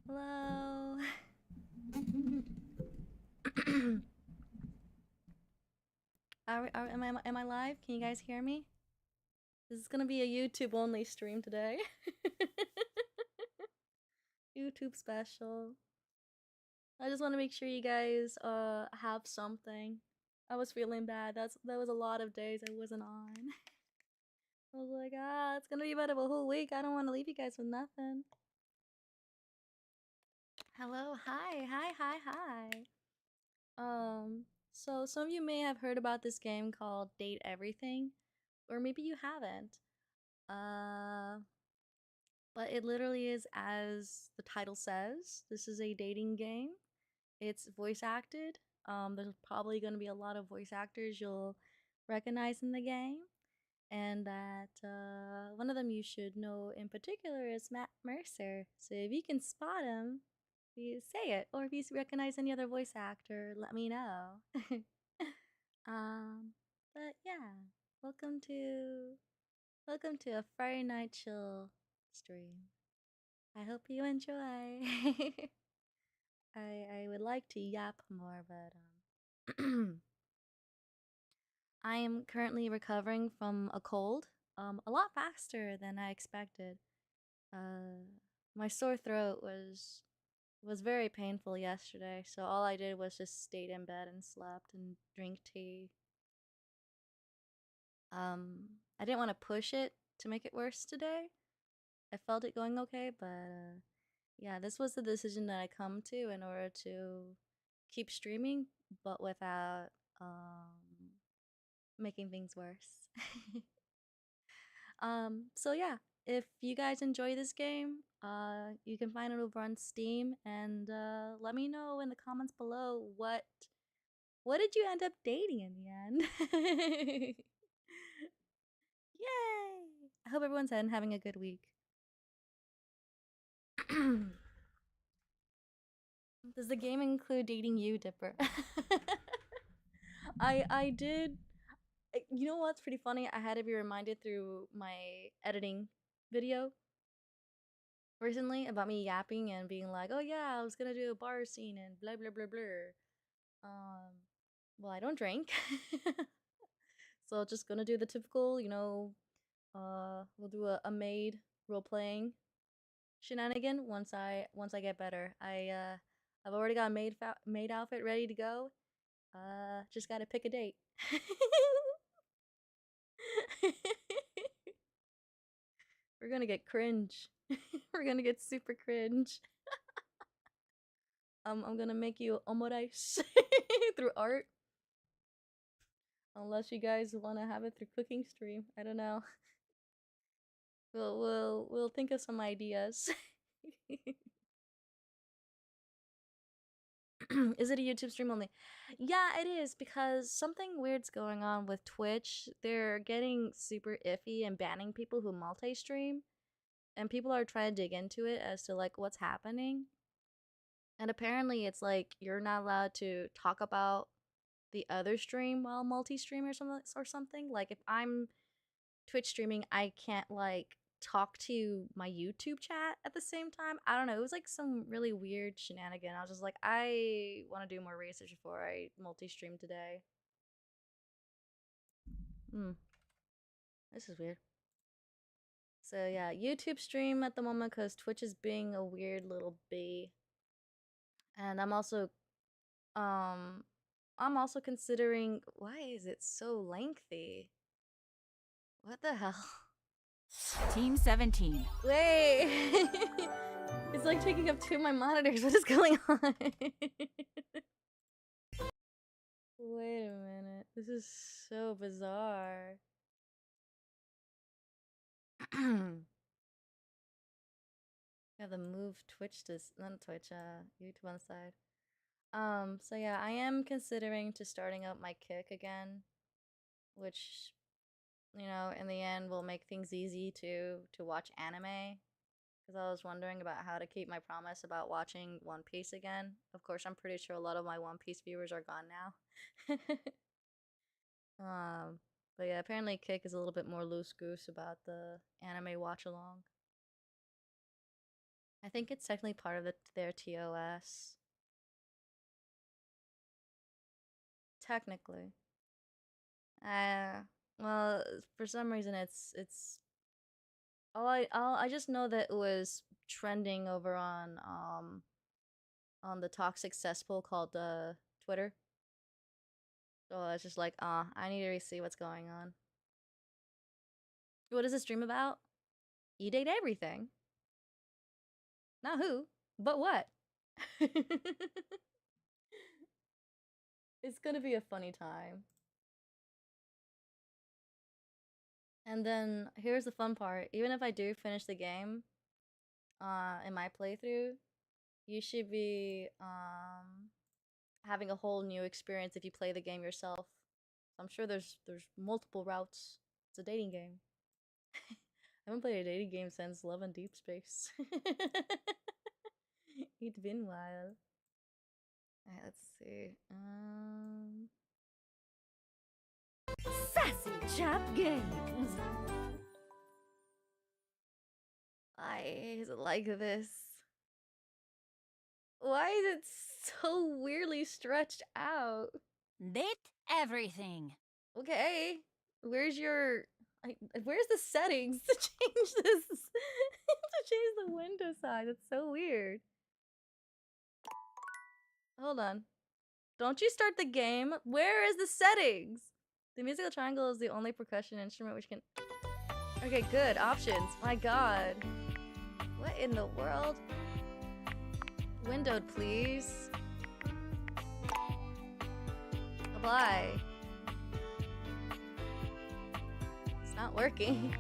Hello. Am I live? Can you guys hear me? This is gonna be a YouTube only stream today. YouTube special. I just want to make sure you guys have something. I was feeling bad. That was a lot of days I wasn't on. I was like, it's gonna be about a whole week. I don't want to leave you guys with nothing. Hello, hi. So some of you may have heard about this game called Date Everything, or maybe you haven't. But it literally is as the title says. This is a dating game. It's voice acted. There's probably going to be a lot of voice actors you'll recognize in the game, and that one of them you should know in particular is Matt Mercer. So if you can spot him, you say it, or if you recognize any other voice actor, let me know. But yeah, welcome to a Friday night chill stream. I hope you enjoy. I would like to yap more, but I am currently recovering from a cold, a lot faster than I expected. My sore throat was very painful yesterday, so all I did was just stayed in bed and slept and drink tea. I didn't want to push it to make it worse today. I felt it going okay, but yeah, this was the decision that I come to in order to keep streaming, but without making things worse. So yeah, if you guys enjoy this game, you can find it over on Steam, and let me know in the comments below what did you end up dating in the end. Yay! I hope everyone's having a good week. Does the game include dating you, Dipper? I did. You know what's pretty funny? I had to be reminded through my editing video recently about me yapping and being like, "Oh yeah, I was gonna do a bar scene and blah blah blah blah." Well, I don't drink, so just gonna do the typical, we'll do a maid role playing shenanigan once I get better. I've already got a maid outfit ready to go. Just gotta pick a date. We're gonna get cringe. We're gonna get super cringe. I'm gonna make you omorice through art. Unless you guys want to have it through cooking stream. I don't know. We'll think of some ideas. Is it a YouTube stream only? Yeah, it is, because something weird's going on with Twitch. They're getting super iffy and banning people who multi-stream, and people are trying to dig into it as to like what's happening. And apparently it's like you're not allowed to talk about the other stream while multi-stream or something. Like if I'm Twitch streaming, I can't like talk to my YouTube chat at the same time. I don't know. It was like some really weird shenanigan. I was just like, I want to do more research before I multi-stream today. This is weird. So yeah, YouTube stream at the moment because Twitch is being a weird little bee. And I'm also considering, why is it so lengthy? What the hell? Team 17. Wait. It's like taking up two of my monitors. What is going on? Wait a minute. This is so bizarre. Got to move Twitch to not Twitch, YouTube on the side. So yeah, I am considering to starting up my kick again, which, in the end will make things easy to watch anime. Because I was wondering about how to keep my promise about watching One Piece again. Of course, I'm pretty sure a lot of my One Piece viewers are gone now. But yeah, apparently Kick is a little bit more loose goose about the anime watch along. I think it's technically part of their TOS. Technically. Well, for some reason it's I just know that it was trending over on the toxic cesspool called Twitter. So I was just like, I need to see what's going on. What is this stream about? You date everything. Not who, but what. It's gonna be a funny time. And then here's the fun part. Even if I do finish the game, in my playthrough, you should be having a whole new experience if you play the game yourself. I'm sure there's multiple routes. It's a dating game. I haven't played a dating game since Love and Deep Space. It's been a while. Alright, let's see. Sassy Chap Games. Why is it like this? Why is it so weirdly stretched out? Date everything. Okay, where's your? Where's the settings to change this? To change the window size? It's so weird. Hold on. Don't you start the game? Where is the settings? The musical triangle is the only percussion instrument which can. Okay, good options. My God. What in the world? Windowed, please. Apply. It's not working.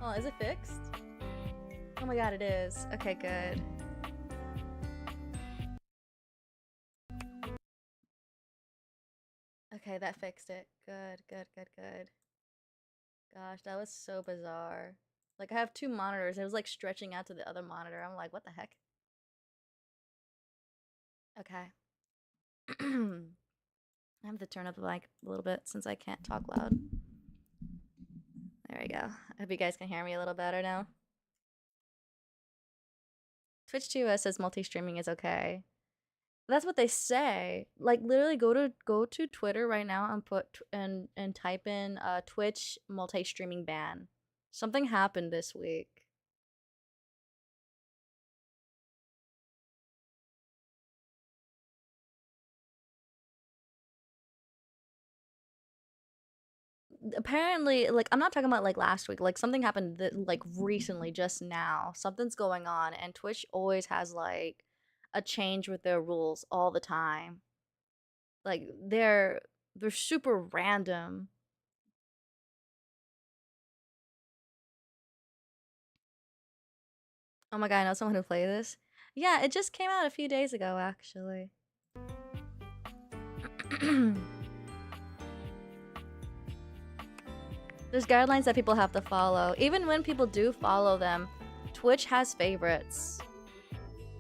Oh, is it fixed? Oh my God, it is. Okay, good. Okay, that fixed it. Good, good, good, good. Gosh, that was so bizarre. Like, I have two monitors. It was like stretching out to the other monitor. I'm like, what the heck? Okay. I have to turn up the mic a little bit since I can't talk loud. There we go. I hope you guys can hear me a little better now. Twitch 2 says multi-streaming is okay. That's what they say. Like literally go to Twitter right now and put and type in Twitch multi-streaming ban. Something happened this week. Apparently, like I'm not talking about like last week, like something happened that like recently just now. Something's going on and Twitch always has like a change with their rules all the time. Like they're super random. Oh my God, I know someone who played this. Yeah, it just came out a few days ago actually. There's guidelines that people have to follow. Even when people do follow them, Twitch has favorites.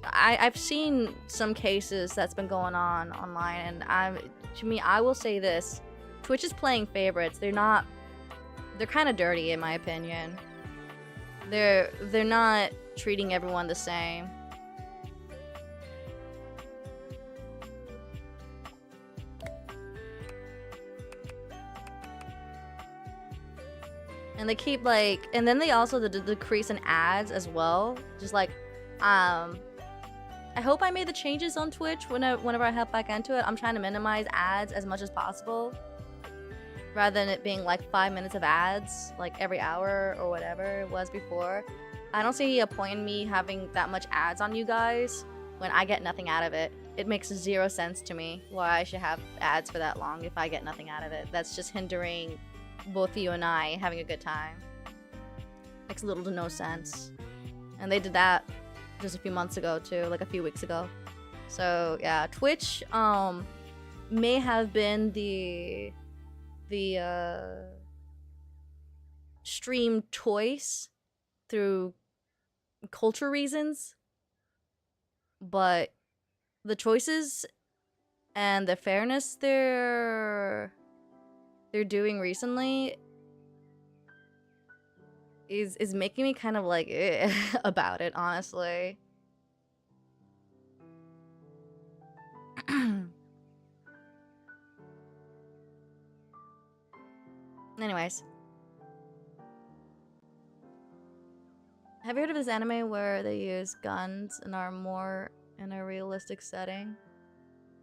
I've seen some cases that's been going on online, and to me, I will say this: Twitch is playing favorites. They're kind of dirty in my opinion. They're not treating everyone the same. And they keep like, and then they also decrease in ads as well. Just like, I hope I made the changes on Twitch whenever I hop back into it. I'm trying to minimize ads as much as possible, rather than it being like 5 minutes of ads like every hour or whatever it was before. I don't see a point in me having that much ads on you guys when I get nothing out of it. It makes 0 sense to me why I should have ads for that long if I get nothing out of it. That's just hindering both you and I having a good time. Makes little to no sense. And they did that just a few months ago too, like a few weeks ago. So yeah, Twitch may have been the stream choice through culture reasons, but the choices and the fairness they're doing recently is making me kind of like about it, honestly. Anyways. Have you heard of this anime where they use guns and are more in a realistic setting?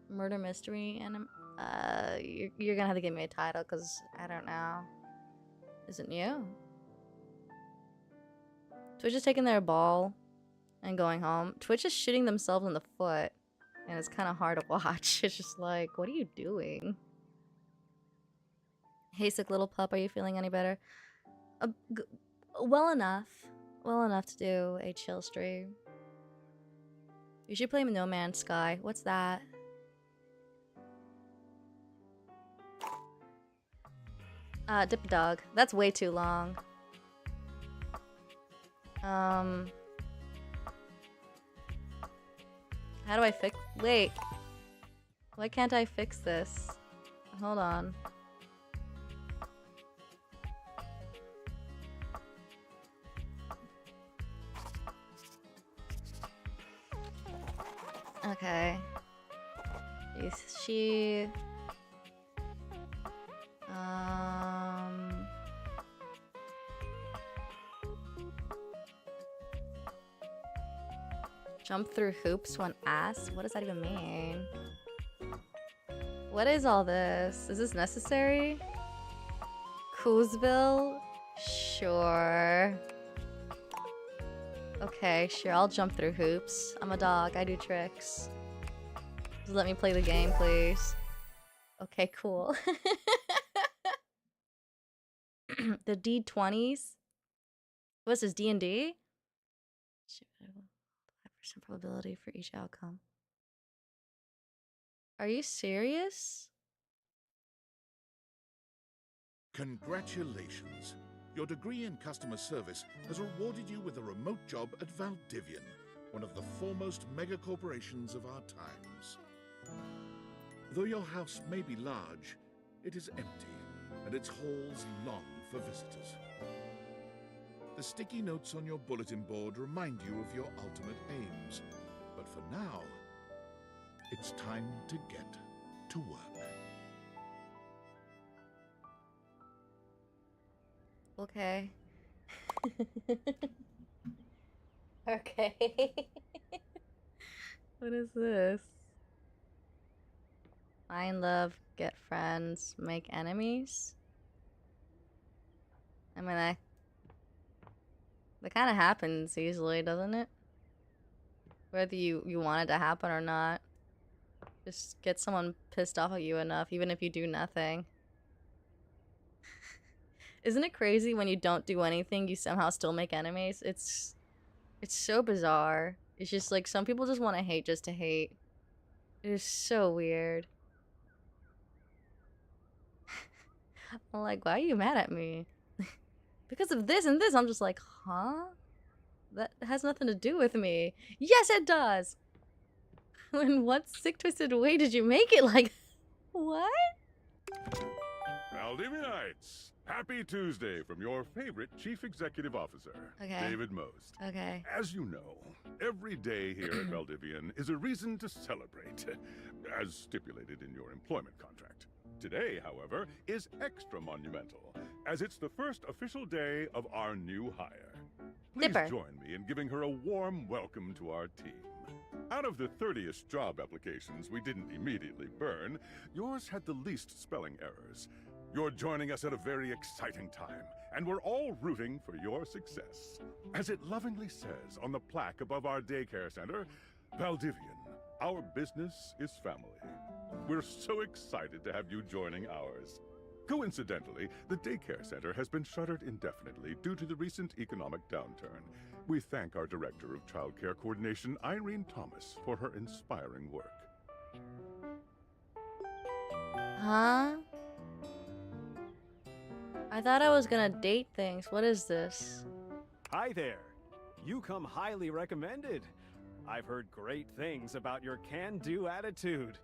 Murder mystery anime? You're gonna have to give me a title because I don't know. Is it new? Twitch is taking their ball and going home. Twitch is shooting themselves in the foot. And it's kind of hard to watch. It's just like, what are you doing? Hey, sick little pup, are you feeling any better? Well enough. Well enough to do a chill stream. You should play No Man's Sky. What's that? DipperDog. That's way too long. How do I fix- wait. Why can't I fix this? Hold on. Okay. Is she... Jump through hoops when asked? What does that even mean? What is all this? Is this necessary? Coosville? Sure. Okay, sure, I'll jump through hoops. I'm a dog, I do tricks. Just let me play the game, please. Okay, cool. The D20s? What's this, D&D? 5% probability for each outcome. Are you serious? Congratulations. Your degree in customer service has rewarded you with a remote job at Valdivian, one of the foremost megacorporations of our times. Though your house may be large, it is empty, and its halls long for visitors. The sticky notes on your bulletin board remind you of your ultimate aims. But for now, it's time to get to work. Okay. Okay. What is this? Find love, get friends, make enemies? I mean, that kind of happens easily, doesn't it? Whether you want it to happen or not. Just get someone pissed off at you enough, even if you do nothing. Isn't it crazy when you don't do anything, you somehow still make enemies? It's so bizarre. It's just like some people just want to hate just to hate. It is so weird. I'm like, why are you mad at me? Because of this and this. I'm just like, huh? That has nothing to do with me. Yes, it does! In what sick twisted way did you make it like what? Valdivinites, happy Tuesday from your favorite Chief Executive Officer, David Most. Okay. As you know, every day here at Valdivian is a reason to celebrate, as stipulated in your employment contract. Today, however, is extra monumental, as it's the first official day of our new hire. Please Dipper. join me in giving her a warm welcome to our team. Out of the 30-ish job applications we didn't immediately burn, yours had the least spelling errors. You're joining us at a very exciting time, and we're all rooting for your success. As it lovingly says on the plaque above our daycare center, Valdivian, our business is family. We're so excited to have you joining ours. Coincidentally, the daycare center has been shuttered indefinitely due to the recent economic downturn. We thank our Director of Child Care Coordination, Irene Thomas, for her inspiring work. Huh? I thought I was gonna date things. What is this? Hi there. You come highly recommended. I've heard great things about your can-do attitude.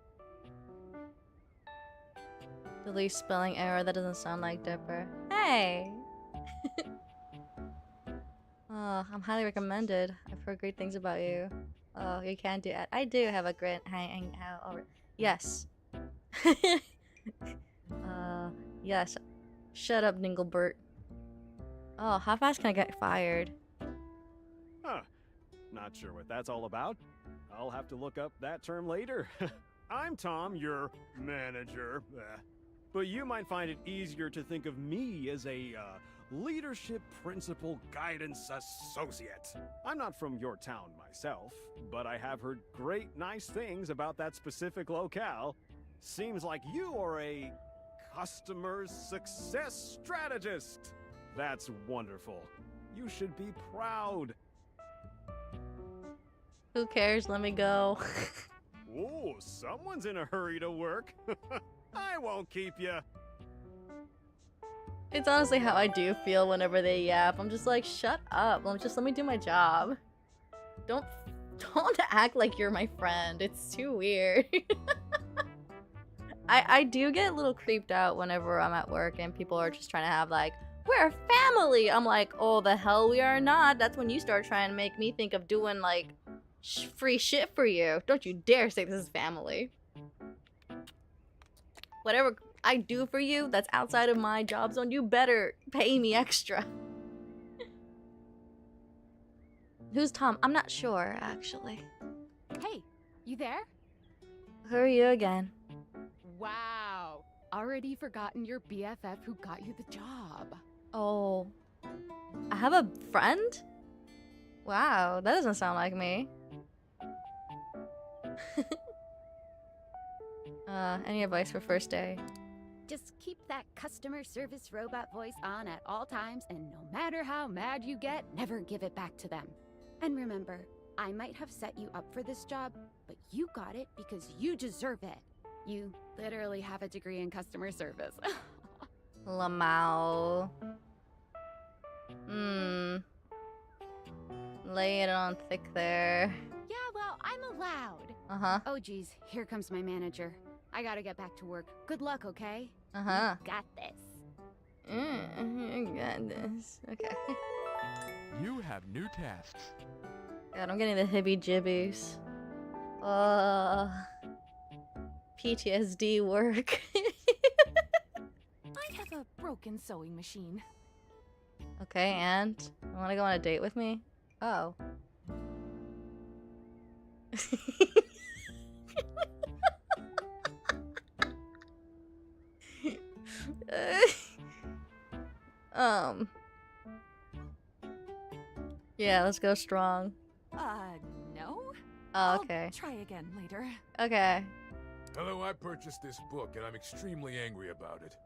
The least spelling error, that doesn't sound like Dipper. Hey! Oh, I'm highly recommended. I've heard great things about you. Oh, you can do it. I do have a great hangout already. Yes. Yes. Shut up, Ninglebert. Oh, how fast can I get fired? Huh. Not sure what that's all about. I'll have to look up that term later. I'm Tom, your manager. But you might find it easier to think of me as a, leadership principal guidance associate. I'm not from your town myself, but I have heard great nice things about that specific locale. Seems like you are a customer success strategist. That's wonderful. You should be proud. Who cares? Let me go. Oh, someone's in a hurry to work. I won't keep you. It's honestly how I do feel whenever they yap. I'm just like, shut up. Just let me do my job. Don't act like you're my friend. It's too weird. I do get a little creeped out whenever I'm at work and people are just trying to have like, we're family. I'm like, oh, the hell we are not. That's when you start trying to make me think of doing like free shit for you. Don't you dare say this is family. Whatever I do for you that's outside of my job zone, you better pay me extra. Who's Tom? I'm not sure, actually. Hey, you there? Who are you again? Wow. Already forgotten your BFF who got you the job. Oh. I have a friend? Wow, that doesn't sound like me. Any advice for first day? Just keep that customer service robot voice on at all times, and no matter how mad you get, never give it back to them. And remember, I might have set you up for this job, but you got it because you deserve it. You literally have a degree in customer service. Lamau. Lay it on thick there. Yeah, well, I'm allowed. Uh-huh. Oh geez, here comes my manager. I gotta get back to work. Good luck, okay? Uh-huh. You got this. I got this. Okay. You have new tasks. God, I'm getting the hibby-jibbies. PTSD work. I have a broken sewing machine. Okay, and? You wanna go on a date with me? Oh. Yeah, let's go strong. No? Oh, okay. I'll try again later. Okay. Hello, I purchased this book and I'm extremely angry about it.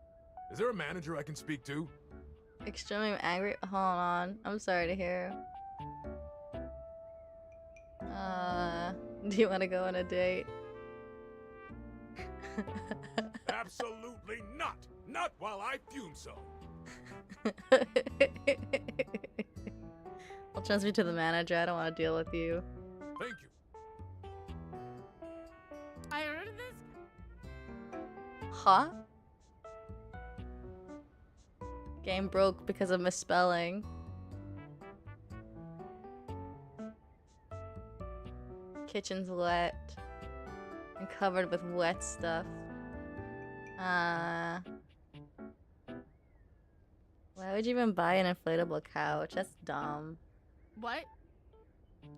Is there a manager I can speak to? Extremely angry. Hold on. I'm sorry to hear. Do you want to go on a date? Absolutely not! Not while I fume so! I'll transfer you to the manager. I don't want to deal with you. Thank you. I ordered this? Huh? Game broke because of misspelling. Kitchen's wet. And covered with wet stuff. Why would you even buy an inflatable couch? That's dumb. What?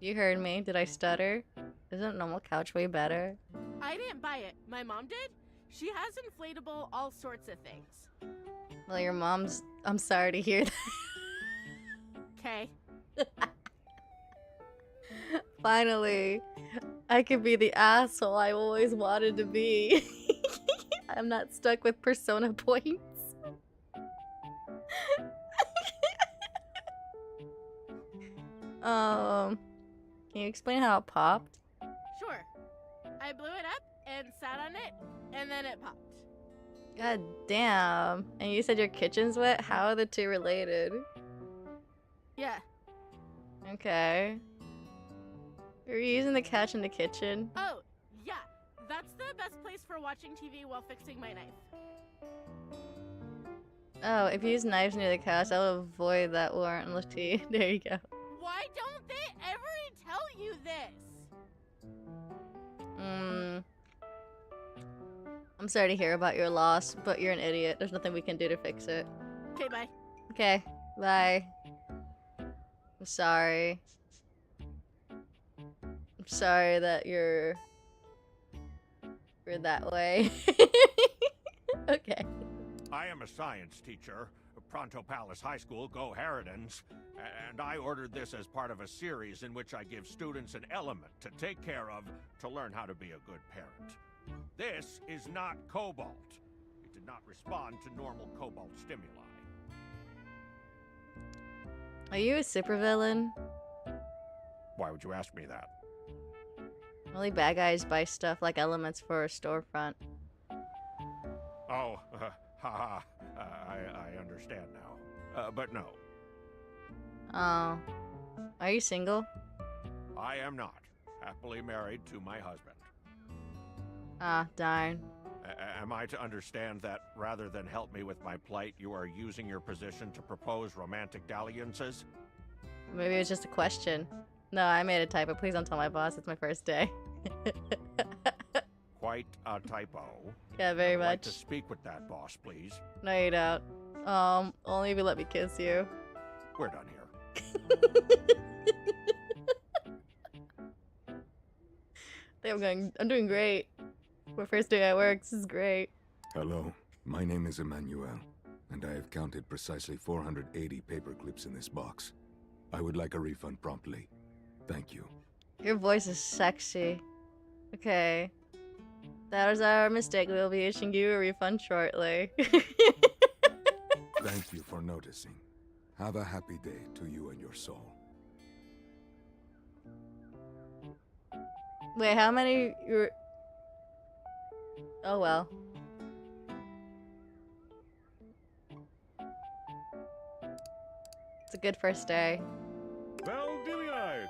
You heard me. Did I stutter? Isn't a normal couch way better? I didn't buy it. My mom did. She has inflatable all sorts of things. Well, your mom's... I'm sorry to hear that. Okay. Finally, I can be the asshole I always wanted to be. I'm not stuck with persona points. Can you explain how it popped? Sure. I blew it up and sat on it, and then it popped. God damn. And you said your kitchen's wet? How are the two related? Yeah. Okay. Are you using the couch in the kitchen? Oh, yeah. That's the best place for watching TV while fixing my knife. Oh, if you use knives near the couch, that will avoid that warrantless. There you go. I'm sorry to hear about your loss, but you're an idiot. There's nothing we can do to fix it. Okay, bye. Okay, bye. I'm sorry. I'm sorry that you're that way. Okay. I am a science teacher, Pronto Palace High School, Go Harridans, and I ordered this as part of a series in which I give students an element to take care of to learn how to be a good parent. This is not cobalt. It did not respond to normal cobalt stimuli. Are you a supervillain? Why would you ask me that? Only bad guys buy stuff like elements for a storefront. Oh, haha, I understand now. But no, Oh. Are you single? I am not. Happily married to my husband. Ah, darn. Am I to understand that rather than help me with my plight, you are using your position to propose romantic dalliances? Maybe it was just a question. No, I made a typo. Please don't tell my boss. It's my first day. Quite a typo. Yeah, very I'd much. like to speak with that boss, please. No, you don't. Only if you let me kiss you. We're done here. I'm doing great. My first day at work. This is great. Hello, my name is Emmanuel, and I have counted precisely 480 paper clips in this box. I would like a refund promptly. Thank you. Your voice is sexy. Okay. That was our mistake. We will be issuing you a refund shortly. Thank you for noticing. Have a happy day to you and your soul. Wait, how many you're... Oh well. It's a good first day. Valdivianites!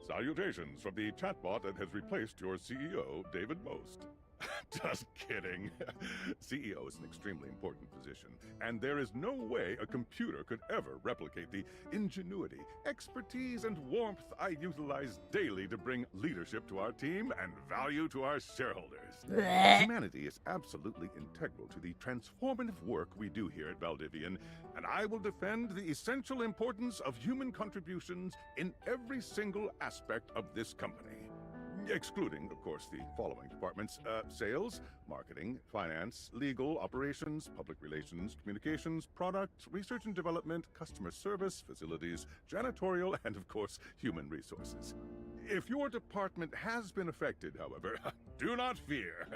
Salutations from the chatbot that has replaced your CEO, David Most. Just kidding. CEO is an extremely important position, and there is no way a computer could ever replicate the ingenuity, expertise, and warmth I utilize daily to bring leadership to our team and value to our shareholders. Humanity is absolutely integral to the transformative work we do here at Valdivian, and I will defend the essential importance of human contributions in every single aspect of this company. Excluding, of course, the following departments: sales, marketing, finance, legal, operations, public relations, communications, product, research and development, customer service, facilities, janitorial, and, of course, human resources. If your department has been affected, however, do not fear.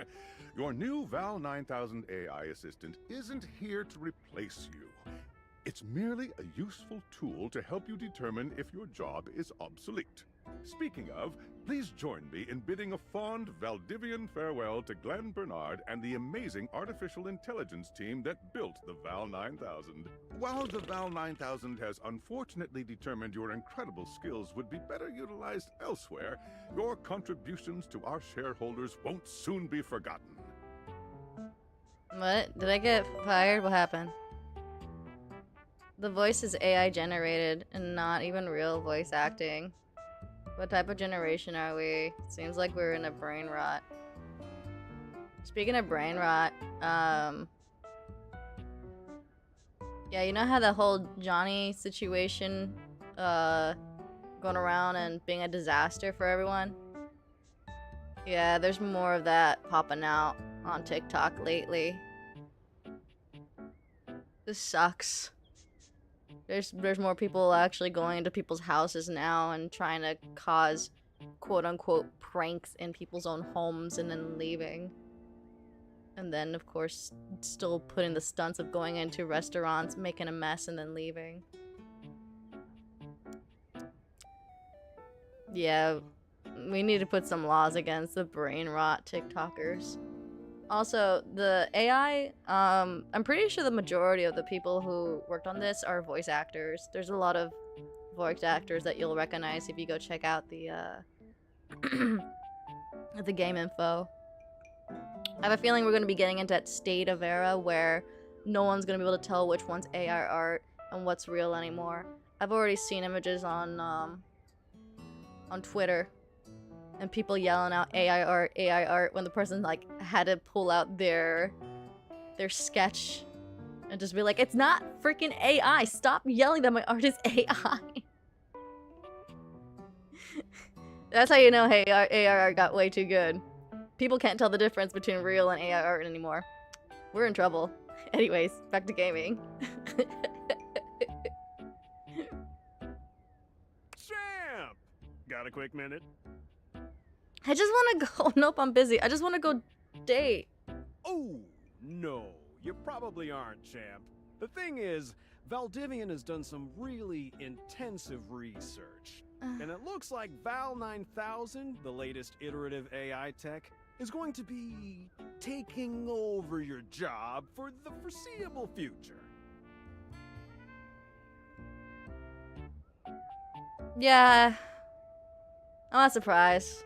Your new Val 9000 AI assistant isn't here to replace you. It's merely a useful tool to help you determine if your job is obsolete. Speaking of, please join me in bidding a fond Valdivian farewell to Glenn Bernard and the amazing artificial intelligence team that built the Val 9000. While the Val 9000 has unfortunately determined your incredible skills would be better utilized elsewhere, your contributions to our shareholders won't soon be forgotten. What? Did I get fired? What happened? The voice is AI generated and not even real voice acting. What type of generation are we? Seems like we're in a brain rot. Speaking of brain rot, yeah, you know how the whole Johnny situation, going around and being a disaster for everyone? Yeah, there's more of that popping out on TikTok lately. This sucks. There's more people actually going into people's houses now and trying to cause quote-unquote pranks in people's own homes and then leaving. And then, of course, still putting the stunts of going into restaurants, making a mess, and then leaving. Yeah, we need to put some laws against the brain rot TikTokers. Also, the AI, I'm pretty sure the majority of the people who worked on this are voice actors. There's a lot of voice actors that you'll recognize if you go check out the, the game info. I have a feeling we're going to be getting into that state of era where no one's going to be able to tell which one's AI art and what's real anymore. I've already seen images on Twitter And people yelling out AI art when the person like had to pull out their sketch and just be like, it's not freaking AI. Stop yelling that my art is AI. That's how you know, hey, AI art got way too good. People can't tell the difference between real and AI art anymore. We're in trouble. Anyways, back to gaming. Champ! Got a quick minute? I just want to go. Nope, I'm busy. I just want to go date. Oh, no. You probably aren't, champ. The thing is, Valdivian has done some really intensive research. And it looks like Val 9000, the latest iterative AI tech, is going to be taking over your job for the foreseeable future. Yeah. I'm not surprised.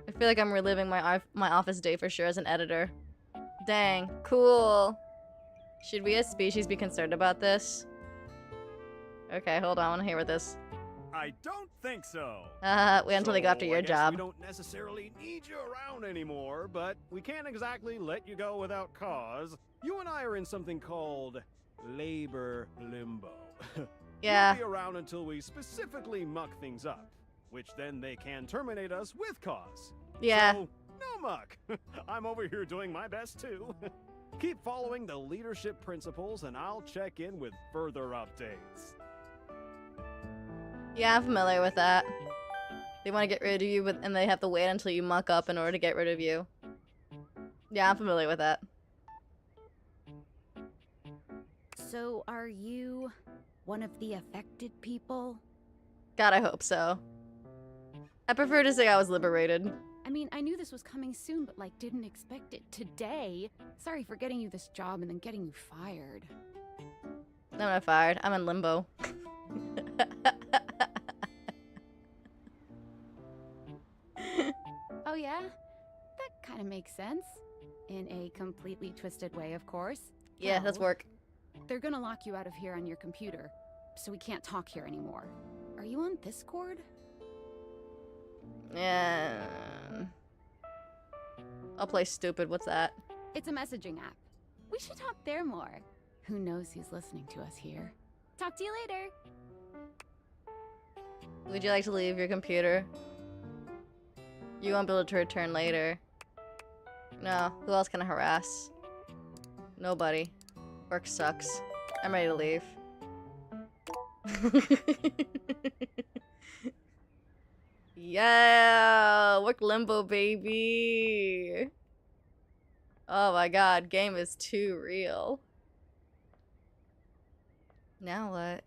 I feel like I'm reliving my office day for sure as an editor. Dang, cool. Should we as species be concerned about this? Okay, hold on, I want to hear what this. I don't think so. Wait until they go after your job. We don't necessarily need you around anymore, but we can't exactly let you go without cause. You and I are in something called labor limbo. Yeah. We'll be around until we specifically muck things up, which then they can terminate us with cause. Yeah. So, no muck. I'm over here doing my best too. Keep following the leadership principles and I'll check in with further updates. Yeah, I'm familiar with that. They want to get rid of you, and they have to wait until you muck up in order to get rid of you. Yeah, I'm familiar with that. So, are you one of the affected people? God, I hope so. I prefer to say I was liberated. I mean, I knew this was coming soon, but like, didn't expect it today. Sorry for getting you this job and then getting you fired. I'm not fired. I'm in limbo. Oh yeah? That kind of makes sense. In a completely twisted way, of course. Yeah, that's work. They're gonna lock you out of here on your computer, so we can't talk here anymore. Are you on Discord? Yeah. I'll play stupid. What's that? It's a messaging app. We should talk there more. Who knows who's listening to us here? Talk to you later. Would you like to leave your computer? You won't be able to return later. No. Who else can I harass? Nobody. Work sucks. I'm ready to leave. Yeah! Work limbo, baby! Oh my god, game is too real. Now what?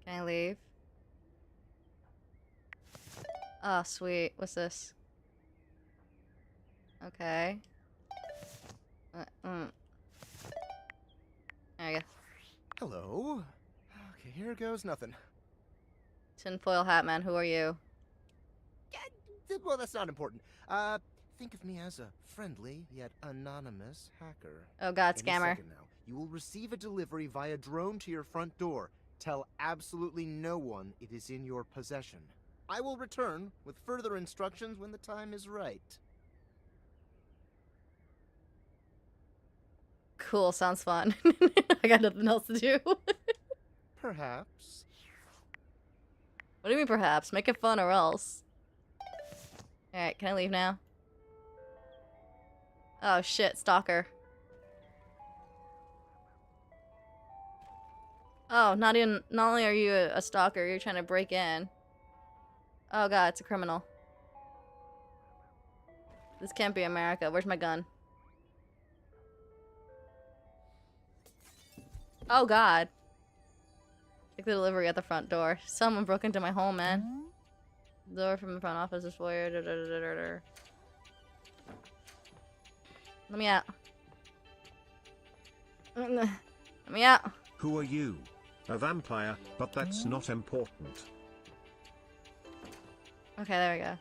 Can I leave? Oh, sweet. What's this? Okay. There you go. Hello. Okay, here goes nothing. Tinfoil hat man, who are you? Yeah, well, that's not important. Think of me as a friendly yet anonymous hacker. Oh god, Any scammer. second now, you will receive a delivery via drone to your front door. Tell absolutely no one it is in your possession. I will return with further instructions when the time is right. Cool, sounds fun. I got nothing else to do. Perhaps. What do you mean perhaps? Make it fun or else. Alright, can I leave now? Oh shit, stalker. Oh, not only are you a stalker, you're trying to break in. Oh god, it's a criminal. This can't be America. Where's my gun? Oh god. Take the delivery at the front door. Someone broke into my home, man. Door from the front office is foyer. Let me out. Let me out. Who are you? A vampire, but that's not important. Okay, there we go.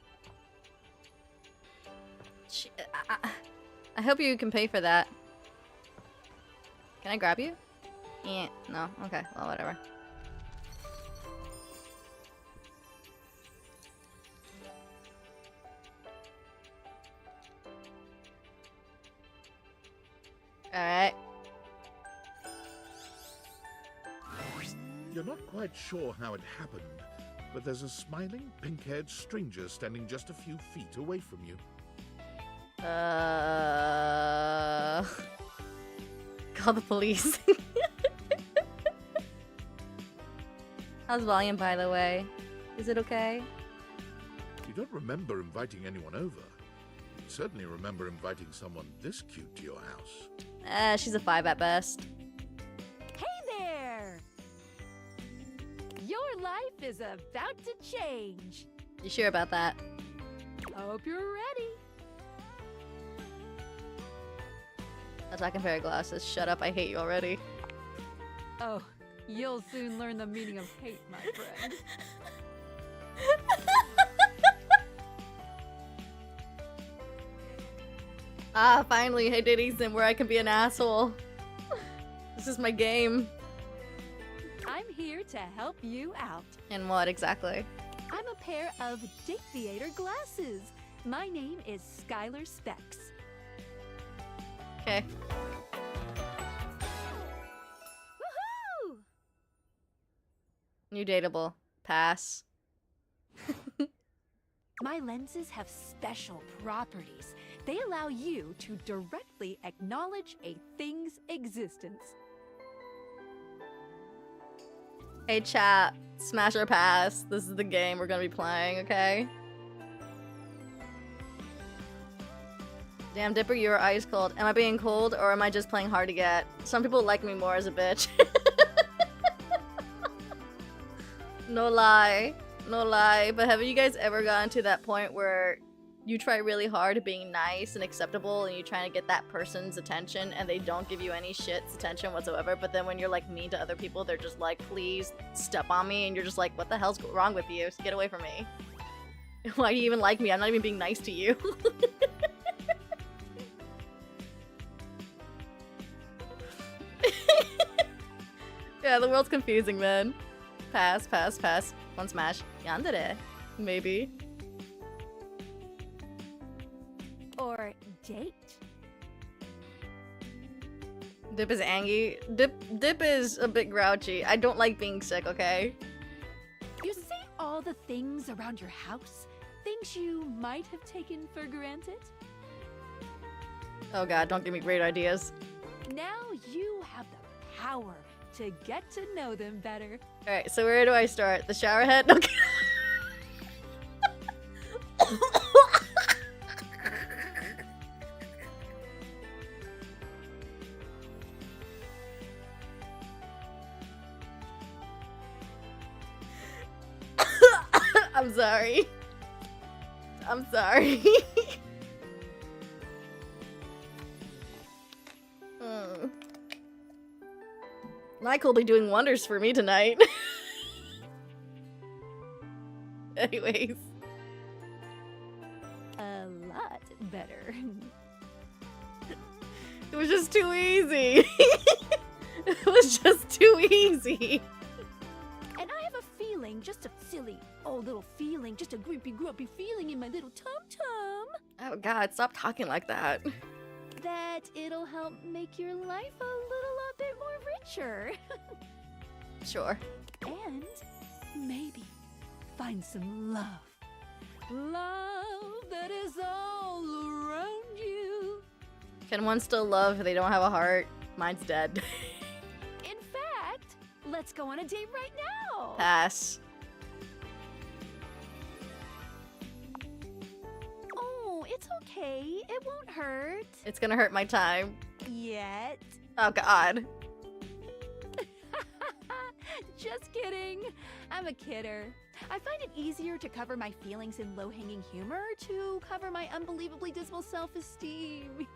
I hope you can pay for that. Can I grab you? Yeah, no. Okay, well, whatever. You're not quite sure how it happened, but there's a smiling, pink-haired stranger standing just a few feet away from you. Call the police. How's volume, by the way? Is it okay? You don't remember inviting anyone over. You certainly remember inviting someone this cute to your house. She's a 5 at best. Hey there! Your life is about to change. You sure about that? Hope you're ready. Attacking pair of glasses. Shut up, I hate you already. Oh, you'll soon learn the meaning of hate, my friend. Finally, I did Ethan where I can be an asshole. This is my game. I'm here to help you out. And what exactly? I'm a pair of Date Theater glasses. My name is Skylar Specs. Okay. Woohoo! New dateable. Pass. My lenses have special properties. They allow you to directly acknowledge a thing's existence. Hey chat, smash or pass. This is the game we're gonna be playing, okay? Damn, Dipper, you are ice cold. Am I being cold or am I just playing hard to get? Some people like me more as a bitch. No lie. No lie. But have you guys ever gotten to that point where you try really hard at being nice and acceptable and you trying to get that person's attention and they don't give you any shit's attention whatsoever, but then when you're like mean to other people, they're just like, please step on me, and you're just like, what the hell's wrong with you? Get away from me. Why do you even like me? I'm not even being nice to you. Yeah, the world's confusing, man. Pass, pass, pass. One smash. Yandere. Maybe. Or date. Dip is angry. Dip is a bit grouchy. I don't like being sick, okay? You see all the things around your house? Things you might have taken for granted? Oh god, don't give me great ideas. Now you have the power to get to know them better. Alright, so where do I start? The shower head? Okay. I'm sorry. I'm sorry. Mike will be doing wonders for me tonight. Anyways. A lot better. It was just too easy. It was just too easy. And I have a feeling, just a silly old little feeling, just a grumpy feeling in my little tum-tum. Oh god, stop talking like that. That it'll help make your life a little bit more richer. Sure. And maybe find some love. Love that is all around you. Can one still love if they don't have a heart? Mine's dead. In fact, let's go on a date right now. Pass. Oh, it's okay. It won't hurt. It's gonna hurt my time. Yet. Oh god. Just kidding. I'm a kidder. I find it easier to cover my feelings in low-hanging humor to cover my unbelievably dismal self-esteem.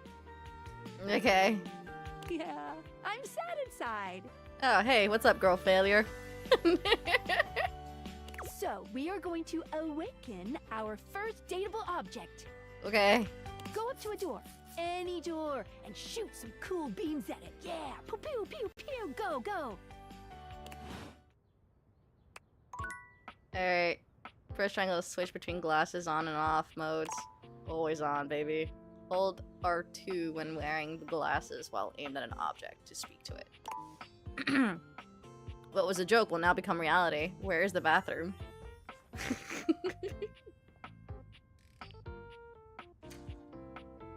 Okay. Yeah, I'm sad inside. Oh, hey, what's up, girl failure? So, we are going to awaken our first dateable object. Okay. Go up to a door, any door, and shoot some cool beams at it. Yeah, pew pew pew pew, go, go. Alright. First triangle to switch between glasses on and off modes. Always on, baby. Hold R2 when wearing the glasses while aimed at an object to speak to it. What was a joke will now become reality. Where is the bathroom?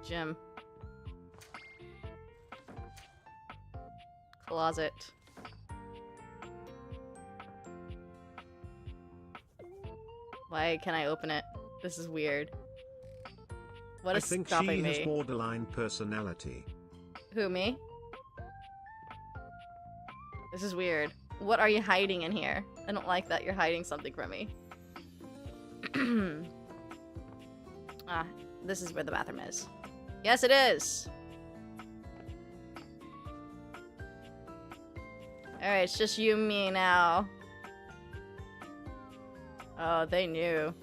Gym. Closet. Why can't I open it? This is weird. What I is think stopping she me? has borderline personality. Who, me? This is weird. What are you hiding in here? I don't like that you're hiding something from me. Ah, this is where the bathroom is. Yes, it is! Alright, it's just you and me now. Oh, they knew.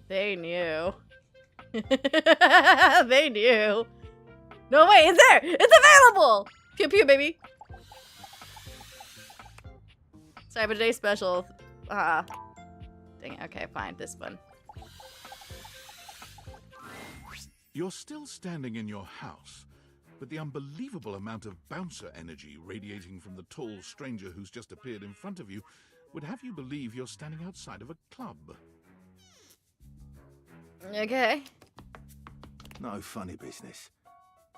They knew. They knew. No, wait, it's there! It's available! Pew pew, baby! Sorry, but today's special. Dang it, okay, fine, this one. You're still standing in your house, but the unbelievable amount of bouncer energy radiating from the tall stranger who's just appeared in front of you would have you believe you're standing outside of a club. Okay. No funny business.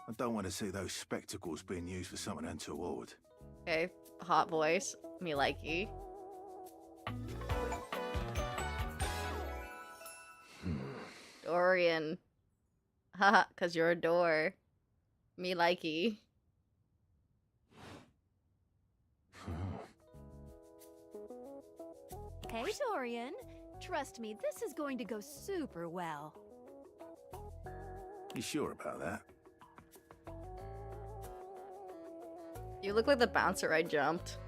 I don't want to see those spectacles being used for something untoward. Okay, hot voice. Me likey. Dorian. Haha, cause you're a door. Me likey. Hey, Dorian. Trust me, this is going to go super well. You sure about that? You look like the bouncer I jumped.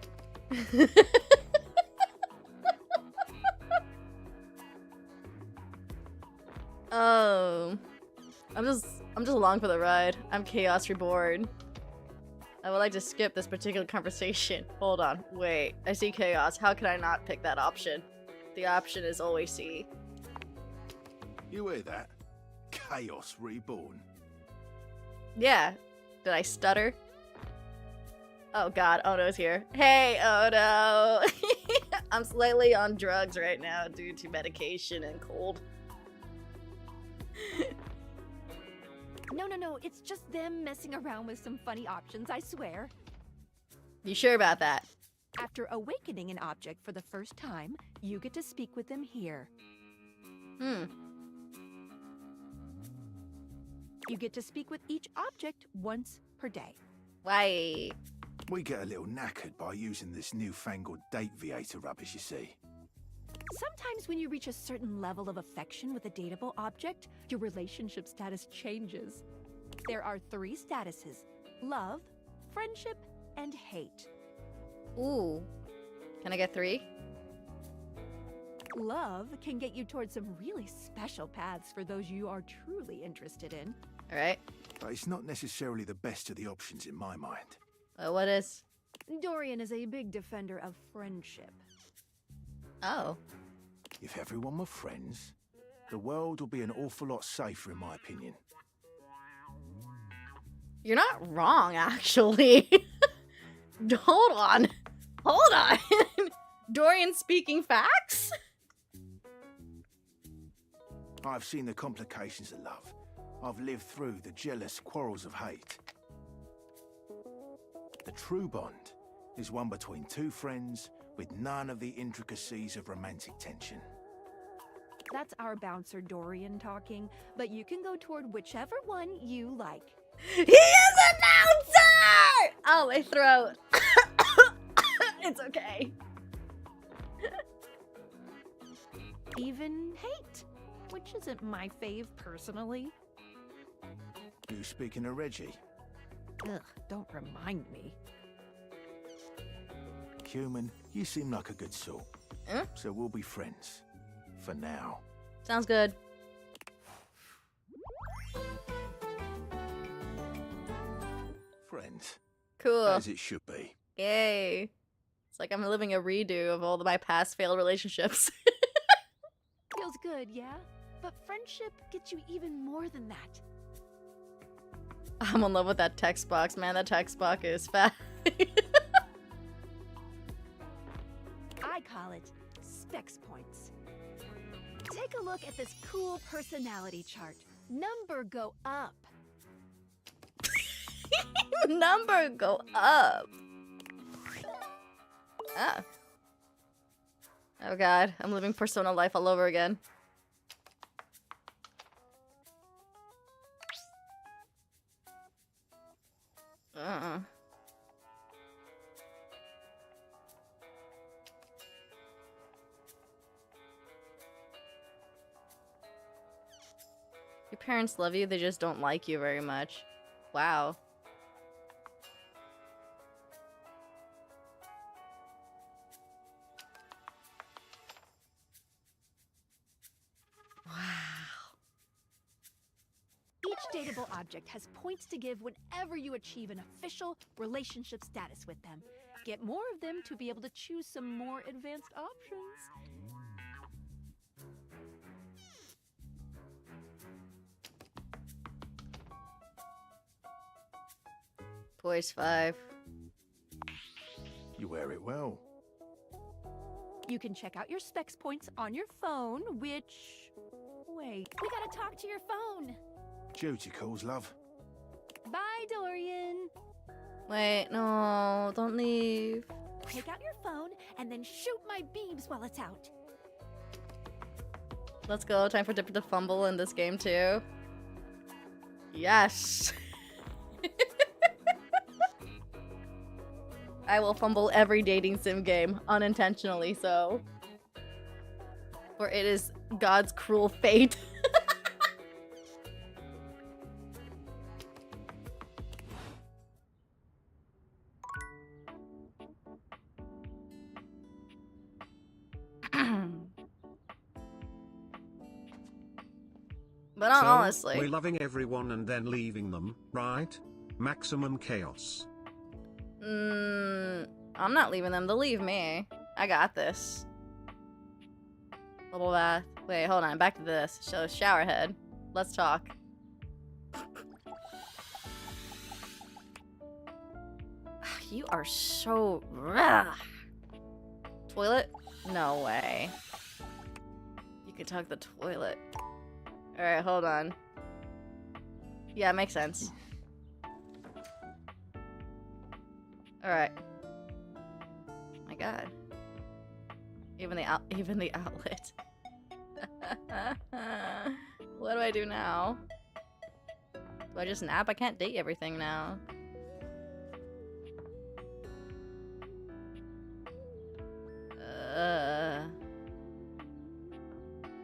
Oh. I'm just along for the ride. I'm Chaos Reborn. I would like to skip this particular conversation. Hold on, wait. I see Chaos. How can I not pick that option? The option is always C. You hear that? Chaos Reborn. Yeah. Did I stutter? Oh god, Ono's here. Hey, Ono! I'm slightly on drugs right now due to medication and cold. No, it's just them messing around with some funny options, I swear. You sure about that? After awakening an object for the first time, you get to speak with them here. You get to speak with each object once per day. Why? We get a little knackered by using this newfangled date Vtuber rubbish, you see. Sometimes when you reach a certain level of affection with a dateable object, your relationship status changes. There are 3 statuses: love, friendship, and hate. Ooh. Can I get 3? Love can get you towards some really special paths for those you are truly interested in. Alright. But it's not necessarily the best of the options in my mind. What is? Dorian is a big defender of friendship. Oh. If everyone were friends, the world would be an awful lot safer, in my opinion. You're not wrong, actually. Hold on. Hold on. Dorian speaking facts? I've seen the complications of love. I've lived through the jealous quarrels of hate. The true bond is one between 2 friends with none of the intricacies of romantic tension. That's our bouncer Dorian talking, but you can go toward whichever one you like. He is a bouncer! Oh, my throat. It's okay. Even hate, which isn't my fave personally. You speaking of Reggie? Ugh, don't remind me. Human, you seem like a good sort. Huh? So we'll be friends. For now. Sounds good. Friends. Cool. As it should be. Yay. It's like I'm living a redo of all my past failed relationships. Feels good, yeah? But friendship gets you even more than that. I'm in love with that text box, man. That text box is fat. specs points. Take a look at this cool personality chart. Number go up. Number go up. Ah. Oh god, I'm living Persona life all over again. Your parents love you, they just don't like you very much. Wow. Each dateable object has points to give whenever you achieve an official relationship status with them. Get more of them to be able to choose some more advanced options. Voice 5. You wear it well. You can check out your specs points on your phone, which... Wait, we gotta talk to your phone. Duty calls, love. Bye, Dorian. Wait, no, don't leave. Take out your phone and then shoot my beams while it's out. Let's go. Time for Dipper to fumble in this game too. Yes. I will fumble every dating sim game, unintentionally so. For it is God's cruel fate. But So, honestly. we're loving everyone and then leaving them, right? Maximum chaos. I'm not leaving them. They'll leave me. I got this. Bubble bath. Wait, hold on. Back to this. So, shower head. Let's talk. You are so... Toilet? No way. You could talk the toilet. Alright, hold on. Yeah, makes sense. Alright. My god. Even the outlet. What do I do now? Do I just nap? I can't date everything now.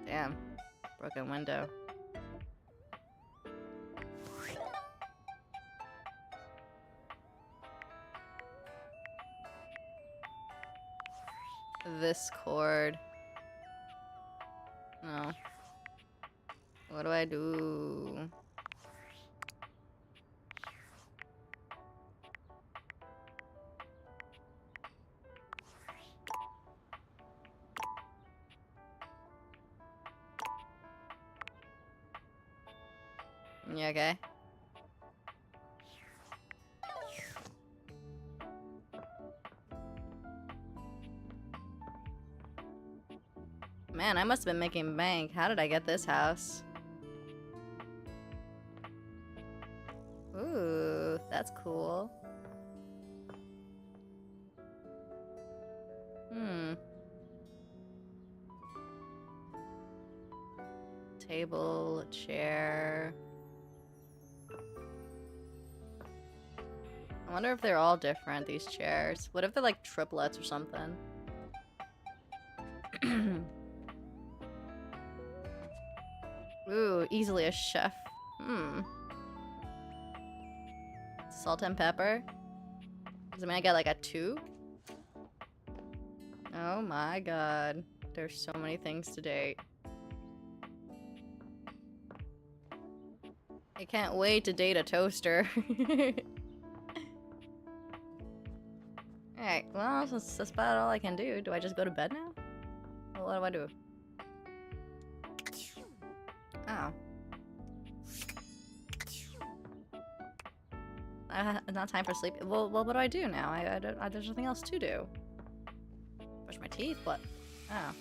Damn. Broken window. This cord. No. What do I do? You okay? Man, I must have been making bank. How did I get this house? Ooh, that's cool. Table, a chair. I wonder if they're all different, these chairs. What if they're like triplets or something? Ooh, easily a chef. Salt and pepper? Does that mean I get like a 2? Oh my god. There's so many things to date. I can't wait to date a toaster. Alright, well, that's about all I can do. Do I just go to bed now? Well, what do I do? Oh. Not time for sleep. Well, what do I do now? There's nothing else to do. Brush my teeth? What? Oh.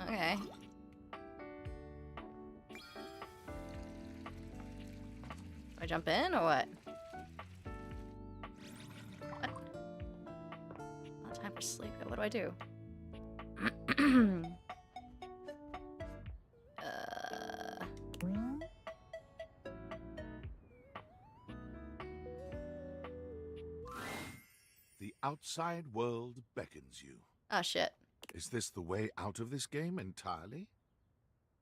Okay. Do I jump in or what? What? Not time for sleep. What do I do? The outside world beckons you. Oh, shit. Is this the way out of this game entirely?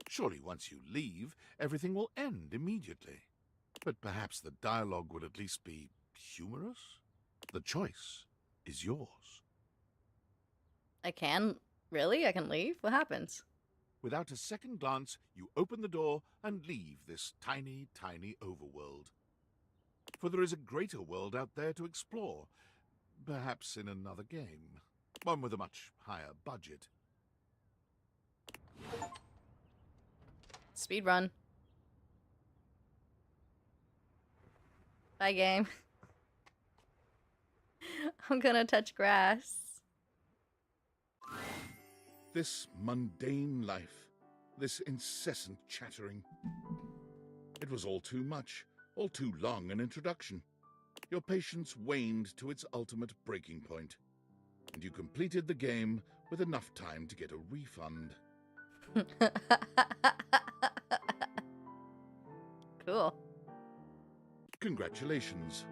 Surely once you leave, everything will end immediately. But perhaps the dialogue would at least be humorous? The choice is yours. I can? Really? I can leave? What happens? Without a second glance, you open the door and leave this tiny, tiny overworld. For there is a greater world out there to explore, perhaps in another game. One with a much higher budget. Speed run. Bye, game. I'm gonna touch grass. This mundane life, this incessant chattering. It was all too much, all too long an introduction. Your patience waned to its ultimate breaking point, and you completed the game with enough time to get a refund. Cool. Congratulations.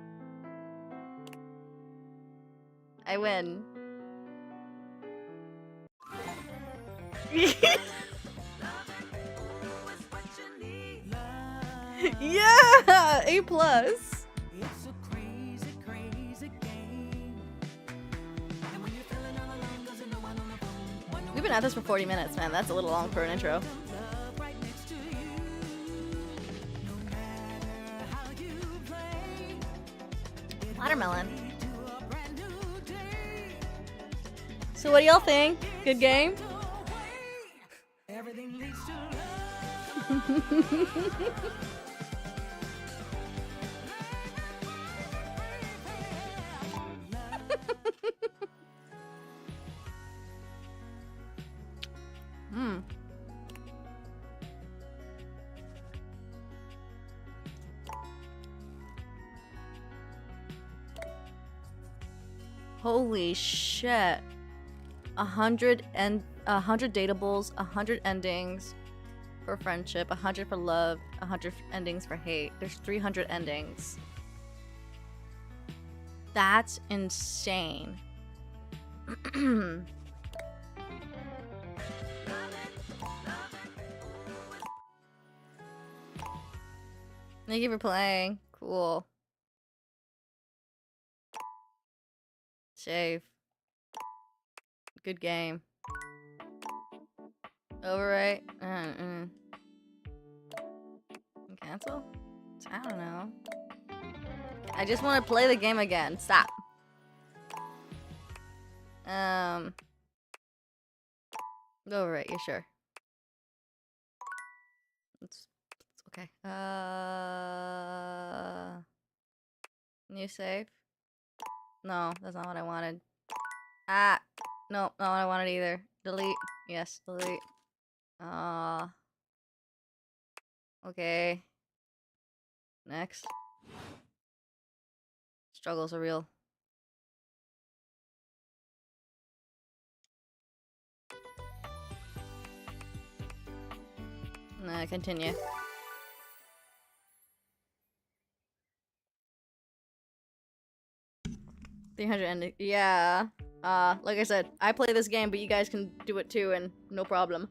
I win. Yeah! A+. We've been at this for 40 minutes, man. That's a little long for an intro. Watermelon. So what do y'all think? Good game? Holy shit. 100 datables, 100 endings for friendship, 100 for love, 100 endings for hate. There's 300 endings. That's insane. Thank you for playing. Cool. Save. Good game. Overwrite. Cancel? I don't know. I just want to play the game again. Stop. Overwrite. Yeah, sure. It's okay. New save? No, that's not what I wanted. Ah! No, not what I wanted either. Delete. Yes, delete. Okay. Next. Struggles are real. Nah, continue. $300 yeah. Like I said, I play this game, but you guys can do it too, and no problem.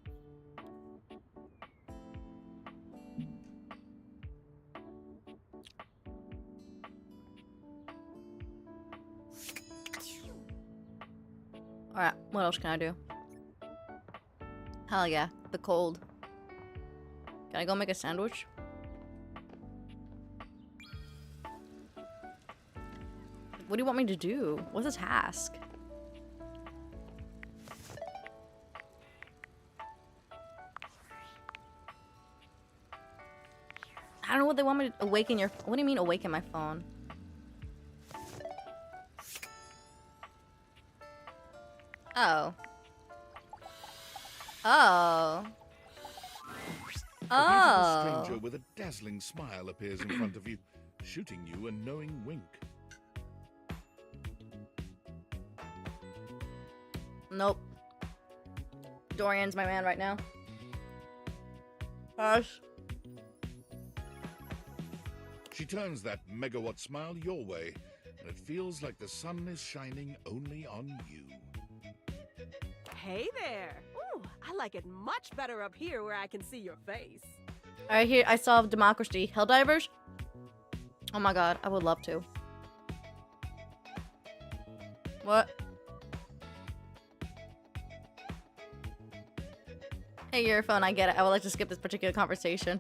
Alright, what else can I do? Hell yeah, the cold. Can I go make a sandwich? What do you want me to do? What's the task? I don't know what they want me to awaken your... What do you mean awaken my phone? Oh. Oh. A beautiful stranger with a dazzling smile appears in front of you, shooting you a knowing wink. Nope. Dorian's my man right now. Hush. She turns that megawatt smile your way, and it feels like the sun is shining only on you. Hey there. Ooh, I like it much better up here where I can see your face. Alright, here, I solved democracy. Helldivers? Oh my god, I would love to. What? Hey, your phone, I get it. I would like to skip this particular conversation.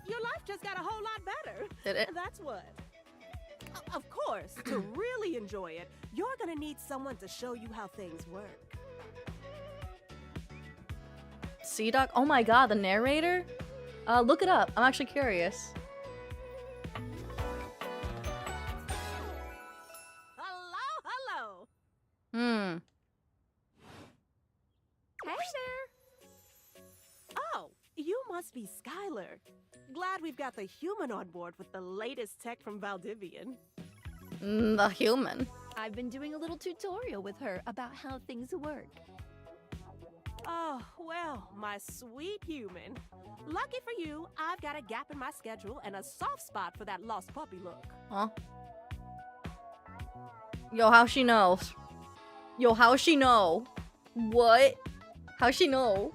Your life just got a whole lot better. Did it? That's what. Of course, to really enjoy it, you're gonna need someone to show you how things work. C-Doc? Oh my god, the narrator? Look it up. I'm actually curious. Hello. Hmm. Hey there. Oh, you must be Skylar. Glad we've got the human on board with the latest tech from Valdivian. The human. I've been doing a little tutorial with her about how things work. Oh, well, my sweet human. Lucky for you, I've got a gap in my schedule and a soft spot for that lost puppy look. Huh? Yo, how she knows? Yo, how she know? What? How she know?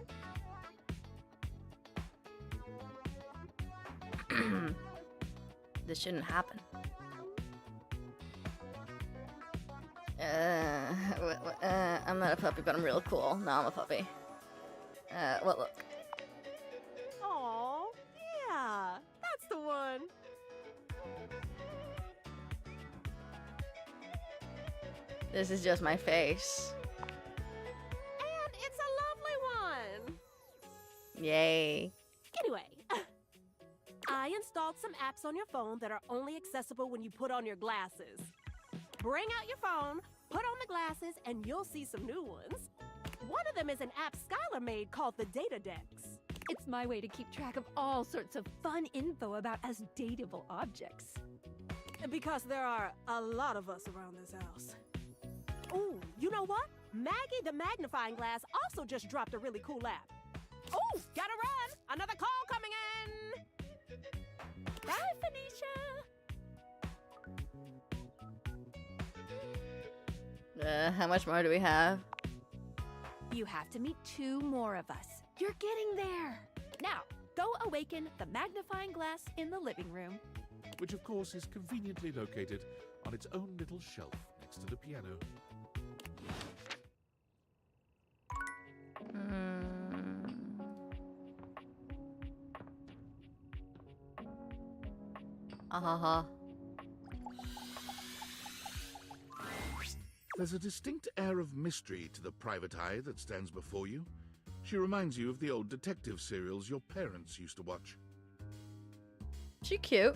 This shouldn't happen. I'm not a puppy, but I'm real cool. No, I'm a puppy. Well, look. Aw, yeah, that's the one. This is just my face. And it's a lovely one. Yay. Anyway, I installed some apps on your phone that are only accessible when you put on your glasses. Bring out your phone, put on the glasses, and you'll see some new ones. One of them is an app Skylar made called the Data Decks. It's my way to keep track of all sorts of fun info about us dateable objects. Because there are a lot of us around this house. Ooh, you know what? Maggie the Magnifying Glass also just dropped a really cool app. Oh, gotta run! Another call coming in! Bye, Phoenicia! How much more do we have? You have to meet 2 more of us. You're getting there. Now, go awaken the magnifying glass in the living room. Which, of course, is conveniently located on its own little shelf next to the piano. Ahaha. There's a distinct air of mystery to the private eye that stands before you. She reminds you of the old detective serials your parents used to watch. She cute.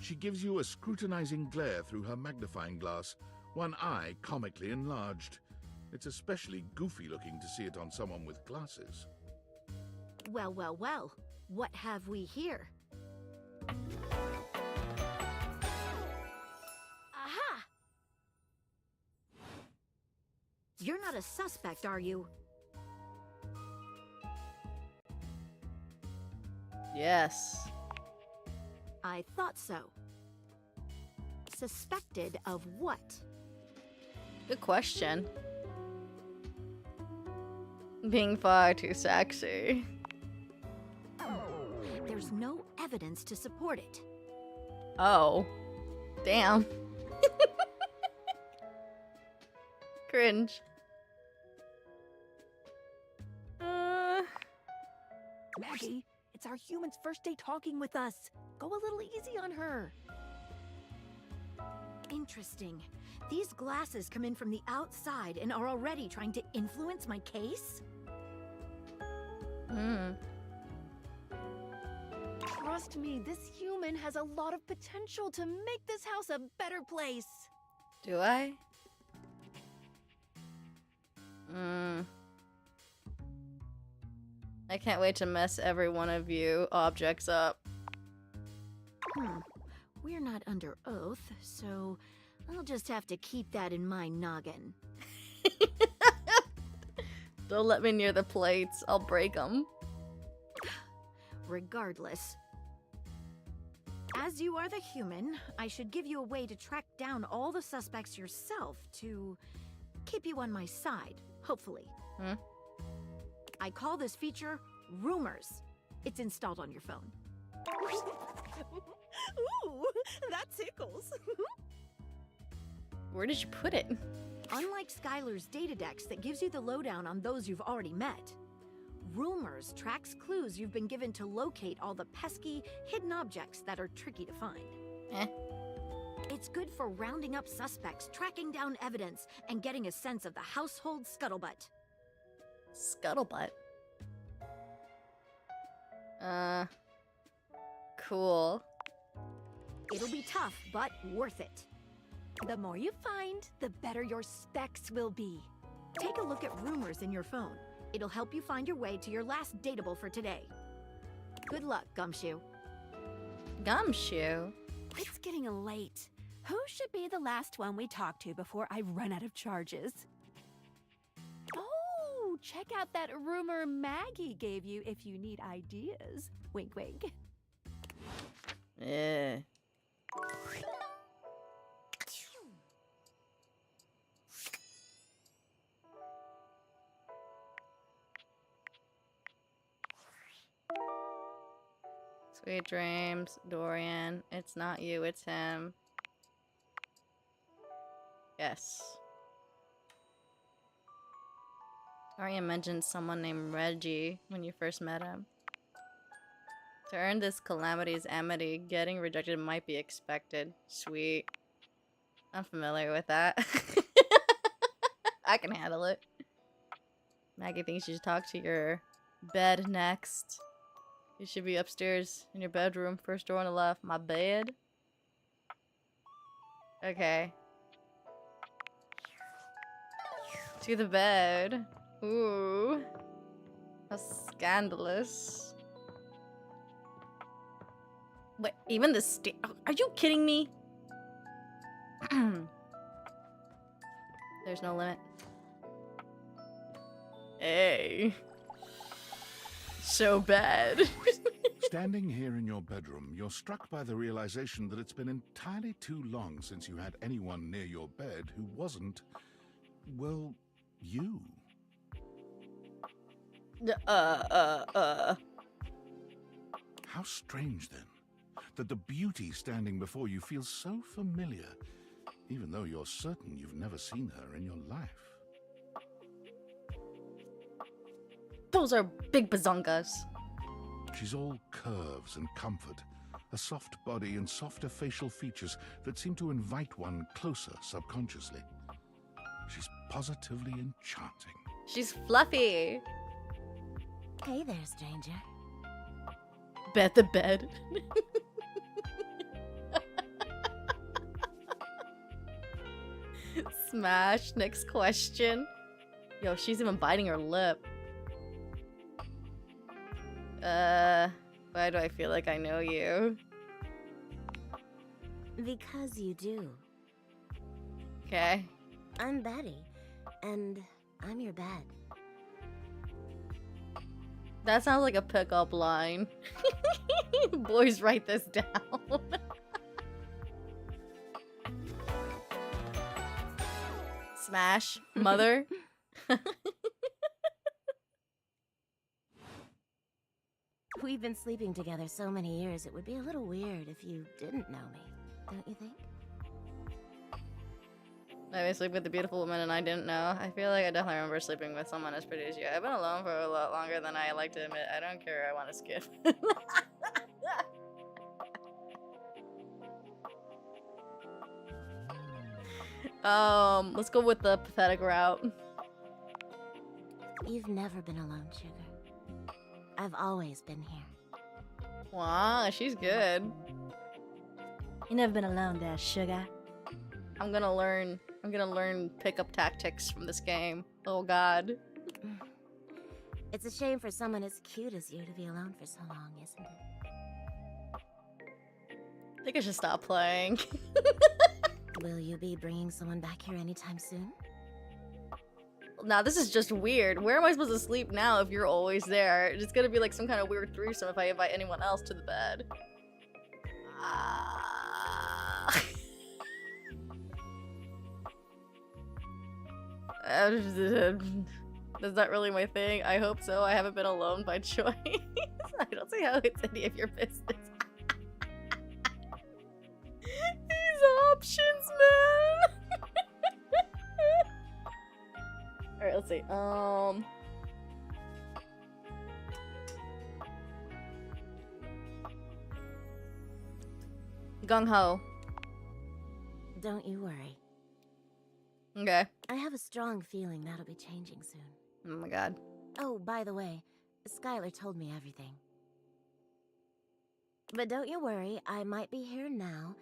She gives you a scrutinizing glare through her magnifying glass, one eye comically enlarged. It's especially goofy looking to see it on someone with glasses. Well, well, well. What have we here? Aha! You're not a suspect, are you? Yes. I thought so. Suspected of what? Good question. Being far too sexy. There's no evidence to support it. Oh. Damn. Cringe. Maggie, it's our human's first day talking with us. Go a little easy on her. Interesting. These glasses come in from the outside and are already trying to influence my case? Trust me, this human has a lot of potential to make this house a better place. Do I? I can't wait to mess every one of you objects up. We're not under oath, so I'll just have to keep that in my noggin. Don't let me near the plates. I'll break them. Regardless. As you are the human, I should give you a way to track down all the suspects yourself to keep you on my side, hopefully. I call this feature Rumors. It's installed on your phone. Ooh, that tickles. Where did you put it? Unlike Skylar's Datadex that gives you the lowdown on those you've already met, Rumors tracks clues you've been given to locate all the pesky, hidden objects that are tricky to find. It's good for rounding up suspects, tracking down evidence, and getting a sense of the household scuttlebutt. Scuttlebutt? Cool. It'll be tough, but worth it. The more you find, the better your specs will be. Take a look at Rumors in your phone. It'll help you find your way to your last dateable for today. Good luck, Gumshoe. Gumshoe? It's getting late. Who should be the last one we talk to before I run out of charges? Oh, check out that rumor Maggie gave you if you need ideas. Wink, wink. Yeah. Sweet dreams, Dorian. It's not you, it's him. Yes. Arya mentioned someone named Reggie when you first met him. To earn this calamity's amity, getting rejected might be expected. Sweet. I'm familiar with that. I can handle it. Maggie thinks you should talk to your bed next. You should be upstairs in your bedroom, first door on the left. My bed? Okay. To the bed. Ooh. How scandalous. Wait, even the are you kidding me? There's no limit. Hey. So bad. Standing here in your bedroom, you're struck by the realization that it's been entirely too long since you had anyone near your bed who wasn't, well, you. How strange, then, that the beauty standing before you feels so familiar, even though you're certain you've never seen her in your life. Those are big bazongas. She's all curves and comfort, a soft body and softer facial features that seem to invite one closer subconsciously. She's positively enchanting. She's fluffy. Hey there, stranger. Bet the bed. Smash. Next question. Yo, she's even biting her lip. Why do I feel like I know you? Because you do. Okay. I'm Betty, and I'm your bed. That sounds like a pickup line. Boys, write this down. Smash. Mother. We've been sleeping together so many years, it would be a little weird if you didn't know me, don't you think? I've been sleeping with a beautiful woman and I didn't know. I feel like I definitely remember sleeping with someone as pretty as you. I've been alone for a lot longer than I like to admit. I don't care. I want to skip. Let's go with the pathetic route. You've never been alone, Sugar. I've always been here. Wow, she's good. You never been alone there, Sugar. I'm gonna learn pickup tactics from this game. Oh god. It's a shame for someone as cute as you to be alone for so long, isn't it? I think I should stop playing. Will you be bringing someone back here anytime soon? Now this is just weird. Where am I supposed to sleep now if you're always there? It's gonna be like some kind of weird threesome if I invite anyone else to the bed. That's not really my thing. I hope so. I haven't been alone by choice. I don't see how it's any of your business. These options, man. Alright, let's see. Gung-ho. Don't you worry. Okay. I have a strong feeling that'll be changing soon. Oh my god. Oh, by the way, Skylar told me everything. But don't you worry, I might be here now,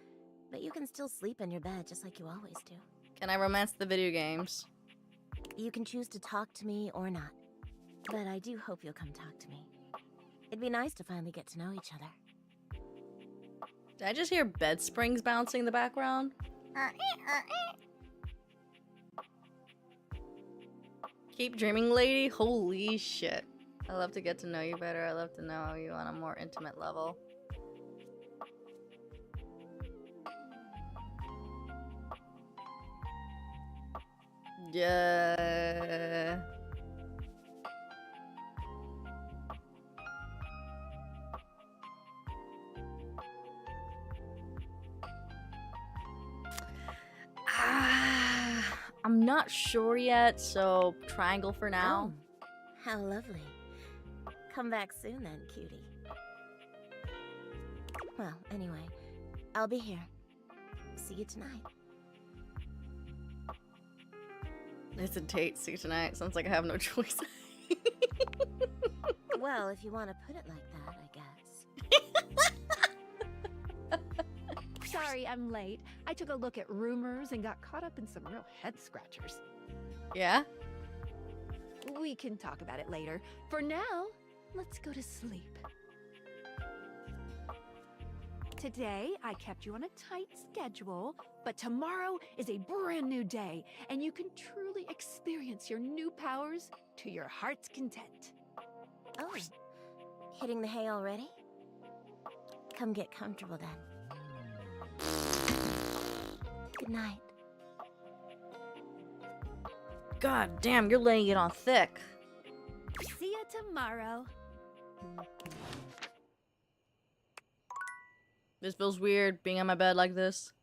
but you can still sleep in your bed just like you always do. Can I romance the video games? You can choose to talk to me or not, but I do hope you'll come talk to me. It'd be nice to finally get to know each other. Did I just hear bed springs bouncing in the background? Keep dreaming, lady? Holy shit. I love to get to know you better. I love to know you on a more intimate level. Yeah. I'm not sure yet, so triangle for now. Oh, how lovely. Come back soon then, cutie. Well, anyway, I'll be here. See you tonight. Hesitate, see you tonight. Sounds like I have no choice. Well, if you want to put it like that, I guess. Sorry, I'm late. I took a look at rumors and got caught up in some real head scratchers. Yeah? We can talk about it later. For now, let's go to sleep. Today, I kept you on a tight schedule, but tomorrow is a brand new day, and you can truly experience your new powers to your heart's content. Oh, hitting the hay already? Come get comfortable then. Good night. God damn, you're laying it on thick. See you tomorrow. This feels weird, being on my bed like this.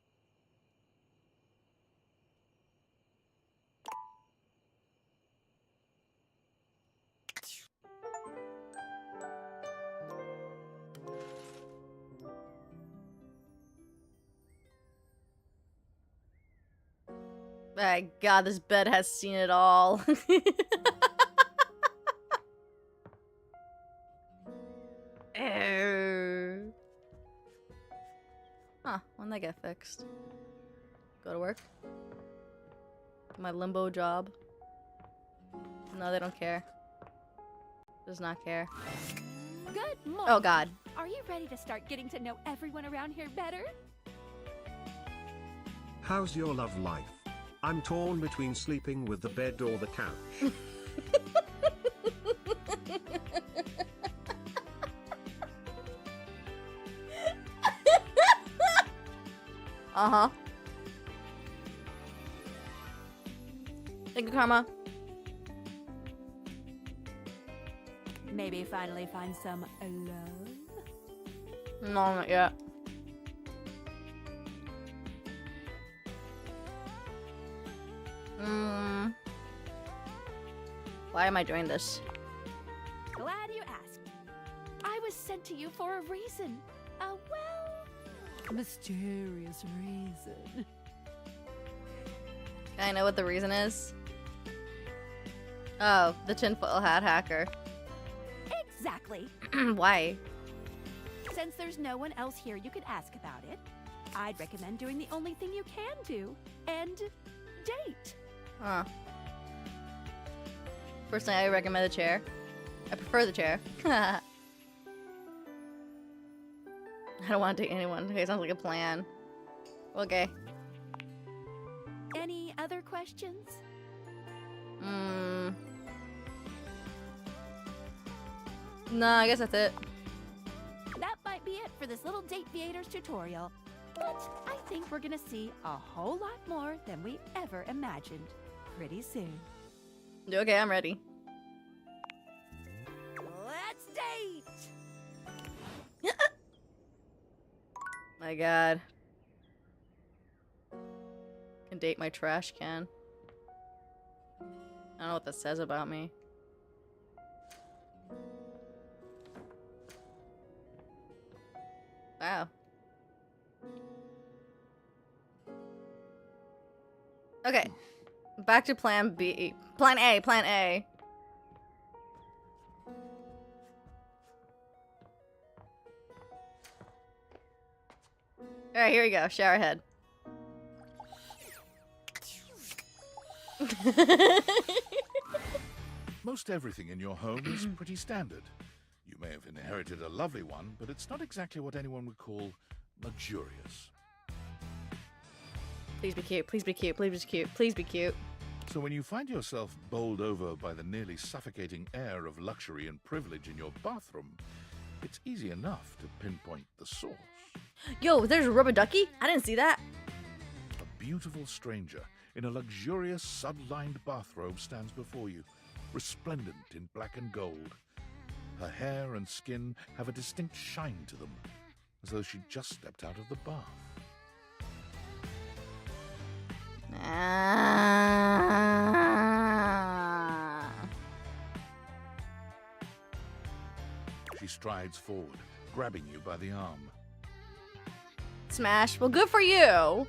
My god, this bed has seen it all. Huh, when that get fixed? Go to work? My limbo job? No, they don't care. Does not care. Good morning. Oh god. Are you ready to start getting to know everyone around here better? How's your love life? I'm torn between sleeping with the bed or the couch. Uh-huh. Thank you, Karma. Maybe finally find some love? No, not yet. Why am I doing this? Glad you asked. I was sent to you for a reason. A mysterious reason. I know what the reason is. Oh, the tinfoil hat hacker. Exactly. Why? Since there's no one else here you could ask about it, I'd recommend doing the only thing you can do, and date. Huh. Personally, I recommend the chair. I prefer the chair. I don't want to date anyone. Okay, sounds like a plan. Okay. Any other questions? No, I guess that's it. That might be it for this little Date Creators tutorial. But I think we're gonna see a whole lot more than we ever imagined pretty soon. Okay, I'm ready. Let's date! My god. Can date my trash can. I don't know what that says about me. Wow. Okay. Back to plan B. Plan A, plan A. Alright, here we go. Shower head. Most everything in your home is pretty standard. You may have inherited a lovely one, but it's not exactly what anyone would call luxurious. Please be cute, please be cute, please be cute, please be cute. So when you find yourself bowled over by the nearly suffocating air of luxury and privilege in your bathroom, it's easy enough to pinpoint the source. Yo, there's a rubber ducky? I didn't see that. A beautiful stranger in a luxurious sud-lined bathrobe stands before you, resplendent in black and gold. Her hair and skin have a distinct shine to them, as though she'd just stepped out of the bath. She strides forward, grabbing you by the arm. Smash. Well, good for you.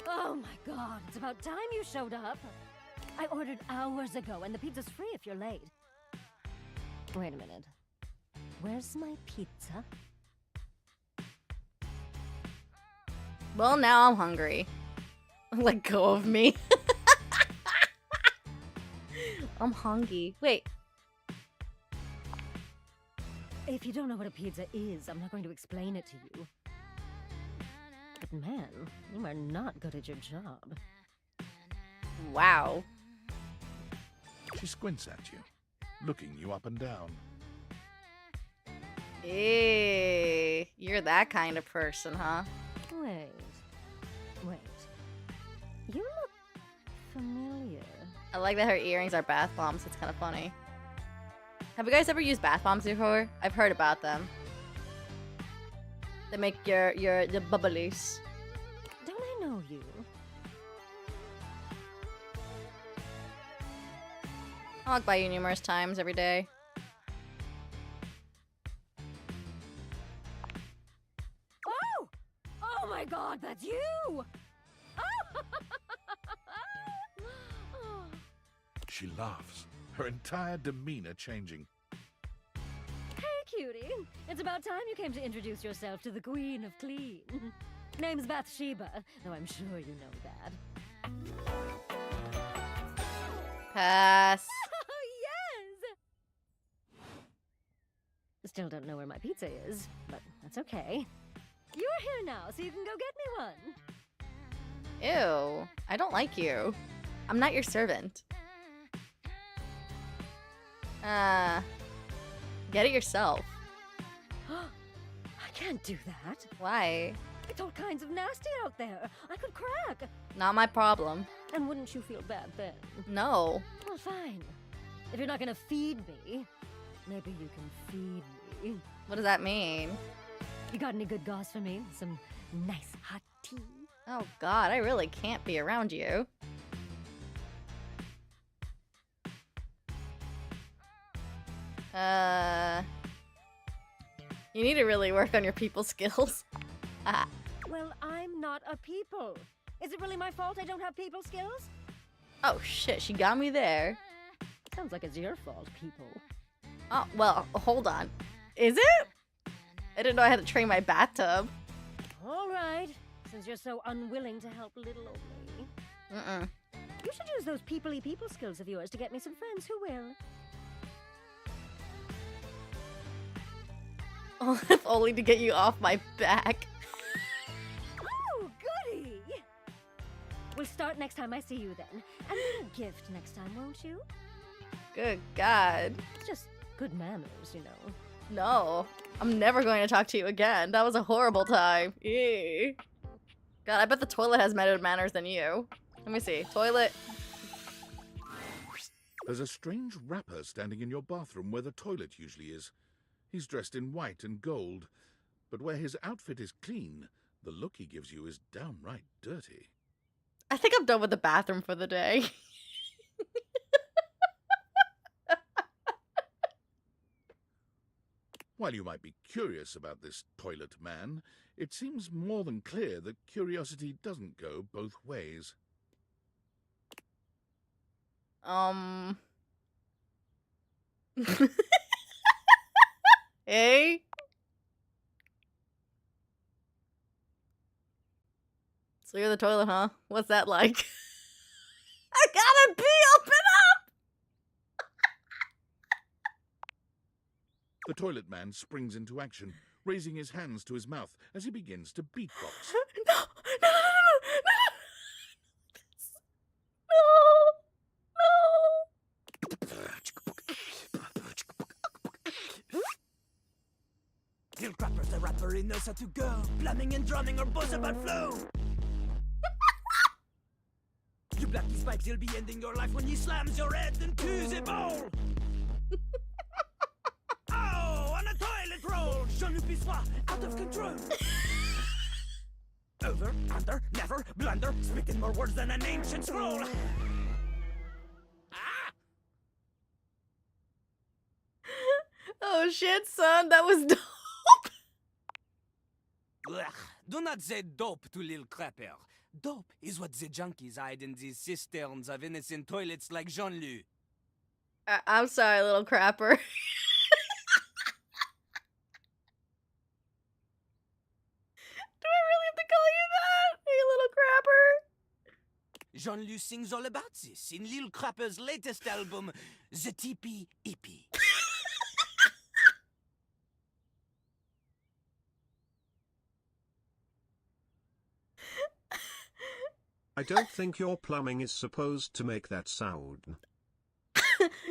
Oh my god, it's about time you showed up. I ordered hours ago, and the pizza's free if you're late. Wait a minute. Where's my pizza? Well, now I'm hungry. Let go of me. I'm hungry. Wait. If you don't know what a pizza is, I'm not going to explain it to you. But man, you are not good at your job. Wow. She squints at you, looking you up and down. Hey, you're that kind of person, huh? Wait. You look familiar. I like that her earrings are bath bombs. It's kind of funny. Have you guys ever used bath bombs before? I've heard about them. They make your the bubblies. Don't I know you? I walk by you numerous times every day. Oh! Oh my god, that's you! She laughs, her entire demeanor changing. Hey, cutie. It's about time you came to introduce yourself to the Queen of Clean. Name's Bathsheba, though I'm sure you know that. Pass. Yes! Still don't know where my pizza is, but that's okay. You're here now, so you can go get me one. Ew. I don't like you. I'm not your servant. Get it yourself. I can't do that. Why? It's all kinds of nasty out there. I could crack. Not my problem. And wouldn't you feel bad then? No. Well, fine. If you're not gonna feed me, maybe you can feed me. What does that mean? You got any good goss for me? Some nice hot tea? Oh god, I really can't be around you. You need to really work on your people skills. Well, I'm not a people. Is it really my fault I don't have people skills? Oh shit, she got me there. Sounds like it's your fault, people. Oh, well, hold on. Is it? I didn't know I had to train my bathtub. All right, since you're so unwilling to help little old me. You should use those people-y people skills of yours to get me some friends who will. Oh, if only to get you off my back. Oh, goody! We'll start next time I see you then. And leave a gift next time, won't you? Good God. It's just good manners, you know. No, I'm never going to talk to you again. That was a horrible time. Ew. God, I bet the toilet has better manners than you. Let me see. Toilet. There's a strange rapper standing in your bathroom where the toilet usually is. He's dressed in white and gold, but where his outfit is clean, the look he gives you is downright dirty. I think I'm done with the bathroom for the day. While you might be curious about this toilet man, it seems more than clear that curiosity doesn't go both ways. Hey? So you're the toilet, huh? What's that like? I gotta pee! Open up! The toilet man springs into action, raising his hands to his mouth as he begins to beatbox. No! No! Lil Crapper's the rapper, he knows how to go. Plumbing and drumming are both about flow. You block these pipes, he'll be ending your life when he slams your head into the bowl. Oh, on a toilet roll, Jean-Luc Pissoir, out of control. Over, under, never, blunder, speaking more words than an ancient scroll. Oh shit, son, that was dope. Ugh, do not say dope to Lil Crapper. Dope is what the junkies hide in these cisterns of innocent toilets like Jean-Luc. I'm sorry, little crapper. Do I really have to call you that? Hey, little crapper. Jean-Luc sings all about this in Lil Crapper's latest album, The Teepee Hippie. I don't think your plumbing is supposed to make that sound.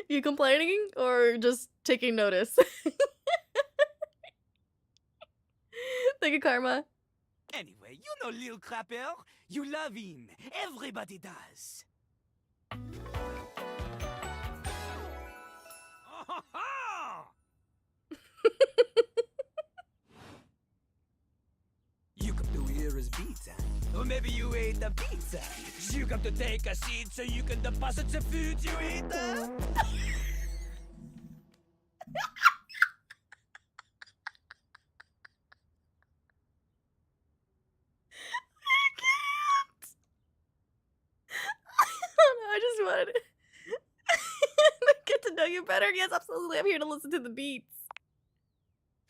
You complaining or just taking notice? Thank you, Karma. Anyway, you know Lil Crapper. You love him. Everybody does. You come to hear his pizza. Or maybe you ate the pizza. You come to take a seat so you can deposit the food you ate. I just wanted to get to know you better. Yes, absolutely. I'm here to listen to the beats.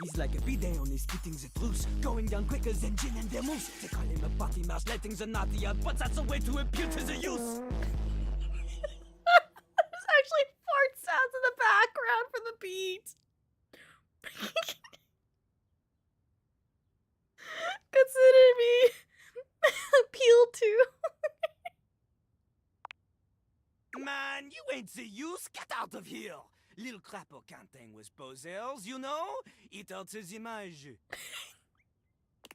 He's like a bidet only spitting the truth, going down quicker than gin and vermouth. They call him a party mouse, letting the naughty out, but that's a way to impute to the youth. There's actually fart sounds in the background for the beat. Consider me appealed to. Man, you ain't the youth. Get out of here. Lil Crapper can't hang with posers, you know? It hurts his image.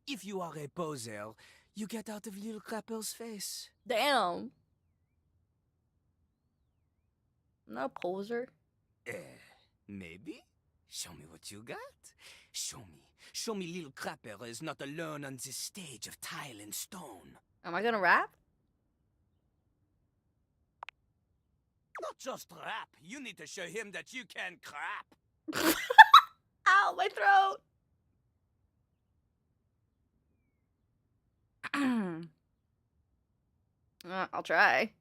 If you are a poser, you get out of Lil Crapper's face. Damn. I'm not a poser. Maybe? Show me what you got. Show me. Show me Lil Crapper is not alone on this stage of tile and stone. Am I gonna rap? Not just rap. You need to show him that you can crap. Ow, my throat. I'll try.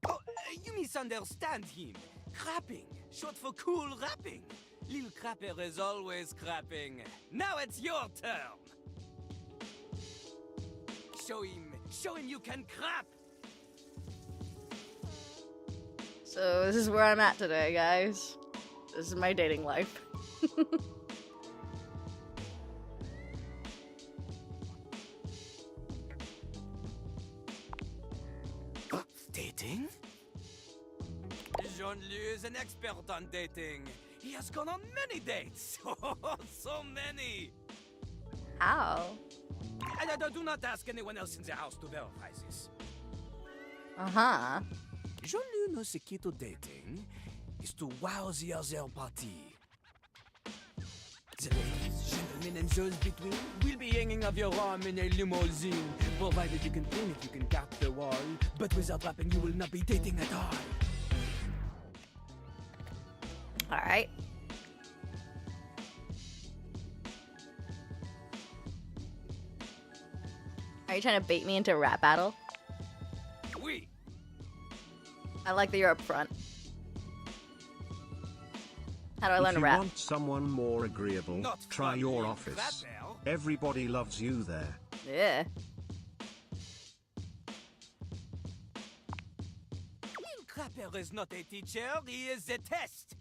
Oh, you misunderstand him. Crapping, short for cool rapping. Lil Crapper is always crapping. Now it's your turn. Show him you can crap. So this is where I'm at today, guys. This is my dating life. Dating? Jean-Louis is an expert on dating. He has gone on many dates. Oh, so many. How? Do not ask anyone else in the house to verify this. Uh-huh. Jean-Louis knows the key to dating is to wow the other party. The ladies, gentlemen, and those between will be hanging off your arm in a limousine, provided you can clean it, you can cap the wall. But without rapping, you will not be dating at all. Alright. Are you trying to bait me into a rap battle? Oui. I like that you're up front. How do I learn to If you rap? want someone more agreeable, try your office. Everybody loves you there. Yeah. Lil Crapper is not a teacher, he is a test.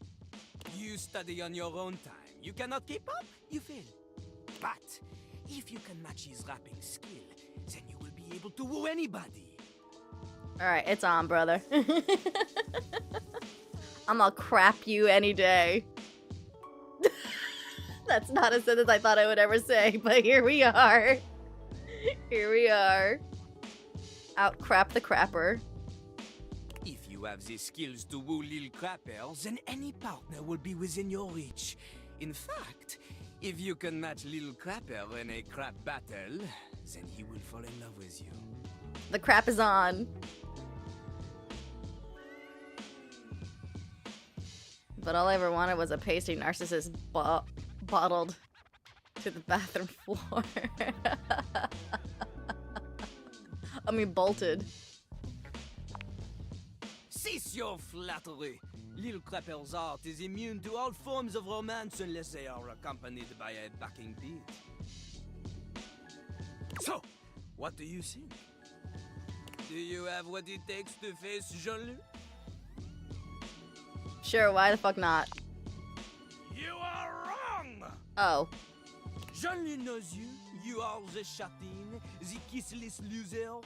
You study on your own time. You cannot keep up, you fail. But if you can match his rapping skill, then you will be able to woo anybody. Alright, it's on, brother. I'm gonna crap you any day. That's not a sentence I thought I would ever say, but here we are. Here we are. Out crap the crapper. If you have the skills to woo Lil Crapper, then any partner will be within your reach. In fact, if you can match Lil Crapper in a crap battle, then he will fall in love with you. The crap is on. But all I ever wanted was a pasty narcissist bottled to the bathroom floor. I mean, bolted. Cease your flattery. Lil Crapper's art is immune to all forms of romance unless they are accompanied by a backing beat. So, what do you think? Do you have what it takes to face Jean-Louis? Sure, why the fuck not? You are wrong! Oh. Jean-Louis knows you. You are the chatin, the kissless loser.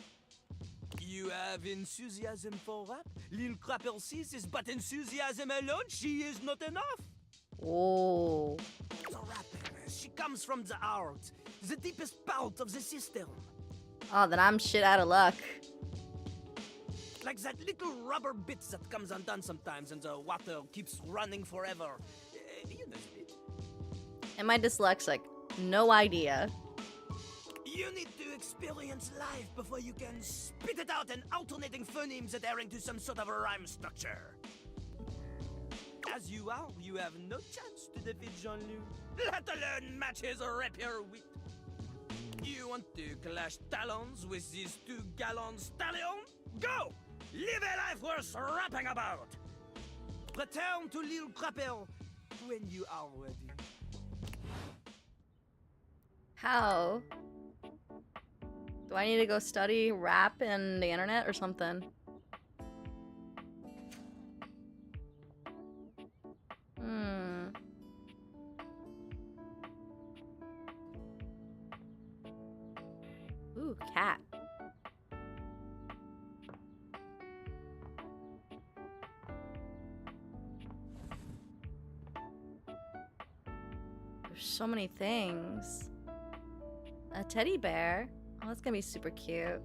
You have enthusiasm for rap. Lil Crapper sees this, but enthusiasm alone, she is not enough. Oh. The rapper, she comes from the heart, the deepest part of the system. Oh, then I'm shit out of luck. Like that little rubber bit that comes undone sometimes and the water keeps running forever. You know the bit. Am I dyslexic? No idea. You need to experience life before you can spit it out in alternating phonemes adhering to some sort of a rhyme structure. As you are, you have no chance to defeat Jean-Louis, let alone match his rapier wit. You want to clash talons with these two gallant stallions? Go! Live a life worth rapping about! Return to Lil Crapper when you are ready. How? Do I need to go study rap in the internet or something? Ooh, cat. There's so many things. A teddy bear. Oh, that's gonna be super cute.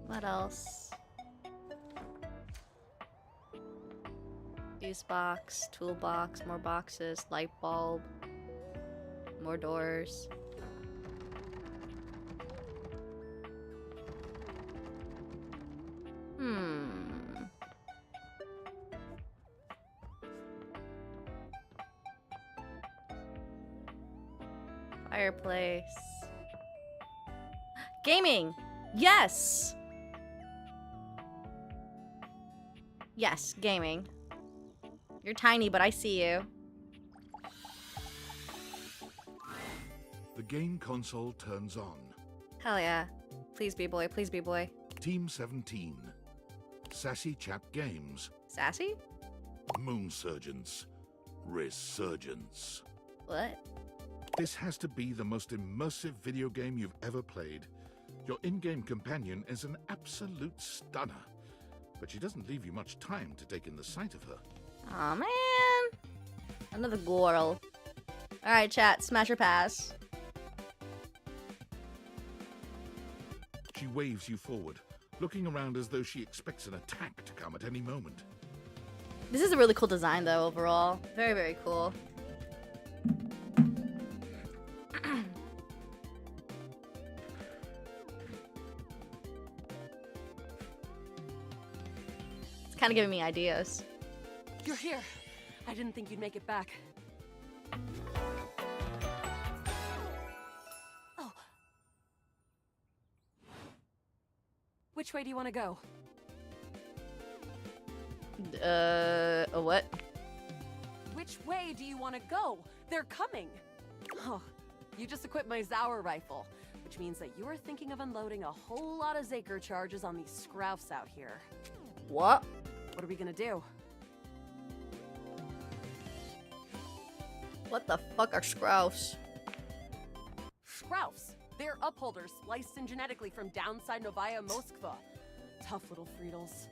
What else? Fuse box, toolbox, more boxes, light bulb, more doors. Fireplace. Gaming! Yes! Yes, gaming. You're tiny, but I see you. The game console turns on. Hell yeah. Please be boy, please be boy. Team 17. Sassy Chap Games. Sassy? Moon Surgeons. Resurgence. What? This has to be the most immersive video game you've ever played. Your in-game companion is an absolute stunner, but she doesn't leave you much time to take in the sight of her. Aw, man. Another girl. Alright, chat, smash or pass. She waves you forward, looking around as though she expects an attack to come at any moment. This is a really cool design, though, overall. Very, very cool. It's kind of giving me ideas. You're here. I didn't think you'd make it back. Oh. Which way do you want to go? What? Which way do you want to go? They're coming! Oh, you just equipped my Zauer rifle, which means that you're thinking of unloading a whole lot of Zaker charges on these scroufs out here. What? What are we gonna do? What the fuck are scroufs? Scroufs! They're upholders sliced in genetically from downside Novaya Moskva. Tough little Friedels.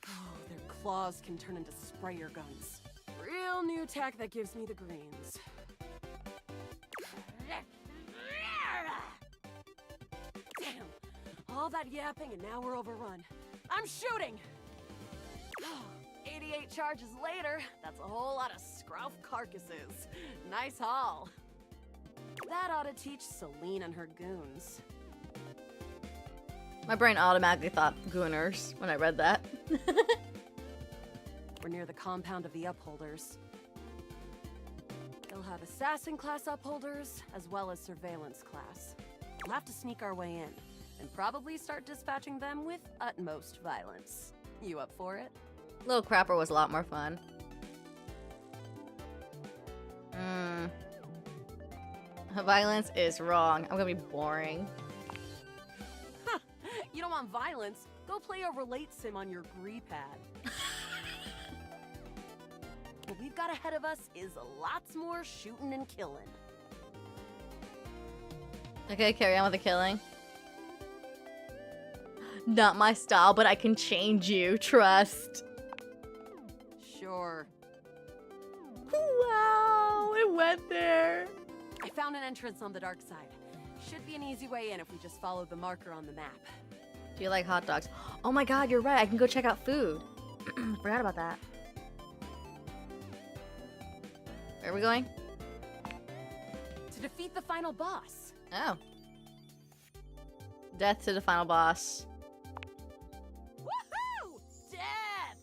Oh, their claws can turn into sprayer guns. Real new tech that gives me the greens. Damn! All that yapping and now we're overrun. I'm shooting! 88 charges later, that's a whole lot of scrouf carcasses. Nice haul. That ought to teach Celine and her goons. My brain automatically thought gooners when I read that. We're near the compound of the upholders. They'll have assassin class upholders, as well as surveillance class. We'll have to sneak our way in, and probably start dispatching them with utmost violence. You up for it? Little Crapper was a lot more fun. Violence is wrong. I'm gonna be boring. Huh. You don't want violence? Go play a relate sim on your Gree-pad. What we've got ahead of us is lots more shooting and killing. Okay, carry on with the killing. Not my style, but I can change you. Trust. Sure. Wow, it went there. I found an entrance on the dark side. Should be an easy way in if we just follow the marker on the map. Do you like hot dogs? Oh my god, you're right. I can go check out food. Forgot about that. Where are we going? To defeat the final boss. Oh. Death to the final boss. Woohoo! Death!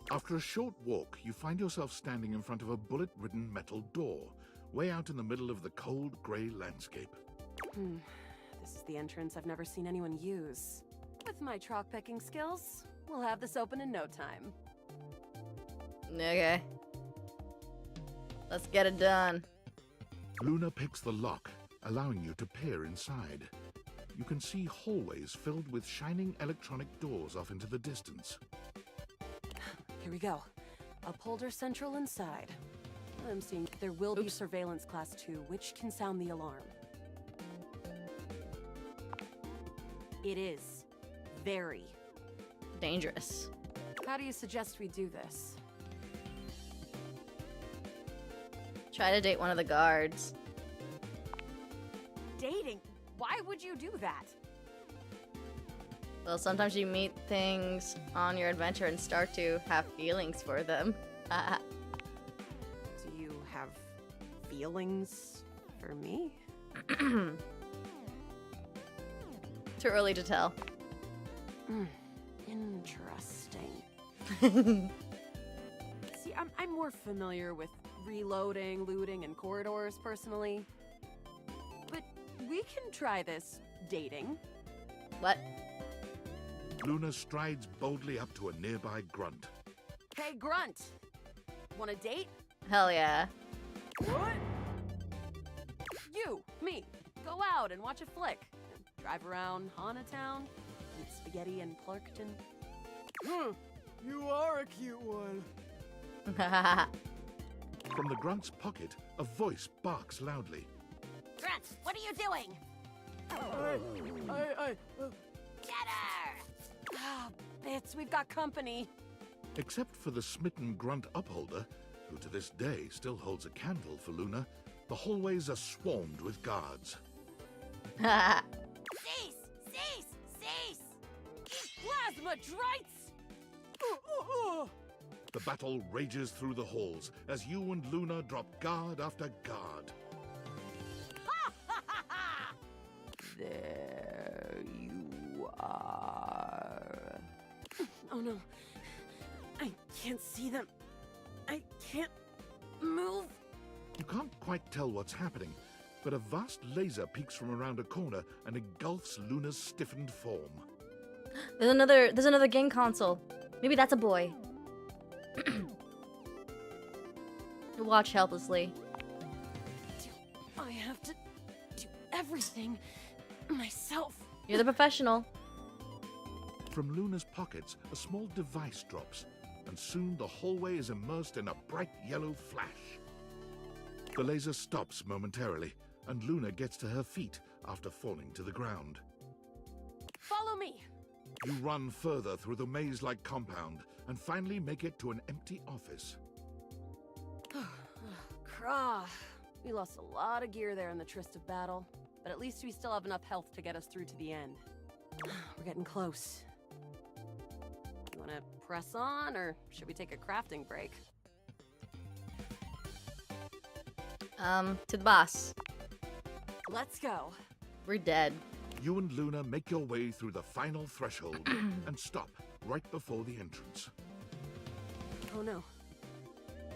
After a short walk, you find yourself standing in front of a bullet-ridden metal door, way out in the middle of the cold, grey landscape. This is the entrance I've never seen anyone use. With my chalk-picking skills, we'll have this open in no time. Okay. Let's get it done. Luna picks the lock, allowing you to peer inside. You can see hallways filled with shining electronic doors off into the distance. Here we go. Upholder central inside. I'm seeing there will be surveillance class 2, which can sound the alarm. It is very dangerous. How do you suggest we do this? Try to date one of the guards. Dating? Why would you do that? Well, sometimes you meet things on your adventure and start to have feelings for them. Do you have feelings for me? Too early to tell. Interesting. See, I'm more familiar with reloading, looting, and corridors personally. But we can try this dating. What? Luna strides boldly up to a nearby grunt. Hey, Grunt. Want a date? Hell yeah. What? You, me, go out and watch a flick. Drive around Town, eat spaghetti and Clarkton. You are a cute one. From the grunt's pocket, a voice barks loudly. Grunt, what are you doing? Get her! Ah, bits, we've got company. Except for the smitten grunt upholder, who to this day still holds a candle for Luna, the hallways are swarmed with guards. Cease! Cease! Cease! Plasma drites! The battle rages through the halls as you and Luna drop guard after guard. There you are. Oh no. I can't see them. I can't move. You can't quite tell what's happening, but a vast laser peeks from around a corner and engulfs Luna's stiffened form. There's another game console. Maybe that's a boy. Watch helplessly. I have to do everything myself. You're the professional. From Luna's pockets, a small device drops, and soon the hallway is immersed in a bright yellow flash. The laser stops momentarily, and Luna gets to her feet after falling to the ground. Follow me. You run further through the maze-like compound and finally make it to an empty office. Krah. We lost a lot of gear there in the tryst of battle, but at least we still have enough health to get us through to the end. We're getting close. You want to press on, or should we take a crafting break? To the boss. Let's go. We're dead. You and Luna make your way through the final threshold and stop right before the entrance. Oh no.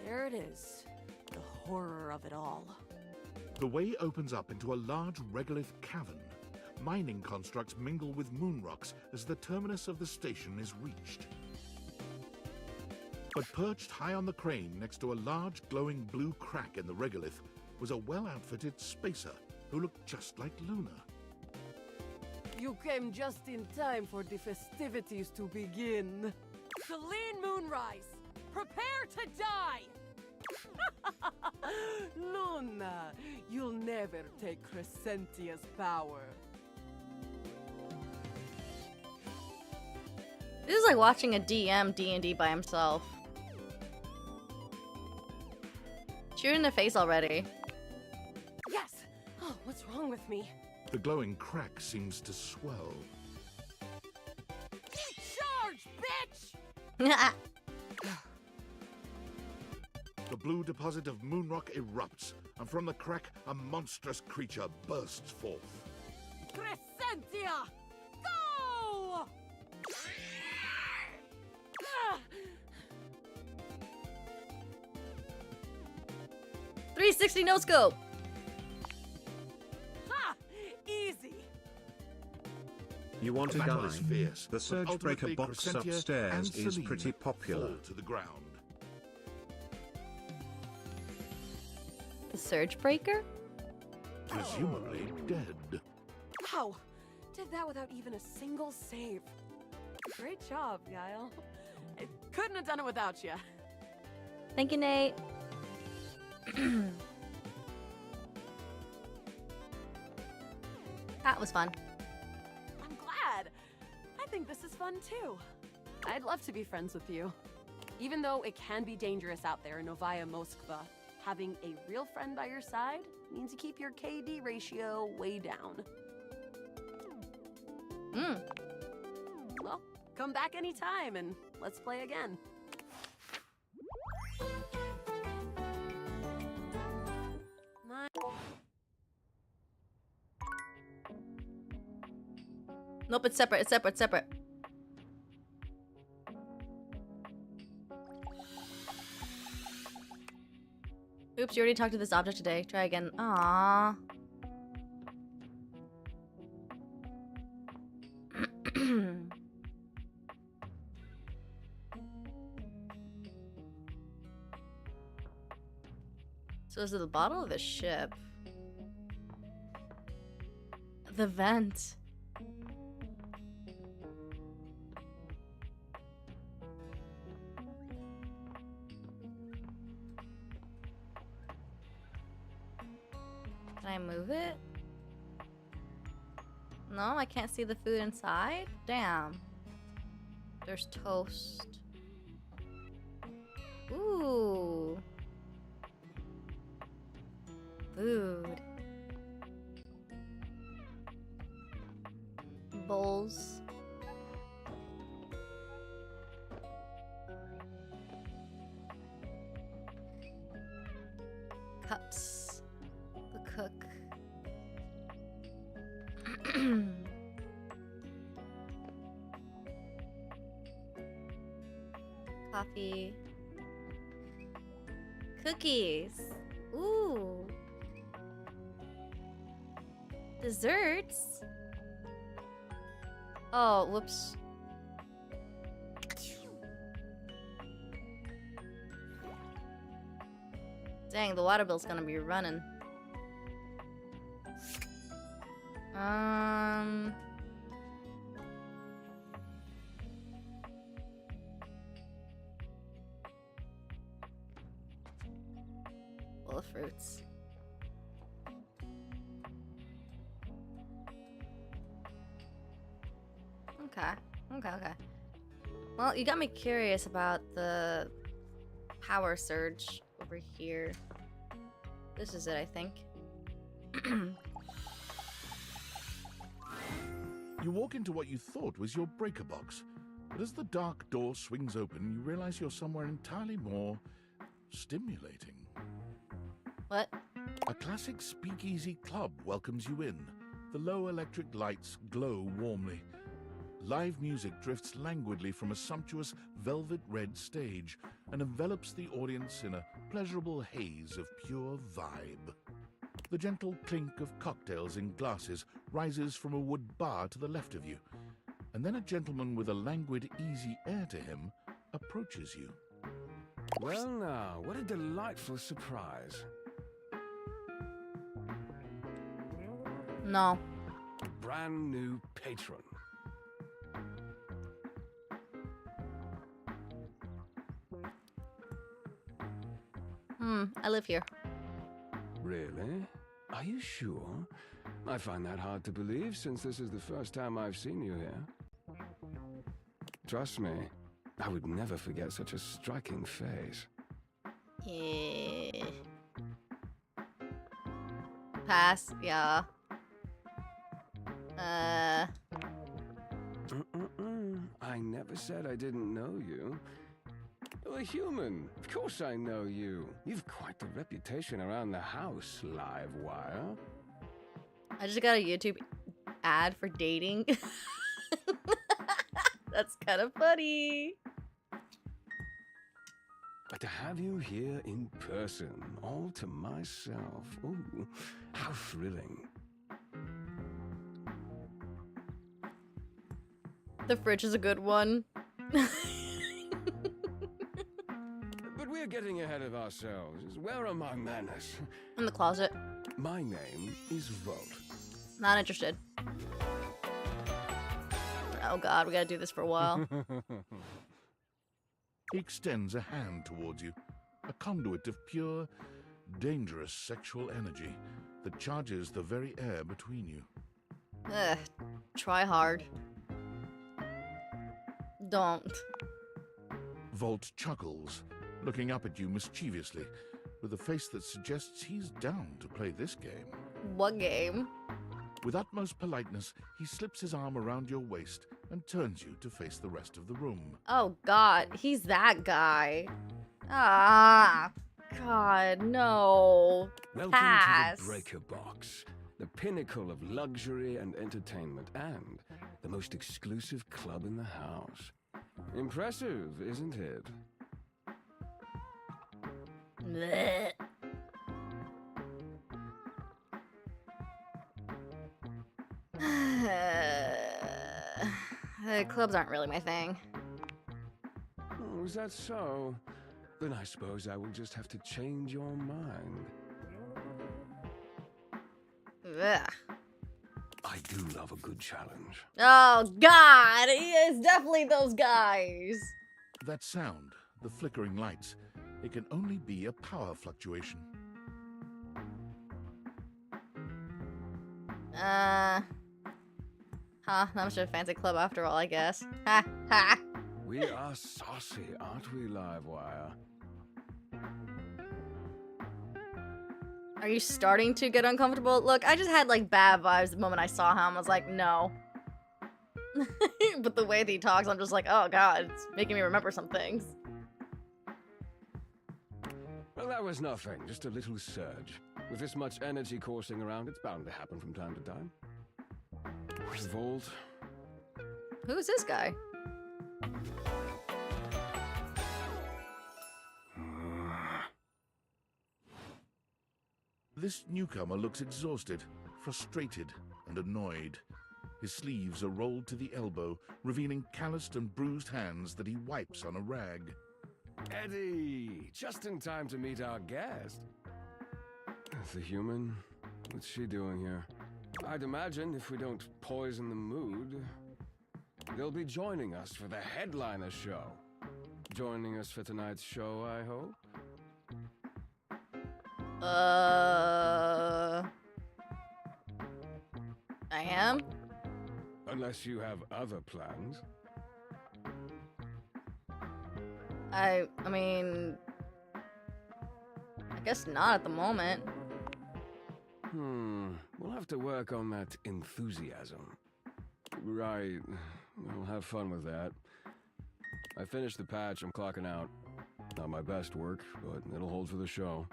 There it is. The horror of it all. The way opens up into a large regolith cavern. Mining constructs mingle with moon rocks as the terminus of the station is reached. But perched high on the crane next to a large glowing blue crack in the regolith was a well-outfitted spacer who looked just like Luna. You came just in time for the festivities to begin. Celine Moonrise, prepare to die! Luna, you'll never take Crescentia's power. This is like watching a DM D&D by himself. Shoot in the face already. Yes! Oh, what's wrong with me? The glowing crack seems to swell. Charge, bitch! The blue deposit of moonrock erupts, and from the crack, a monstrous creature bursts forth. Crescentia! Go! 360 no scope. Ha! Easy. You want The a battle guy? is fierce, The but Surge Breaker ultimately box Crescentia upstairs and is Celine pretty popular. fall to the ground. The Surge Breaker? Presumably dead. Wow! Did that without even a single save. Great job, Guile. I couldn't have done it without you. Thank you, Nate. That was fun. I'm glad. I think this is fun too. I'd love to be friends with you. Even though it can be dangerous out there in Novaya Moskva, having a real friend by your side means you keep your KD ratio way down. Well, come back anytime and let's play again. Nope, it's separate, it's separate, it's separate. Oops, you already talked to this object today. Try again. Aww. So is it the bottle of the ship? The vent. Can I move it? No, I can't see the food inside? Damn. There's toast. Ooh. Food. Bowls. Cups. The cook. Coffee. Cookies. Ooh. Desserts. Oh, whoops. Dang, the water bill's gonna be running. Full of fruits. Okay. Well, you got me curious about the power surge over here. This is it, I think. You walk into what you thought was your breaker box, but as the dark door swings open, you realize you're somewhere entirely more stimulating. What? A classic speakeasy club welcomes you in. The low electric lights glow warmly. Live music drifts languidly from a sumptuous velvet red stage and envelops the audience in a pleasurable haze of pure vibe. The gentle clink of cocktails in glasses rises from a wood bar to the left of you, and then a gentleman with a languid, easy air to him approaches you. Well now, what a delightful surprise. No. Brand new patron. I live here. Really? Are you sure? I find that hard to believe since this is the first time I've seen you here. Trust me, I would never forget such a striking face. Yeah. Pass, yeah. I never said I didn't know you. You're a human. Of course I know you. You've quite the reputation around the house, Livewire. I just got a YouTube ad for dating. That's kind of funny. But to have you here in person, all to myself, ooh, how thrilling. The fridge is a good one. But we're getting ahead of ourselves. Where are my manners? In the closet. My name is Volt. Not interested. Oh god, we gotta do this for a while. He extends a hand towards you, a conduit of pure, dangerous sexual energy that charges the very air between you. Ugh, try hard. Don't. Volt chuckles, looking up at you mischievously, with a face that suggests he's down to play this game. What game? With utmost politeness, he slips his arm around your waist and turns you to face the rest of the room. Oh god, he's that guy. Ah, god, no. Welcome Pass. to the Breaker Box, the pinnacle of luxury and entertainment, and the most exclusive club in the house. Impressive, isn't it? Blech. Clubs aren't really my thing. Oh, is that so? Then I suppose I will just have to change your mind. Ugh. I do love a good challenge. Oh, God! He is definitely those guys! That sound, the flickering lights, it can only be a power fluctuation. Huh, I'm just a fancy club after all, I guess. Ha, ha! We are saucy, aren't we, Livewire? Are you starting to get uncomfortable? Look, I just had, like, bad vibes the moment I saw him. I was like, no. But the way that he talks, I'm just like, oh god, it's making me remember some things. Well, that was nothing, just a little surge. With this much energy coursing around, it's bound to happen from time to time. Vault. Who's this guy? This newcomer looks exhausted, frustrated, and annoyed. His sleeves are rolled to the elbow, revealing calloused and bruised hands that he wipes on a rag. Eddie! Just in time to meet our guest. The human? What's she doing here? I'd imagine if we don't poison the mood, they'll be joining us for the headliner show. Joining us for tonight's show, I hope? I am? Unless you have other plans. I mean... I guess not at the moment. We'll have to work on that enthusiasm. Right. We'll have fun with that. I finished the patch, I'm clocking out. Not my best work, but it'll hold for the show.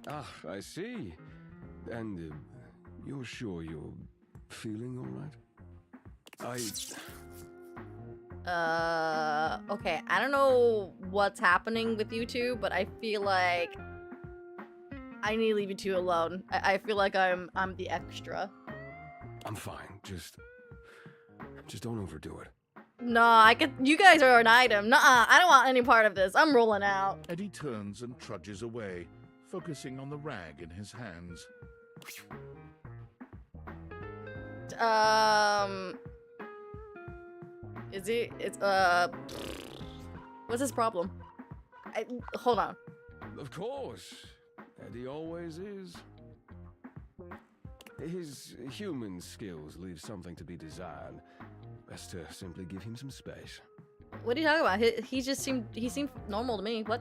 Ah, I see. And you're sure you're feeling all right? Okay, I don't know what's happening with you two, but I feel like I need to leave you two alone. I feel like I'm the extra. I'm fine. Just don't overdo it. No, you guys are an item. Nuh-uh, I don't want any part of this. I'm rolling out. Eddie turns and trudges away, focusing on the rag in his hands. What's his problem? Hold on. Of course. Eddie always is. His human skills leave something to be desired. Best to simply give him some space. What are you talking about? He seemed normal to me. What?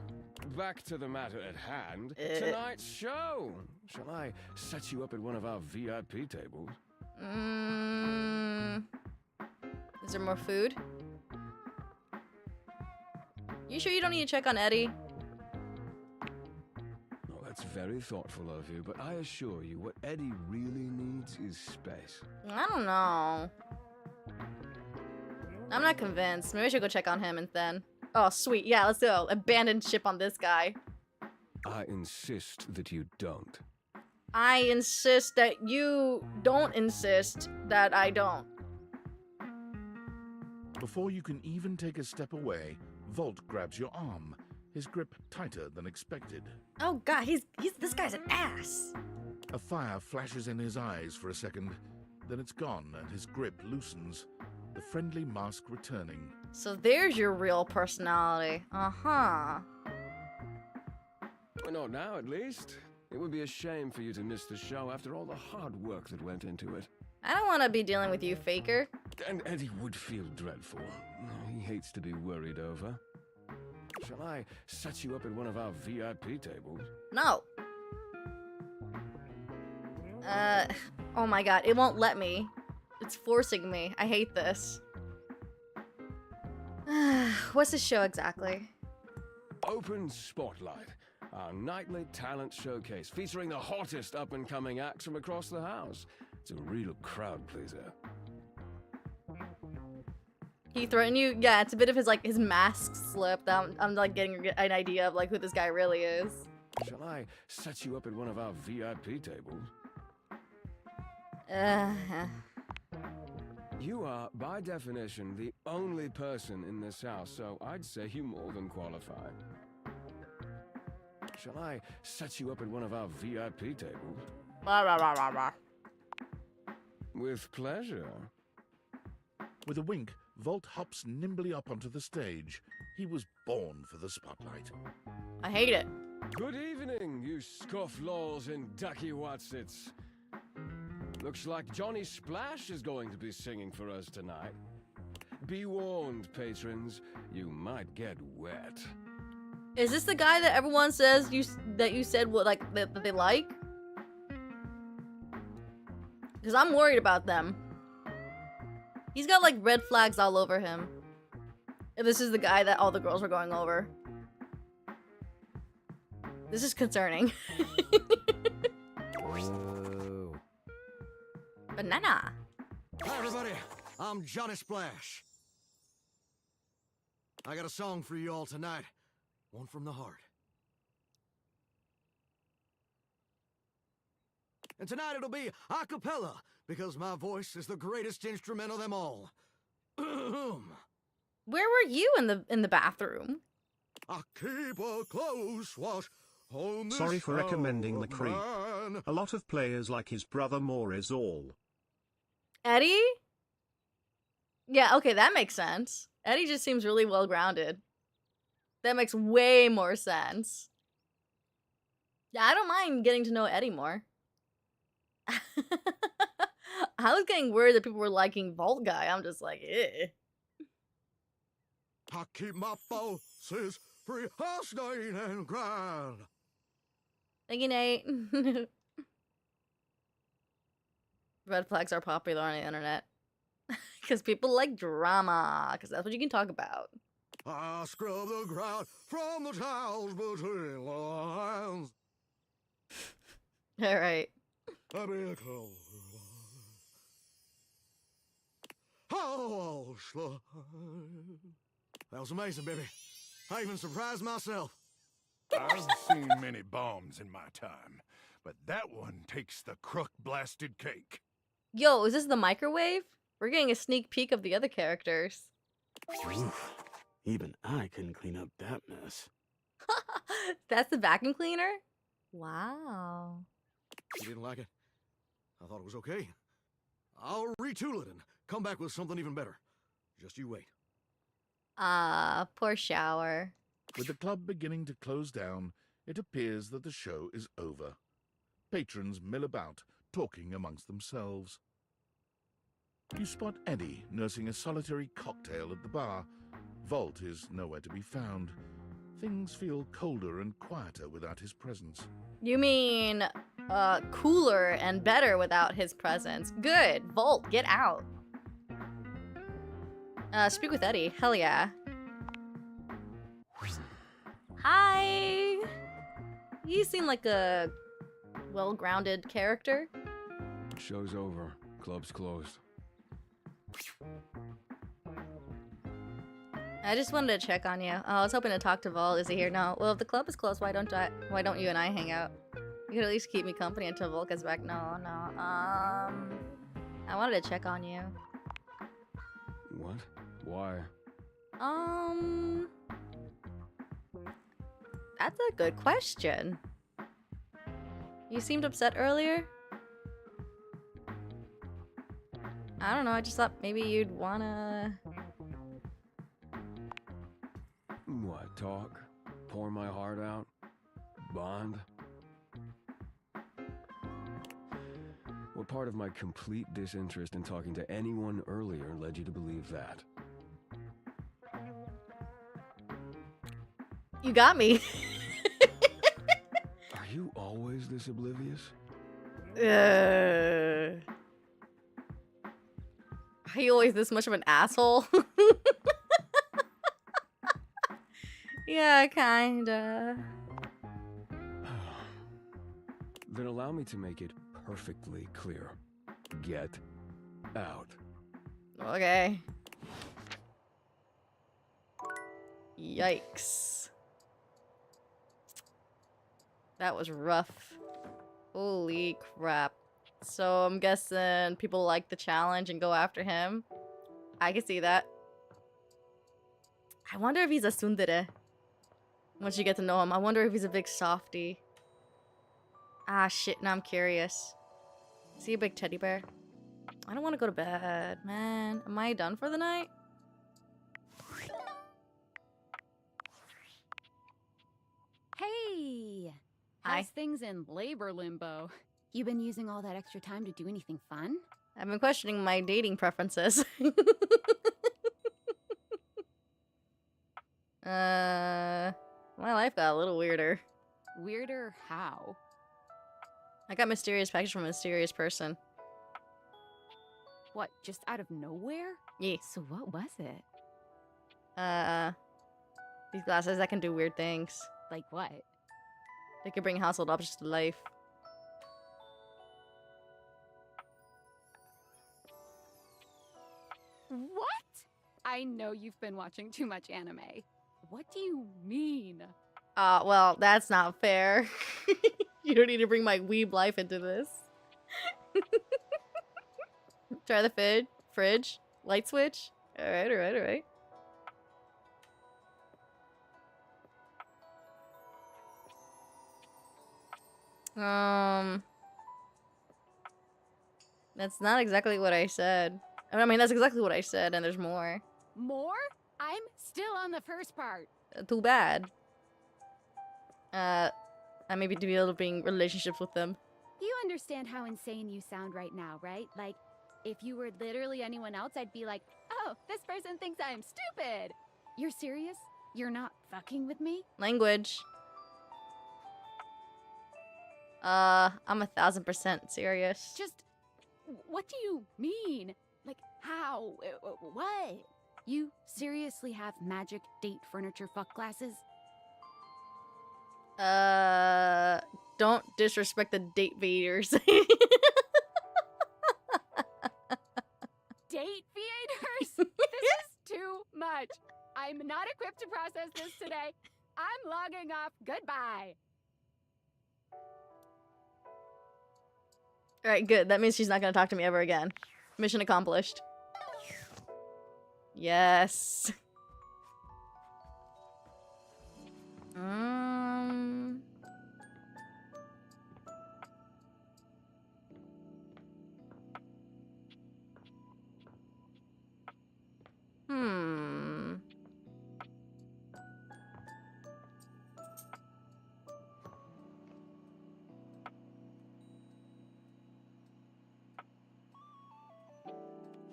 Back to the matter at hand. Tonight's show. Shall I set you up at one of our VIP tables? Is there more food? You sure you don't need to check on Eddie? Oh, that's very thoughtful of you, but I assure you, what Eddie really needs is space. I don't know. I'm not convinced. Maybe I should go check on him and then. Oh, sweet. Yeah, let's go. Abandon ship on this guy. I insist that you don't. I insist that you don't insist that I don't. Before you can even take a step away, Volt grabs your arm, his grip tighter than expected. Oh god, this guy's an ass. A fire flashes in his eyes for a second, then it's gone and his grip loosens, the friendly mask returning. So there's your real personality. Uh-huh. Well, not now, at least. It would be a shame for you to miss the show after all the hard work that went into it. I don't want to be dealing with you, faker. And Eddie would feel dreadful. He hates to be worried over. Shall I set you up at one of our VIP tables? No. Oh my god, it won't let me. It's forcing me. I hate this. What's the show exactly? Open Spotlight, our nightly talent showcase featuring the hottest up-and-coming acts from across the house. It's a real crowd pleaser. He threatened you? Yeah, it's a bit of his mask slip. I'm like getting an idea of like who this guy really is. Shall I set you up at one of our VIP tables? You are, by definition, the only person in this house, so I'd say you more than qualify. Shall I set you up at one of our VIP tables? Rah, rah, rah, rah, rah. With pleasure. With a wink, Volt hops nimbly up onto the stage. He was born for the spotlight. I hate it. Good evening, you scofflaws and ducky watsits. Looks like Johnny Splash is going to be singing for us tonight. Be warned, patrons, you might get wet. Is this the guy that everyone says that you said what like that they like? Because I'm worried about them. He's got like red flags all over him. If this is the guy that all the girls were going over. This is concerning. Whoa. Banana. Hi everybody, I'm Johnny Splash. I got a song for you all tonight. One from the heart. And tonight it'll be a cappella, because my voice is the greatest instrument of them all. Where were you in the bathroom? I keep a close watch on this Sorry for recommending the old creep. man. A lot of players like his brother more is all. Eddie? Yeah, okay, that makes sense. Eddie just seems really well grounded. That makes way more sense. Yeah, I don't mind getting to know Eddie more. I was getting worried that people were liking Vault Guy. I'm just like, eh. I keep my forces free, hustling and grind. Thank you, Nate. Red flags are popular on the internet. Because people like drama. Because that's what you can talk about. I scrub the ground from the tiles between the lines. Alright. That was amazing, baby. I even surprised myself. I've seen many bombs in my time, but that one takes the crook-blasted cake. Yo, is this the microwave? We're getting a sneak peek of the other characters. Oof. Even I couldn't clean up that mess. That's the vacuum cleaner? Wow. You didn't like it? I thought it was okay. I'll retool it and come back with something even better. Just you wait. Poor shower. With the club beginning to close down, it appears that the show is over. Patrons mill about, talking amongst themselves. You spot Eddie nursing a solitary cocktail at the bar. Volt is nowhere to be found. Things feel colder and quieter without his presence. You mean, cooler and better without his presence. Good. Volt, get out. Speak with Eddie. Hell yeah. Hi. You seem like a well-grounded character. Show's over. Club's closed. I just wanted to check on you. Oh, I was hoping to talk to Vol. Is he here? No. Well, if the club is closed, why don't you and I hang out? You could at least keep me company until Volk is back. No. I wanted to check on you. What? Why? That's a good question. You seemed upset earlier? I don't know, I just thought maybe you'd wanna... What, talk? Pour my heart out? Bond? What part of my complete disinterest in talking to anyone earlier led you to believe that? You got me. Are you always this oblivious? Are you always this much of an asshole? Yeah, kinda. Then allow me to make it perfectly clear. Get out. Okay. Yikes. That was rough. Holy crap. So I'm guessing people like the challenge and go after him. I can see that. I wonder if he's a tsundere. Once you get to know him, I wonder if he's a big softie. Ah, shit. Now I'm curious. See a big teddy bear? I don't want to go to bed, man. Am I done for the night? Hey! Hi. How's things in labor limbo? You been using all that extra time to do anything fun? I've been questioning my dating preferences. My life got a little weirder. Weirder how? I got mysterious package from a mysterious person. What, just out of nowhere? Yeah. So what was it? These glasses that can do weird things. Like what? They can bring household objects to life. What? I know you've been watching too much anime. What do you mean? Well, that's not fair. You don't need to bring my weeb life into this. Try the fridge, light switch. Alright, alright, alright. That's not exactly what I said. I mean, that's exactly what I said, and there's more. More? I'm still on the first part. Too bad. I maybe to be able to bring relationships with them. You understand how insane you sound right now, right? Like, if you were literally anyone else, I'd be like, oh, this person thinks I'm stupid. You're serious? You're not fucking with me? Language. I'm 1000% serious. Just, what do you mean? Like, how? What? You seriously have magic date furniture fuck glasses? Don't disrespect the date vaders. Date theaters? This is too much. I'm not equipped to process this today. I'm logging off. Goodbye. Alright, good. That means she's not gonna talk to me ever again. Mission accomplished. Yes.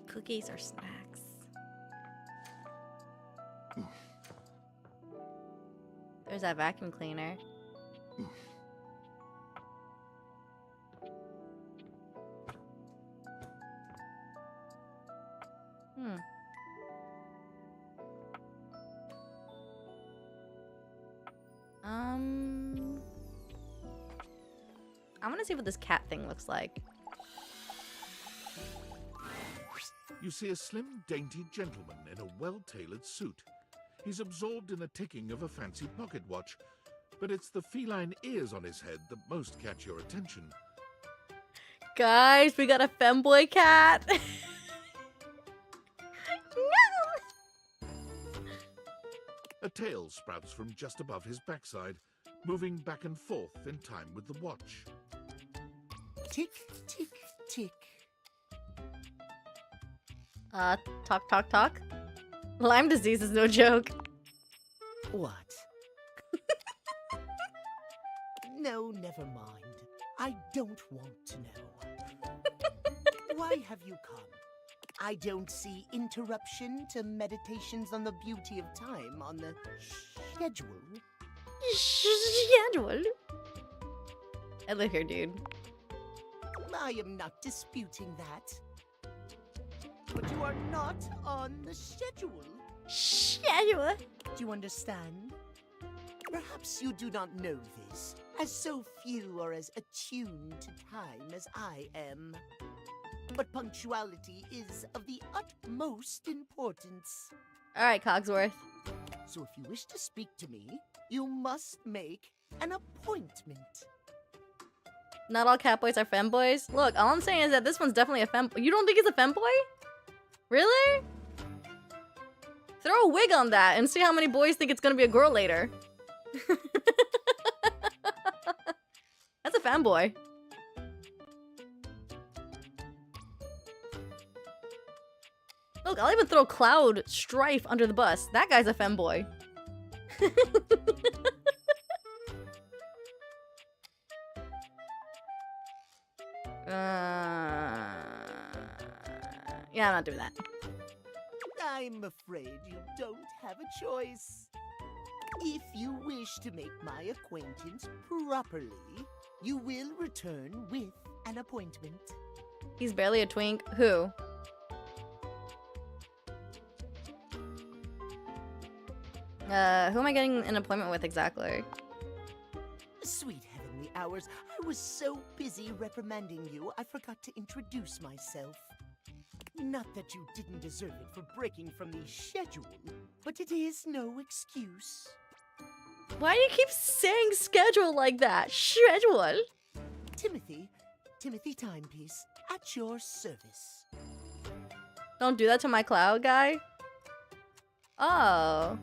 Cookies or snacks? There's that vacuum cleaner. I want to see what this cat thing looks like. You see a slim, dainty gentleman in a well-tailored suit. He's absorbed in the ticking of a fancy pocket watch, but it's the feline ears on his head that most catch your attention. Guys, we got a femboy cat. No! A tail sprouts from just above his backside, moving back and forth in time with the watch. Tick, tick, tick. Talk, talk, talk? Lyme disease is no joke. What? No, never mind. I don't want to know. Why have you come? I don't see interruption to meditations on the beauty of time on the schedule. Schedule? I live here, dude. I am not disputing that. But you are not on the schedule. Schedule? Do you understand? Perhaps you do not know this, as so few are as attuned to time as I am. But punctuality is of the utmost importance. Alright, Cogsworth. So if you wish to speak to me, you must make an appointment. Not all catboys are femboys. Look, all I'm saying is that this one's definitely a femboy. You don't think it's a femboy? Really? Throw a wig on that and see how many boys think it's gonna be a girl later. That's a fanboy. Look, I'll even throw Cloud Strife under the bus. That guy's a femboy. Yeah, I'm not doing that. I'm afraid you don't have a choice. If you wish to make my acquaintance properly, you will return with an appointment. He's barely a twink. Who? Who am I getting an appointment with exactly? Sweet heavenly hours, I was so busy reprimanding you, I forgot to introduce myself. Not that you didn't deserve it for breaking from the schedule, but it is no excuse. Why do you keep saying schedule like that? Schedule? Timothy Timepiece, at your service. Don't do that to my Cloud guy. Oh.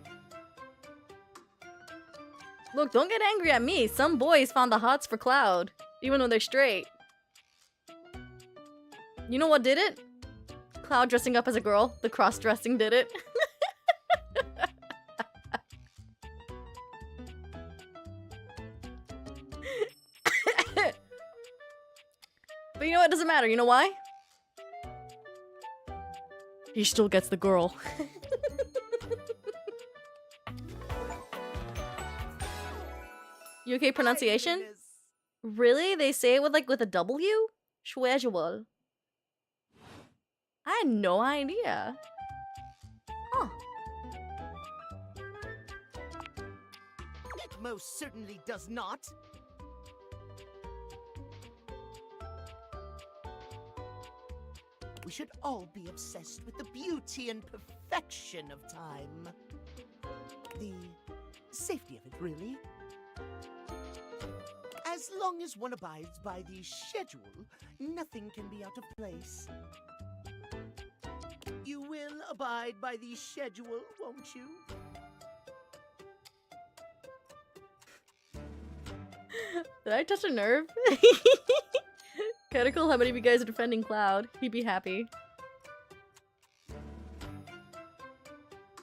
Look, don't get angry at me. Some boys found the hots for Cloud, even though they're straight. You know what did it? Cloud dressing up as a girl. The cross-dressing did it. But you know what? It doesn't matter. You know why? He still gets the girl. You okay pronunciation? Really? They say it with a W? Schedule. I had no idea. Huh. It most certainly does not. We should all be obsessed with the beauty and perfection of time. The safety of it, really. As long as one abides by the schedule, nothing can be out of place. You will abide by the schedule, won't you? Did I touch a nerve? Kinda cool how many of you guys are defending Cloud. He'd be happy.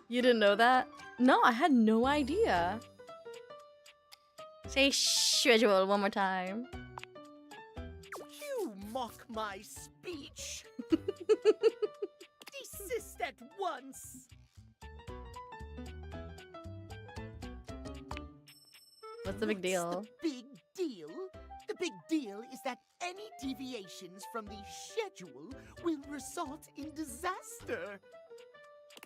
You didn't know that? No, I had no idea. Say schedule one more time. You mock my speech. Desist at once. What's the big deal? The big deal? The big deal is that any deviations from the schedule will result in disaster.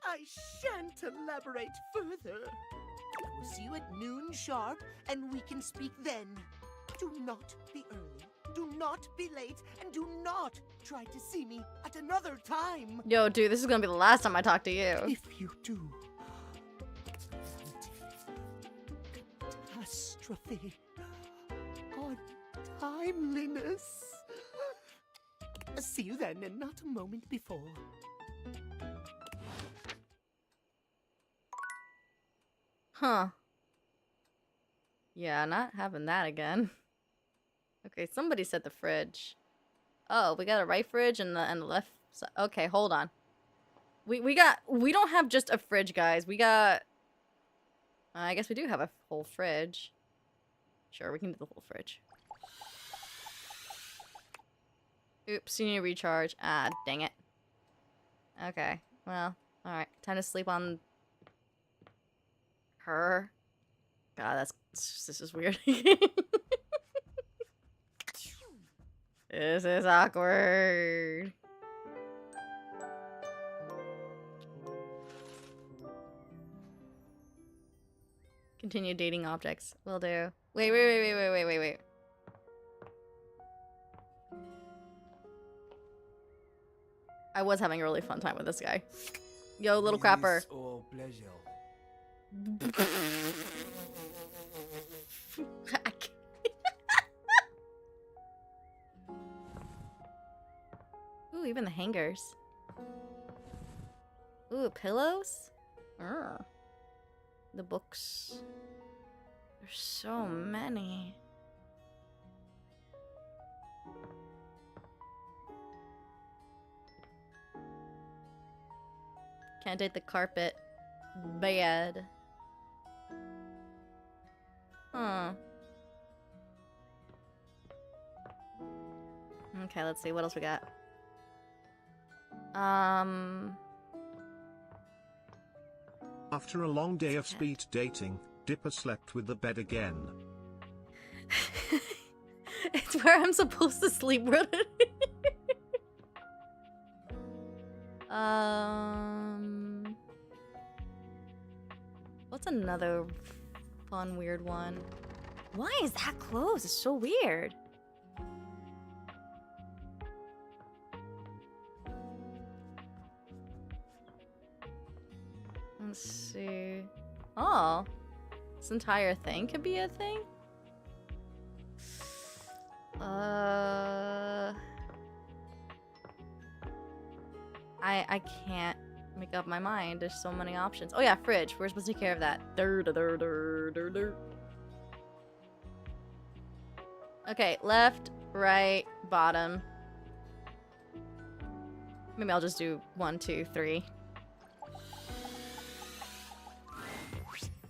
I shan't elaborate further. I will see you at noon sharp, and we can speak then. Do not be early, do not be late, and do not try to see me at another time. Yo, dude, this is gonna be the last time I talk to you. If you do, catastrophe, untimeliness. See you then, and not a moment before. Huh. Yeah, not having that again. Okay, somebody said the fridge. Oh, we got a right fridge and the left side. Okay, hold on. We don't have just a fridge, guys. We got I guess we do have a whole fridge. Sure, we can do the whole fridge. Oops, you need to recharge. Ah, dang it. Okay, well, alright. Time to sleep on her. God, this is weird. This is awkward. Continue dating objects. Will do. Wait. I was having a really fun time with this guy. Yo, little crapper. Oh, pleasure. Ooh, even the hangers. Ooh, pillows? The books. There's so many. Can't take the carpet. Bad. Huh. Okay, let's see. What else we got? After a long day of speed dating, Dipper slept with the bed again. It's where I'm supposed to sleep, brother. What's another fun, weird one? Why is that closed? It's so weird. Let's see. Oh, this entire thing could be a thing? I can't make up my mind. There's so many options. Oh yeah, fridge. We're supposed to take care of that. Okay, left, right, bottom. Maybe I'll just do 1, 2, 3.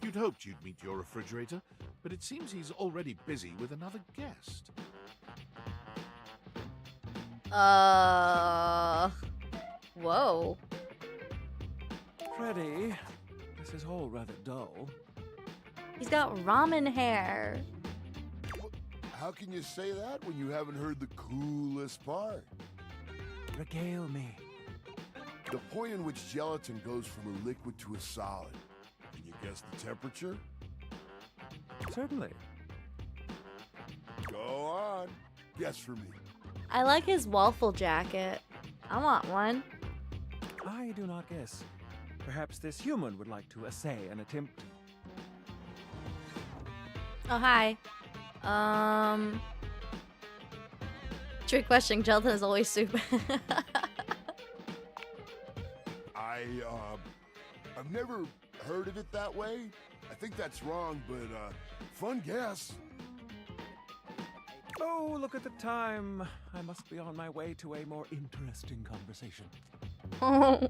You'd hoped you'd meet your refrigerator, but it seems he's already busy with another guest. Whoa. Freddy, this is all rather dull. He's got ramen hair. How can you say that when you haven't heard the coolest part? Regale me. The point in which gelatin goes from a liquid to a solid. Can you guess the temperature? Certainly. Go on. Guess for me. I like his waffle jacket. I want one. I do not guess. Perhaps this human would like to essay an attempt. Oh, hi. Trick question. Gelatin is always soup. I've never heard of it that way. I think that's wrong, but fun guess. Oh, look at the time. I must be on my way to a more interesting conversation. Oh.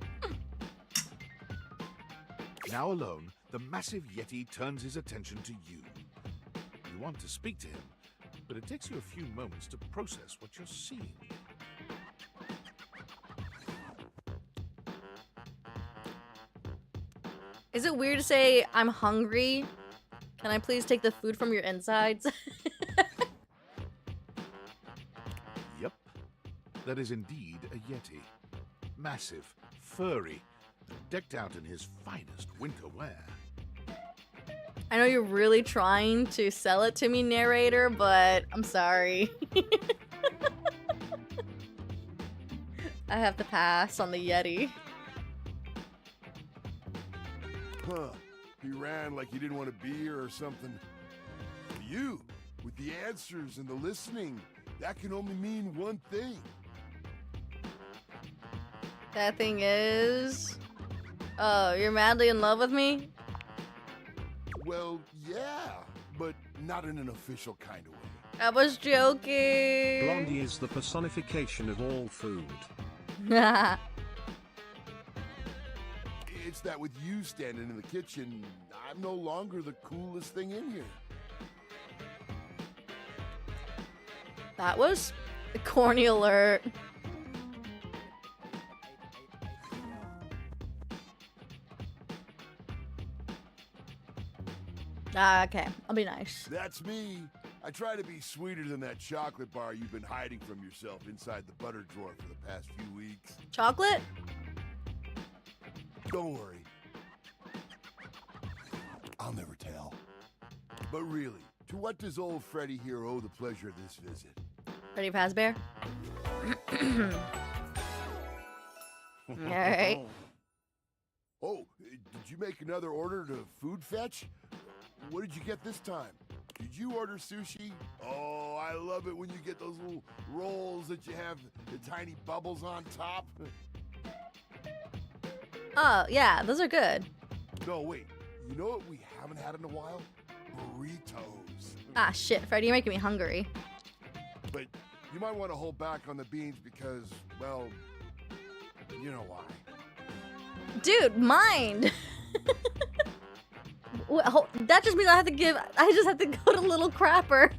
Now alone, the massive Yeti turns his attention to you. You want to speak to him, but it takes you a few moments to process what you're seeing. Is it weird to say, I'm hungry? Can I please take the food from your insides? Yep, that is indeed a Yeti. Massive, furry, and decked out in his finest winter wear. I know you're really trying to sell it to me, narrator, but I'm sorry. I have to pass on the Yeti. Huh. He ran like he didn't want to be here or something. You, with the answers and the listening, that can only mean one thing. That thing is... Oh, you're madly in love with me? Well, yeah, but not in an official kind of way. I was joking. Blondie is the personification of all food. It's that with you standing in the kitchen, I'm no longer the coolest thing in here. That was a corny alert. Okay, I'll be nice. That's me. I try to be sweeter than that chocolate bar you've been hiding from yourself inside the butter drawer for the past few weeks. Chocolate? Don't worry. I'll never tell. But really, to what does old Freddy here owe the pleasure of this visit? Freddy Fazbear? Alright. Oh, did you make another order to food fetch? What did you get this time? Did you order sushi? Oh, I love it when you get those little rolls that you have the tiny bubbles on top. Oh, yeah, those are good. No, wait. You know what we haven't had in a while? Burritos. Ah, shit, Freddy, you're making me hungry. But you might want to hold back on the beans because, well, you know why. Dude, mind. That just means I just have to go to Little Crapper.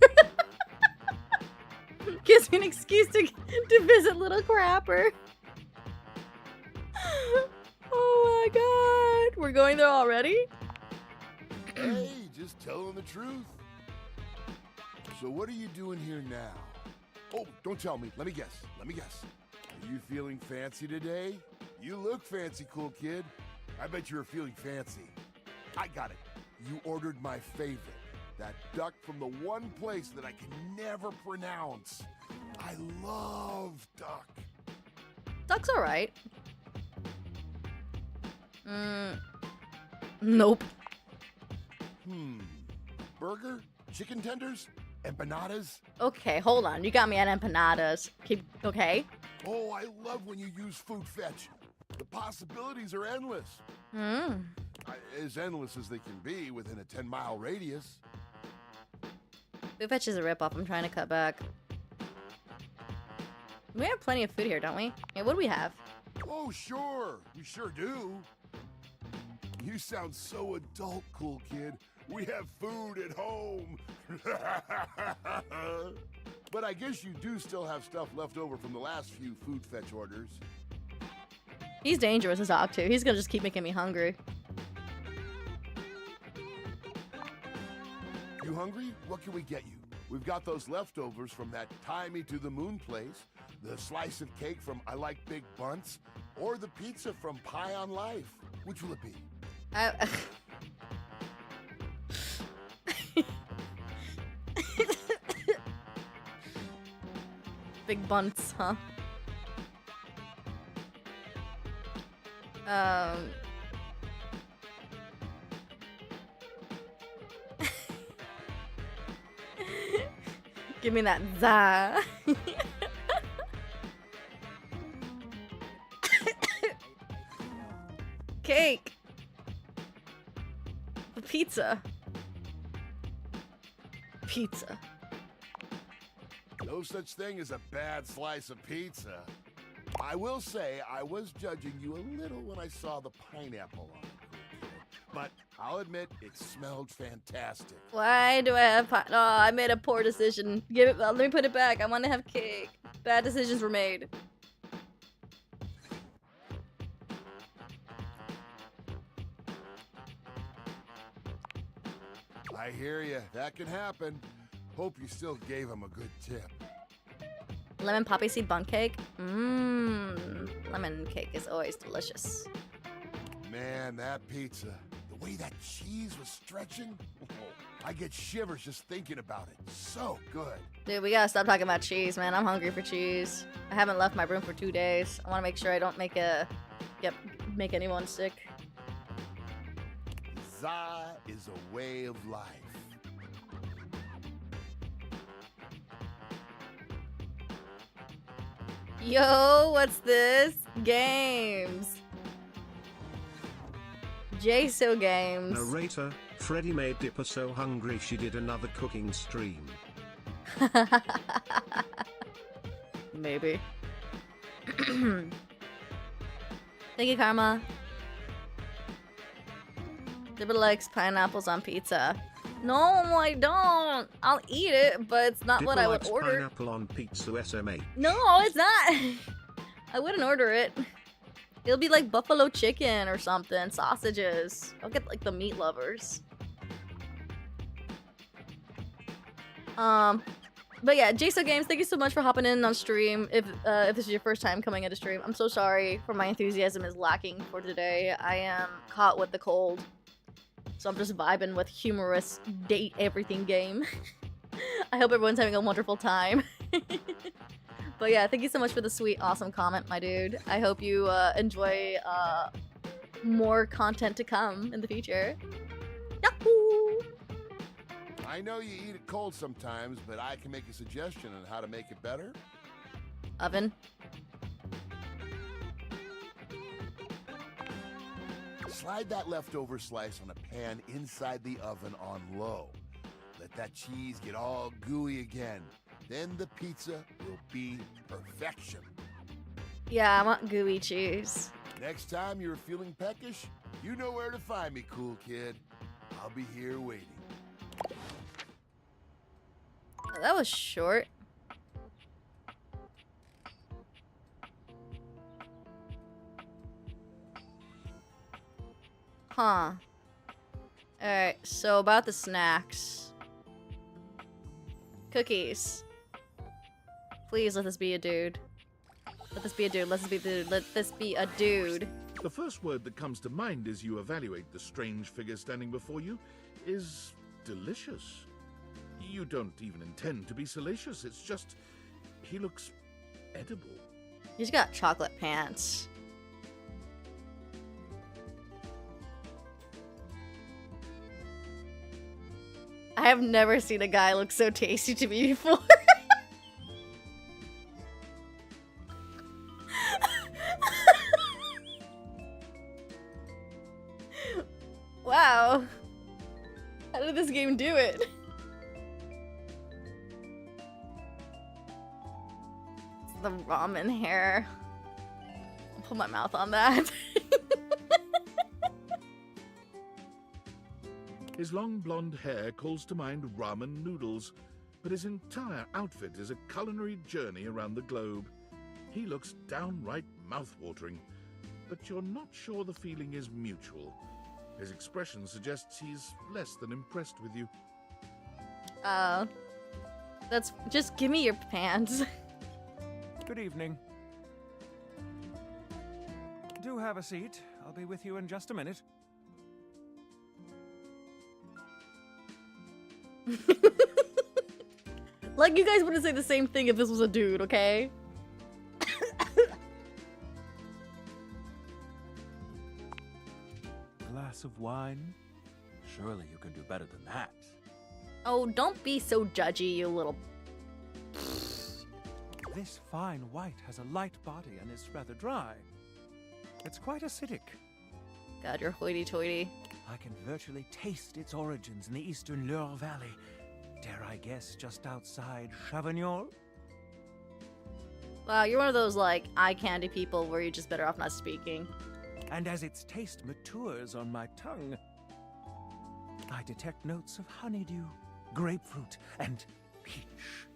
Gives me an excuse to visit Little Crapper. Oh my god. We're going there already? Hey, just telling the truth. So what are you doing here now? Oh, don't tell me. Let me guess. Are you feeling fancy today? You look fancy, cool kid. I bet you were feeling fancy. I got it. You ordered my favorite. That duck from the one place that I can never pronounce. I love duck. Duck's alright. Nope. Burger? Chicken tenders? Empanadas? Okay, hold on. You got me at empanadas. Okay. Oh, I love when you use food fetch. The possibilities are endless. As endless as they can be within a 10-mile radius. Food fetch is a ripoff. I'm trying to cut back. We have plenty of food here, don't we? Yeah, what do we have? Oh, sure. We sure do. You sound so adult, cool kid. We have food at home. But I guess you do still have stuff left over from the last few food fetch orders. He's dangerous to talk to. He's gonna just keep making me hungry. You hungry? What can we get you? We've got those leftovers from that Tie Me to the Moon place, the slice of cake from I Like Big Bunts, or the pizza from Pie on Life. Which will it be? Big bunts, huh? Give me that za. Cake. Pizza. Pizza. No such thing as a bad slice of pizza. I will say I was judging you a little when I saw the pineapple on it, but I'll admit it smelled fantastic. Why do I have oh, I made a poor decision. Give it. Let me put it back. I want to have cake. Bad decisions were made. I hear you. That can happen. Hope you still gave him a good tip. Lemon poppy seed bun cake. Lemon cake is always delicious. Man, that pizza. The way that cheese was stretching. I get shivers just thinking about it. So good. Dude, we gotta stop talking about cheese, man. I'm hungry for cheese. I haven't left my room for 2 days. I want to make sure I don't make anyone sick. Za is a way of life. Yo, what's this? Games. JSO Games. Narrator, Freddy made Dipper so hungry she did another cooking stream. Maybe. Thank you, Karma. Dipper likes pineapples on pizza. No, I don't. I'll eat it, but it's not Dipper what I would likes order. Pineapple on pizza SMH. No, it's not. I wouldn't order it. It'll be like buffalo chicken or something, sausages. I'll get like the meat lovers. But yeah, JSO Games, thank you so much for hopping in on stream. If this is your first time coming into stream, I'm so sorry for my enthusiasm is lacking for today. I am caught with the cold. So I'm just vibing with humorous date everything game. I hope everyone's having a wonderful time. But yeah, thank you so much for the sweet, awesome comment, my dude. I hope you enjoy more content to come in the future. Yahoo! I know you eat it cold sometimes, but I can make a suggestion on how to make it better. Oven. Slide that leftover slice on a pan inside the oven on low. Let that cheese get all gooey again. Then the pizza will be perfection. Yeah, I want gooey cheese. Next time you're feeling peckish, you know where to find me, cool kid. I'll be here waiting. That was short. Huh. Alright, so about the snacks. Cookies. Please let this be a dude. Let this be a dude. Let this be a dude. Let this be a dude. The first word that comes to mind as you evaluate the strange figure standing before you is delicious. You don't even intend to be salacious, it's just he looks edible. He's got chocolate pants. I have never seen a guy look so tasty to me before. Wow. How did this game do it? It's the ramen hair. I'll put my mouth on that. His long blonde hair calls to mind ramen noodles, but his entire outfit is a culinary journey around the globe. He looks downright mouth-watering, but you're not sure the feeling is mutual. His expression suggests he's less than impressed with you. That's just give me your pants. Good evening. Do have a seat. I'll be with you in just a minute. Like, you guys wouldn't say the same thing if this was a dude, okay? Glass of wine? Surely you can do better than that. Oh, don't be so judgy, you little... This fine white has a light body and is rather dry. It's quite acidic. God, you're hoity-toity. I can virtually taste its origins in the eastern Loire Valley. Dare I guess just outside Chavignol? Wow, you're one of those, like, eye candy people where you're just better off not speaking. And as its taste matures on my tongue, I detect notes of honeydew, grapefruit, and peach.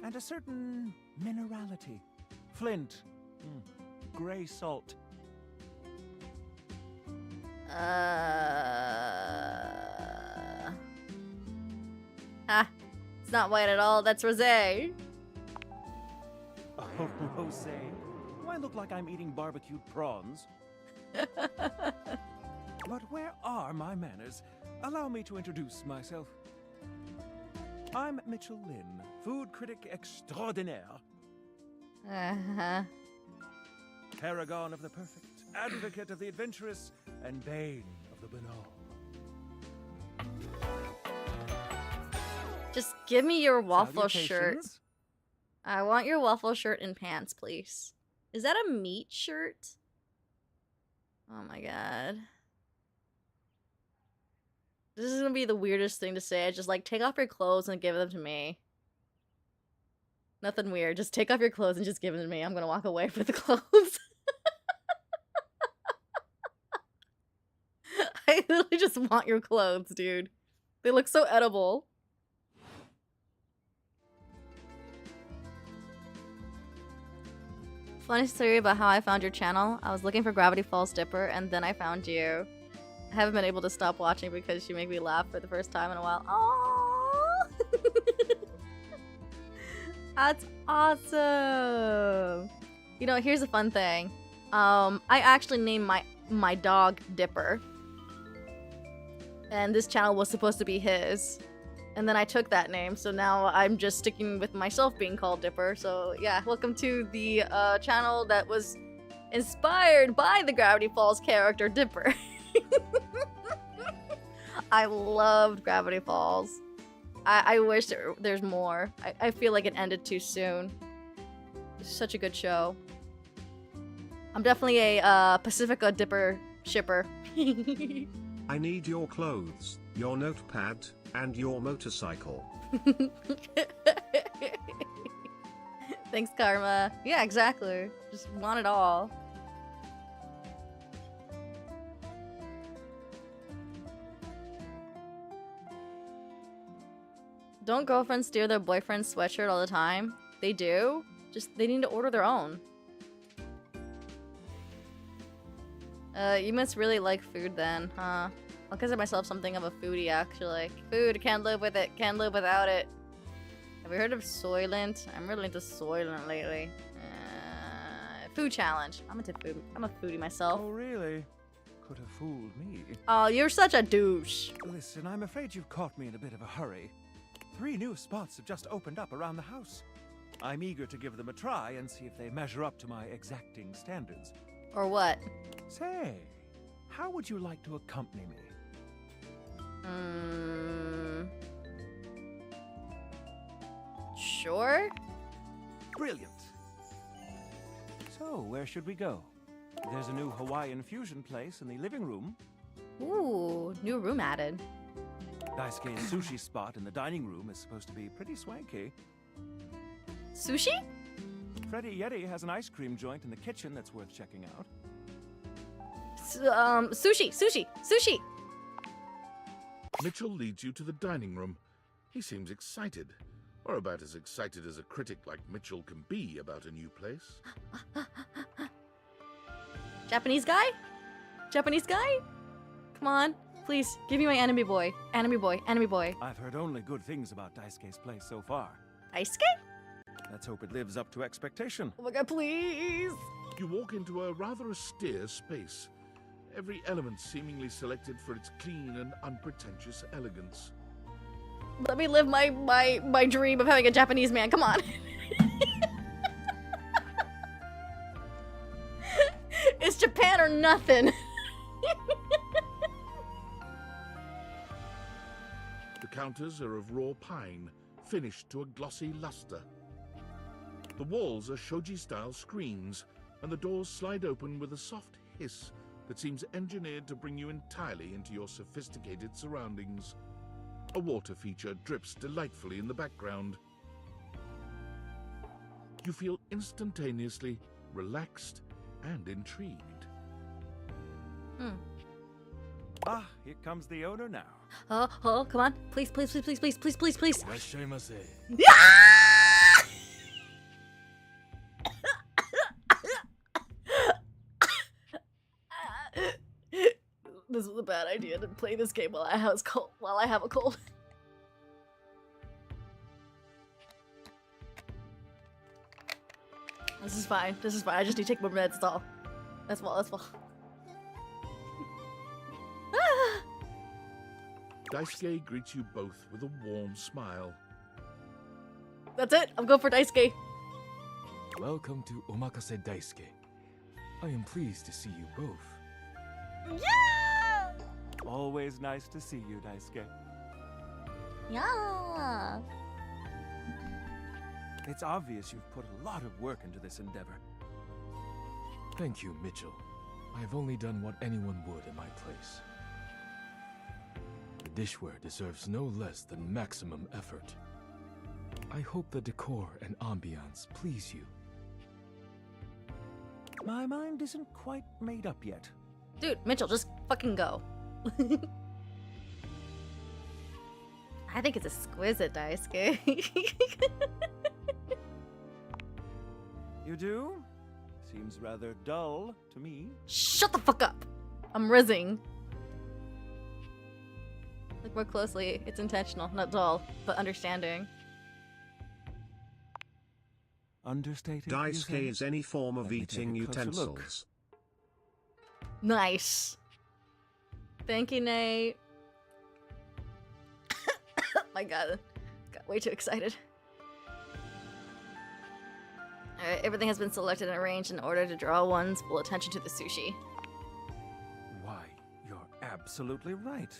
And a certain minerality. Flint. Gray salt. It's not white at all, that's rosé. Oh, rosé. Do I look like I'm eating barbecued prawns? But where are my manners? Allow me to introduce myself. I'm Mitchell Lynn, food critic extraordinaire. Paragon of the perfect, advocate of the adventurous, and bane of the banal. Just give me your waffle shirt. Salutations. I want your waffle shirt and pants, please. Is that a meat shirt? Oh my god. This is gonna be the weirdest thing to say. Just like, take off your clothes and give them to me. Nothing weird. Just take off your clothes and just give them to me. I'm gonna walk away for the clothes. I literally just want your clothes, dude. They look so edible. Funny story about how I found your channel. I was looking for Gravity Falls Dipper, and then I found you. I haven't been able to stop watching because you make me laugh for the first time in a while. Aww! That's awesome! You know, here's a fun thing. I actually named my dog Dipper. And this channel was supposed to be his. And then I took that name, so now I'm just sticking with myself being called Dipper. So yeah, welcome to the channel that was inspired by the Gravity Falls character Dipper. I loved Gravity Falls. I wish there's more. I feel like it ended too soon. It's such a good show. I'm definitely a Pacifica Dipper shipper. I need your clothes, your notepad, and your motorcycle. Thanks, Karma. Yeah, exactly. Just want it all. Don't girlfriends steal their boyfriend's sweatshirt all the time? They do. Just, they need to order their own. You must really like food then, huh? I'll consider myself something of a foodie, actually. Food, can't live with it, can't live without it. Have you heard of Soylent? I'm really into Soylent lately. Food challenge. I'm into food. I'm a foodie myself. Oh, really? Could have fooled me. Oh, you're such a douche. Listen, I'm afraid you've caught me in a bit of a hurry. 3 new spots have just opened up around the house. I'm eager to give them a try and see if they measure up to my exacting standards. Or what? Say, how would you like to accompany me? Sure. Brilliant. So, where should we go? There's a new Hawaiian fusion place in the living room. Ooh, new room added. Daisuke's sushi spot in the dining room is supposed to be pretty swanky. Sushi? Freddy Yeti has an ice cream joint in the kitchen that's worth checking out. Sushi! Mitchell leads you to the dining room. He seems excited. Or about as excited as a critic like Mitchell can be about a new place. Japanese guy? Japanese guy? Come on. Please, give me my enemy boy. Enemy boy. I've heard only good things about Daisuke's place so far. Daisuke? Let's hope it lives up to expectation. Oh my god, please! You walk into a rather austere space. Every element seemingly selected for its clean and unpretentious elegance. Let me live my dream of having a Japanese man. Come on. It's Japan or nothing. The counters are of raw pine, finished to a glossy luster. The walls are shoji-style screens, and the doors slide open with a soft hiss that seems engineered to bring you entirely into your sophisticated surroundings. A water feature drips delightfully in the background. You feel instantaneously relaxed and intrigued. Ah, here comes the owner now. Oh, come on. Please. This was a bad idea to play this game while I have a cold. This is fine. I just need to take more meds, that's all. That's all. Daisuke greets you both with a warm smile. That's it. I'm going for Daisuke. Welcome to Omakase Daisuke. I am pleased to see you both. Yeah! Always nice to see you, Daisuke. Yeah. It's obvious you've put a lot of work into this endeavor. Thank you, Mitchell. I have only done what anyone would in my place. The dishware deserves no less than maximum effort. I hope the decor and ambiance please you. My mind isn't quite made up yet. Dude, Mitchell, just fucking go. I think it's exquisite, Daisuke. You do? Seems rather dull to me. Shut the fuck up! I'm rizzing. Look more closely. It's intentional, not dull, but understanding. Understated? Daisuke is any form of eating utensils. Nice. Thank you, Nate. My god. Got way too excited. Alright, everything has been selected and arranged in order to draw one's full attention to the sushi. Why, you're absolutely right.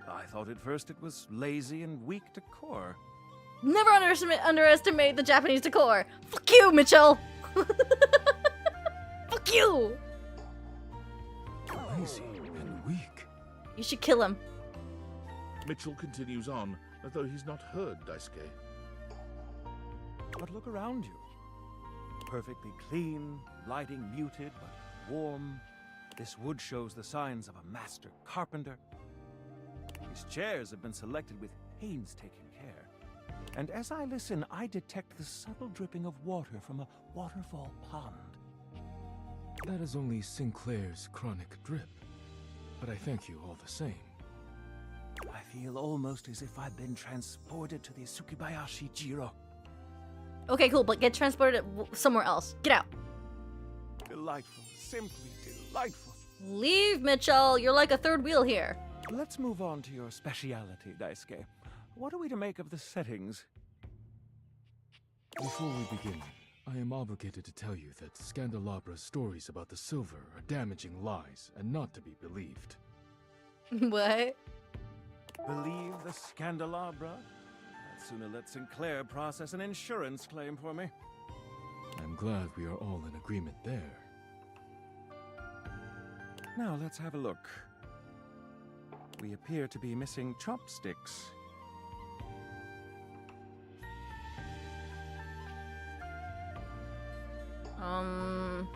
I thought at first it was lazy and weak decor. Never underestimate the Japanese decor! Fuck you, Mitchell! Fuck you! Lazy and weak. You should kill him. Mitchell continues on, as though he's not heard Daisuke. But look around you. Perfectly clean, lighting muted but warm. This wood shows the signs of a master carpenter. These chairs have been selected with painstaking care. And as I listen, I detect the subtle dripping of water from a waterfall pond. That is only Sinclair's chronic drip. But I thank you all the same. I feel almost as if I've been transported to the Sukibayashi Jiro. Okay, cool, but get transported somewhere else. Get out. Delightful, simply delightful. Leave, Mitchell. You're like a third wheel here. Let's move on to your speciality, Daisuke. What are we to make of the settings? Before we begin, I am obligated to tell you that Scandalabra's stories about the silver are damaging lies and not to be believed. What? Believe the Scandalabra? I'd sooner let Sinclair process an insurance claim for me. I'm glad we are all in agreement there. Now let's have a look. We appear to be missing chopsticks. I'm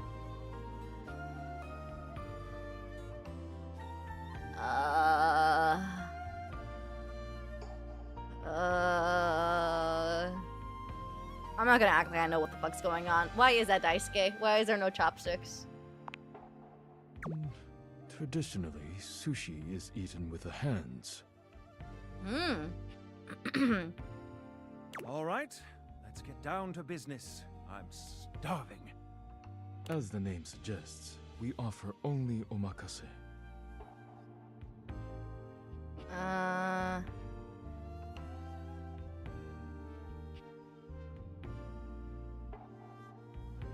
not gonna act like I know what the fuck's going on. Why is that Daisuke? Why is there no chopsticks? Traditionally, sushi is eaten with the hands. All right, let's get down to business. I'm starving. As the name suggests, we offer only omakase.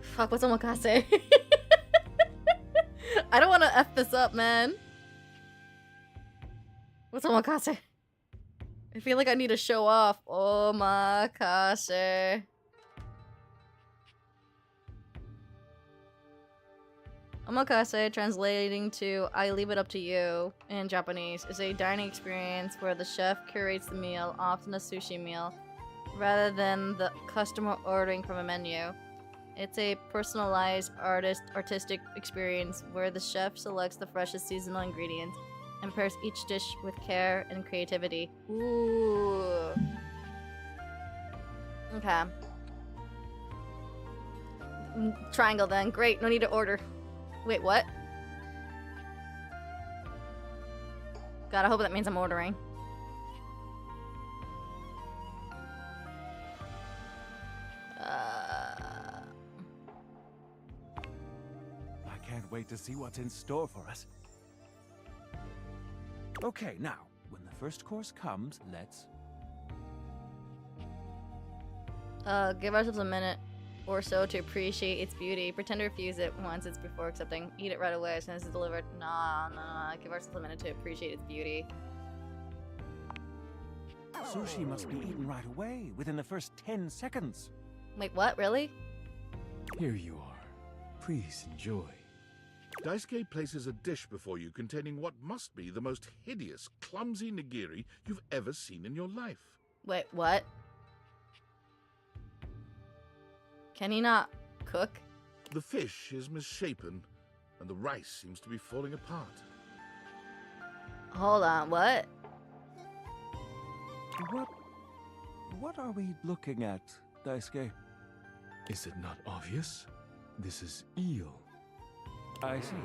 Fuck, what's omakase? I don't want to F this up, man. What's omakase? I feel like I need to show off. Omakase. Omakase, translating to I leave it up to you in Japanese, is a dining experience where the chef curates the meal, often a sushi meal, rather than the customer ordering from a menu. It's a personalized artistic experience where the chef selects the freshest seasonal ingredients and prepares each dish with care and creativity. Ooh. Okay. Triangle then. Great, no need to order. Wait, what? God, I hope that means I'm ordering. I can't wait to see what's in store for us. Okay, now, when the first course comes, let's... Give ourselves a minute or so to appreciate its beauty. Pretend to refuse it once it's before accepting. Eat it right away as soon as it's delivered. Nah. Give ourselves a minute to appreciate its beauty. Sushi must be eaten right away, within the first 10 seconds. Wait, what? Really? Here you are. Please enjoy. Daisuke places a dish before you containing what must be the most hideous, clumsy nigiri you've ever seen in your life. Wait, what? Can he not cook? The fish is misshapen, and the rice seems to be falling apart. Hold on, what? What are we looking at, Daisuke? Is it not obvious? This is eel. I see.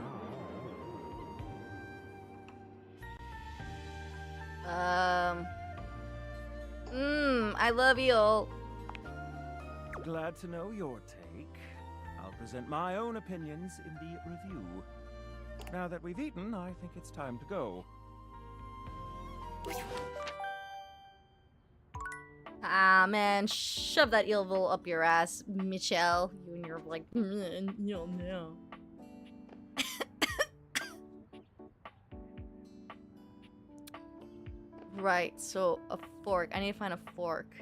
I love eel. Glad to know your take. I'll present my own opinions in the review. Now that we've eaten, I think it's time to go. Ah, man, shove that eel bowl up your ass, Michelle. You and your, like, no. Right, so a fork. I need to find a fork.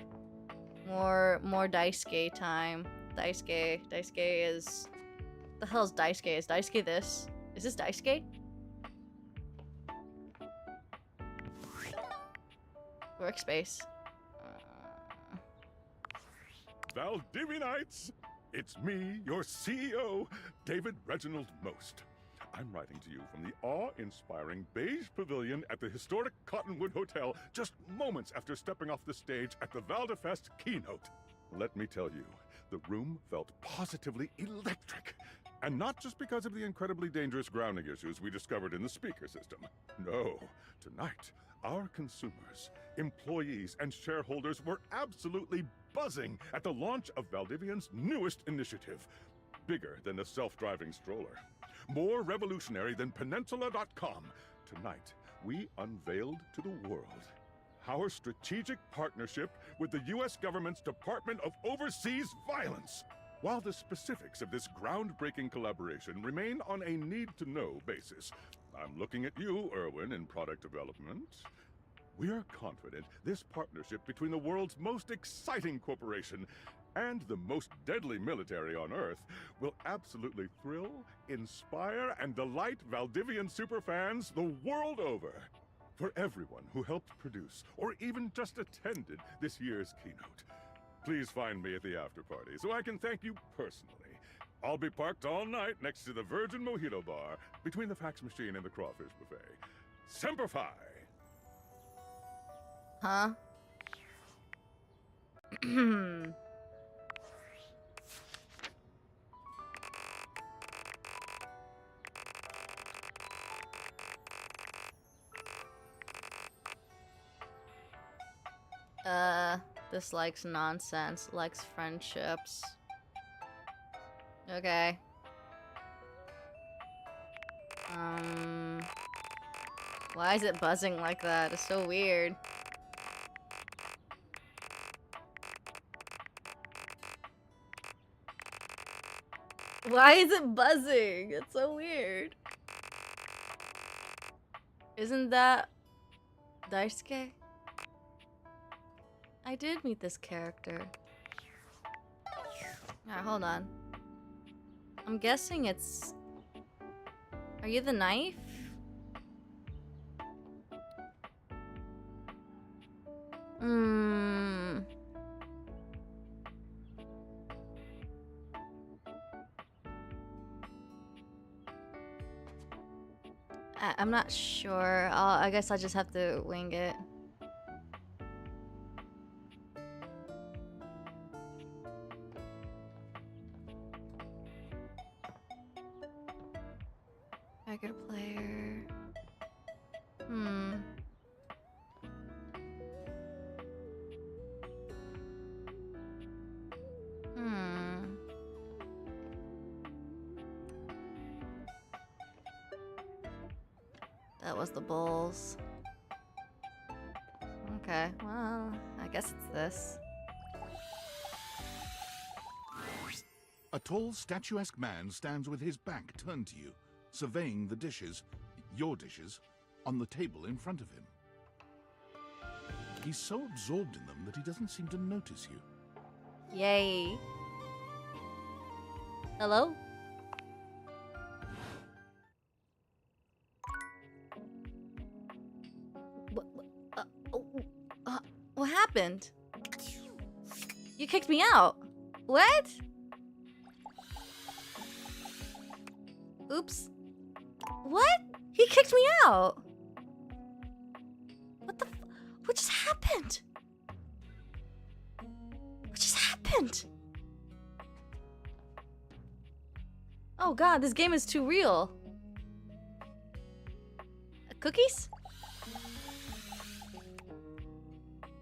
More Daisuke time. Daisuke is... The hell is Daisuke? Is Daisuke this? Is this Daisuke? Workspace. Valdivinites! It's me, your CEO, David Reginald Most. I'm writing to you from the awe-inspiring beige pavilion at the historic Cottonwood Hotel just moments after stepping off the stage at the Valdefest keynote. Let me tell you, the room felt positively electric. And not just because of the incredibly dangerous grounding issues we discovered in the speaker system. No, tonight, our consumers, employees, and shareholders were absolutely buzzing at the launch of Valdivian's newest initiative. Bigger than a self-driving stroller. More revolutionary than Peninsula.com. Tonight, we unveiled to the world our strategic partnership with the U.S. government's Department of Overseas Violence. While the specifics of this groundbreaking collaboration remain on a need-to-know basis, I'm looking at you, Erwin, in product development. We are confident this partnership between the world's most exciting corporation and the most deadly military on Earth will absolutely thrill, inspire, and delight Valdivian superfans the world over. For everyone who helped produce or even just attended this year's keynote, please find me at the after party so I can thank you personally. I'll be parked all night next to the Virgin Mojito bar between the fax machine and the crawfish buffet. Semper Fi! Huh? This likes nonsense, likes friendships. Okay. Why is it buzzing like that? It's so weird. Why is it buzzing? It's so weird. Isn't that Daisuke? I did meet this character. Alright, hold on. I'm guessing it's... Are you the knife? I'm not sure. I guess I just have to wing it. Regular player. That was the bowls. Okay, well, I guess it's this. A tall, statuesque man stands with his back turned to you, surveying the dishes, your dishes, on the table in front of him. He's so absorbed in them that he doesn't seem to notice you. Yay. Hello? What happened? You kicked me out. What? Oops. What? He kicked me out. What the f- What just happened? What just happened? Oh god, this game is too real. Cookies?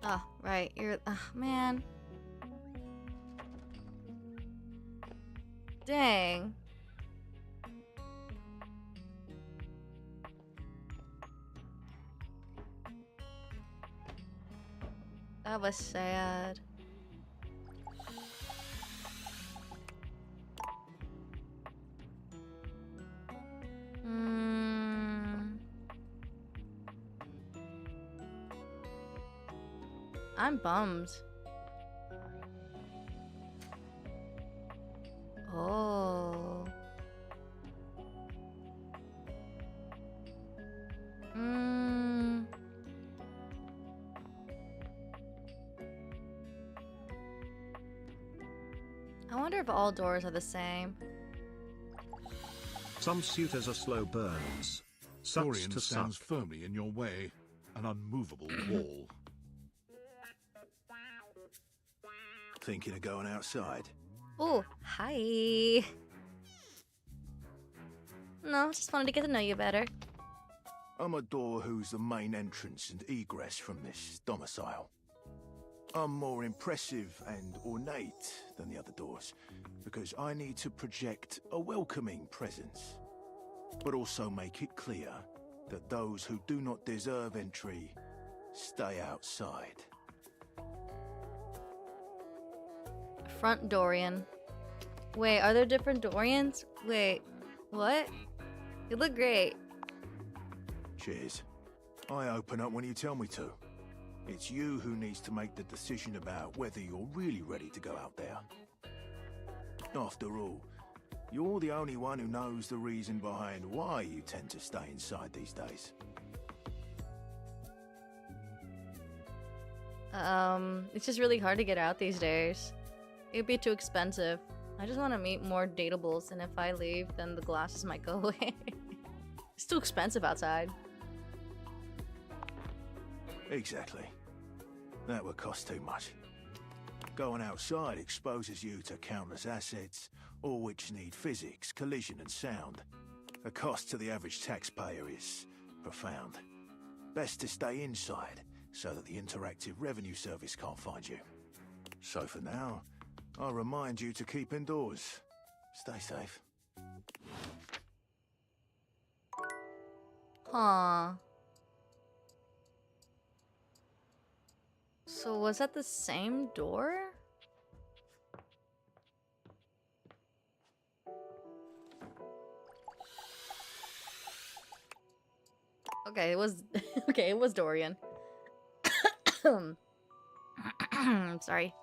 Oh, right. You're... man. Dang. That was sad. I'm bummed. Oh. I wonder if all doors are the same. Some suitors are slow burns. Sucks Dorian to stands suck. firmly in your way, an unmovable wall. Thinking of going outside? Oh, hi. No, just wanted to get to know you better. I'm a door who's the main entrance and egress from this domicile. I'm more impressive and ornate than the other doors, because I need to project a welcoming presence, but also make it clear that those who do not deserve entry stay outside. Front Dorian. Wait, are there different Dorians? Wait, what? You look great. Cheers. I open up when you tell me to. It's you who needs to make the decision about whether you're really ready to go out there. After all, you're the only one who knows the reason behind why you tend to stay inside these days. It's just really hard to get out these days. It'd be too expensive. I just want to meet more datables, and if I leave, then the glasses might go away. It's too expensive outside. Exactly. That would cost too much. Going outside exposes you to countless assets, all which need physics, collision and sound. The cost to the average taxpayer is profound. Best to stay inside, so that the interactive revenue service can't find you. So for now, I'll remind you to keep indoors. Stay safe. Huh. So was that the same door? Okay, it was okay, it was Dorian. Sorry.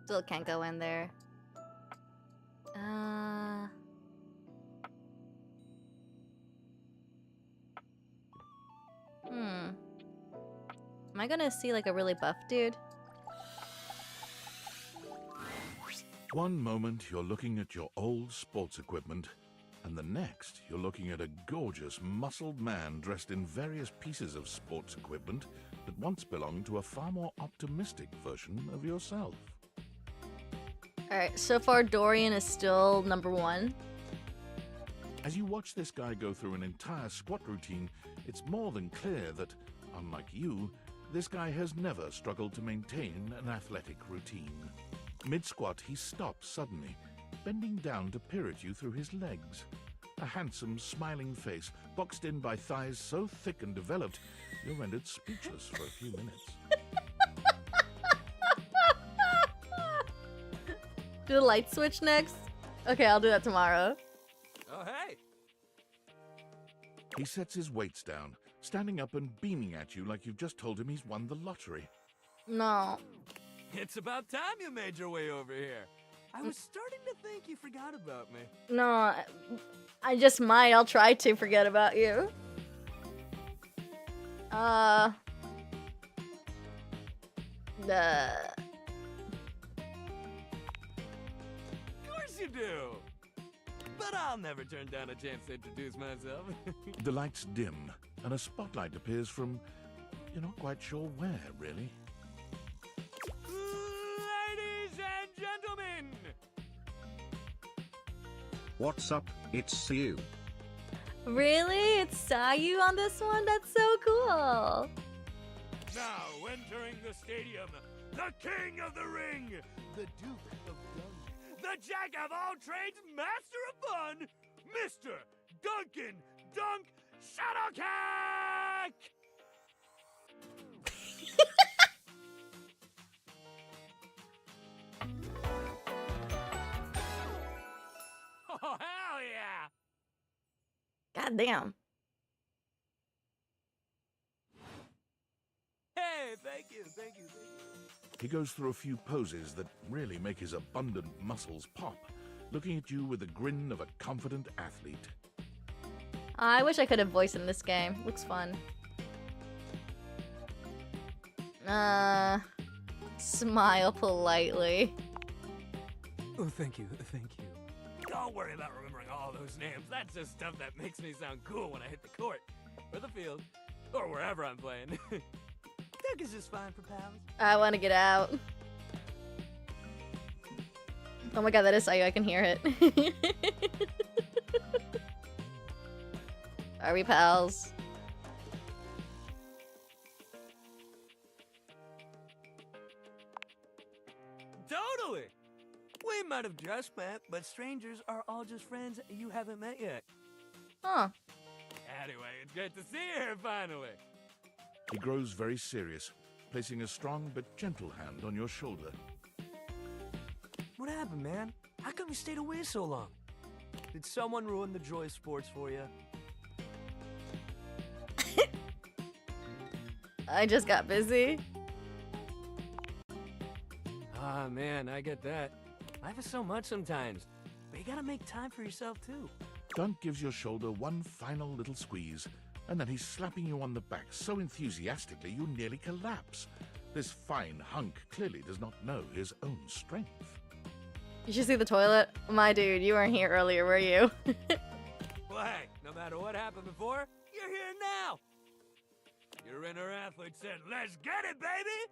Still can't go in there. Am I gonna see like a really buff dude? One moment you're looking at your old sports equipment, and the next you're looking at a gorgeous, muscled man dressed in various pieces of sports equipment that once belonged to a far more optimistic version of yourself. Alright, so far Dorian is still number 1. As you watch this guy go through an entire squat routine, it's more than clear that, unlike you, this guy has never struggled to maintain an athletic routine. Mid-squat, he stops suddenly, bending down to peer at you through his legs. A handsome, smiling face, boxed in by thighs so thick and developed, you're rendered speechless for a few minutes. Do the light switch next? Okay, I'll do that tomorrow. Oh, hey! He sets his weights down, standing up and beaming at you like you've just told him he's won the lottery. No. It's about time you made your way over here. I was starting to think you forgot about me. No, I just might. I'll try to forget about you. Of course you do! But I'll never turn down a chance to introduce myself. The lights dim, and a spotlight appears from... you're not quite sure where, really. Ladies and gentlemen! What's up? It's you. Really? It's Sayu on this one? That's so cool. Now entering the stadium, the king of the ring, the duke of dunk, the jack of all trades, master of fun, Mr. Duncan Dunk Shuttlecock! Oh, hell yeah! God damn. Hey, thank you, thank you, thank you. He goes through a few poses that really make his abundant muscles pop, looking at you with the grin of a confident athlete. I wish I could have voice in this game. Looks fun. Smile politely. Oh, thank you, thank you. Don't worry about remembering all those names. That's just stuff that makes me sound cool when I hit the court, or the field, or wherever I'm playing. Doug is just fine for pals. I want to get out. Oh my god, that is Sayu. I can hear it. Are we pals? Totally! We might have just met, but strangers are all just friends you haven't met yet. Huh. Anyway, it's great to see you here finally. He grows very serious, placing a strong but gentle hand on your shoulder. What happened, man? How come you stayed away so long? Did someone ruin the joy of sports for you? I just got busy. Ah, man, I get that. Life is so much sometimes, but you gotta make time for yourself, too. Dunk gives your shoulder one final little squeeze, and then he's slapping you on the back so enthusiastically you nearly collapse. This fine hunk clearly does not know his own strength. You should see the toilet. My dude, you weren't here earlier, were you? Well, hey, no matter what happened before, you're here now. Your inner athlete said, "Let's get it, baby!"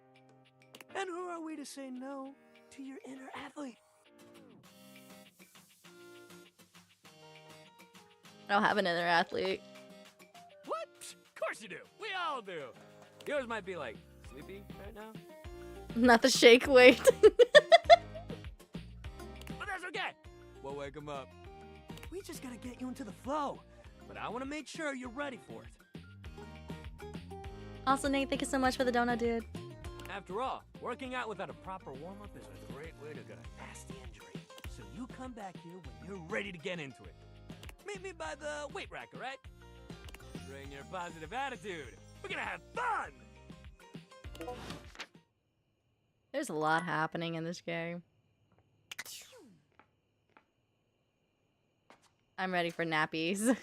And who are we to say no to your inner athlete? I don't have an inner athlete. What? Of course you do. We all do. Yours might be like sleepy right now. Not the shake weight. But that's okay. We'll wake him up. We just gotta get you into the flow. But I want to make sure you're ready for it. Also, Nate, thank you so much for the donut, dude. After all, working out without a proper warm-up is a great way to get a nasty injury. So you come back here when you're ready to get into it. Meet me by the weight rack, alright? Bring your positive attitude. We're gonna have fun! There's a lot happening in this game. I'm ready for nappies.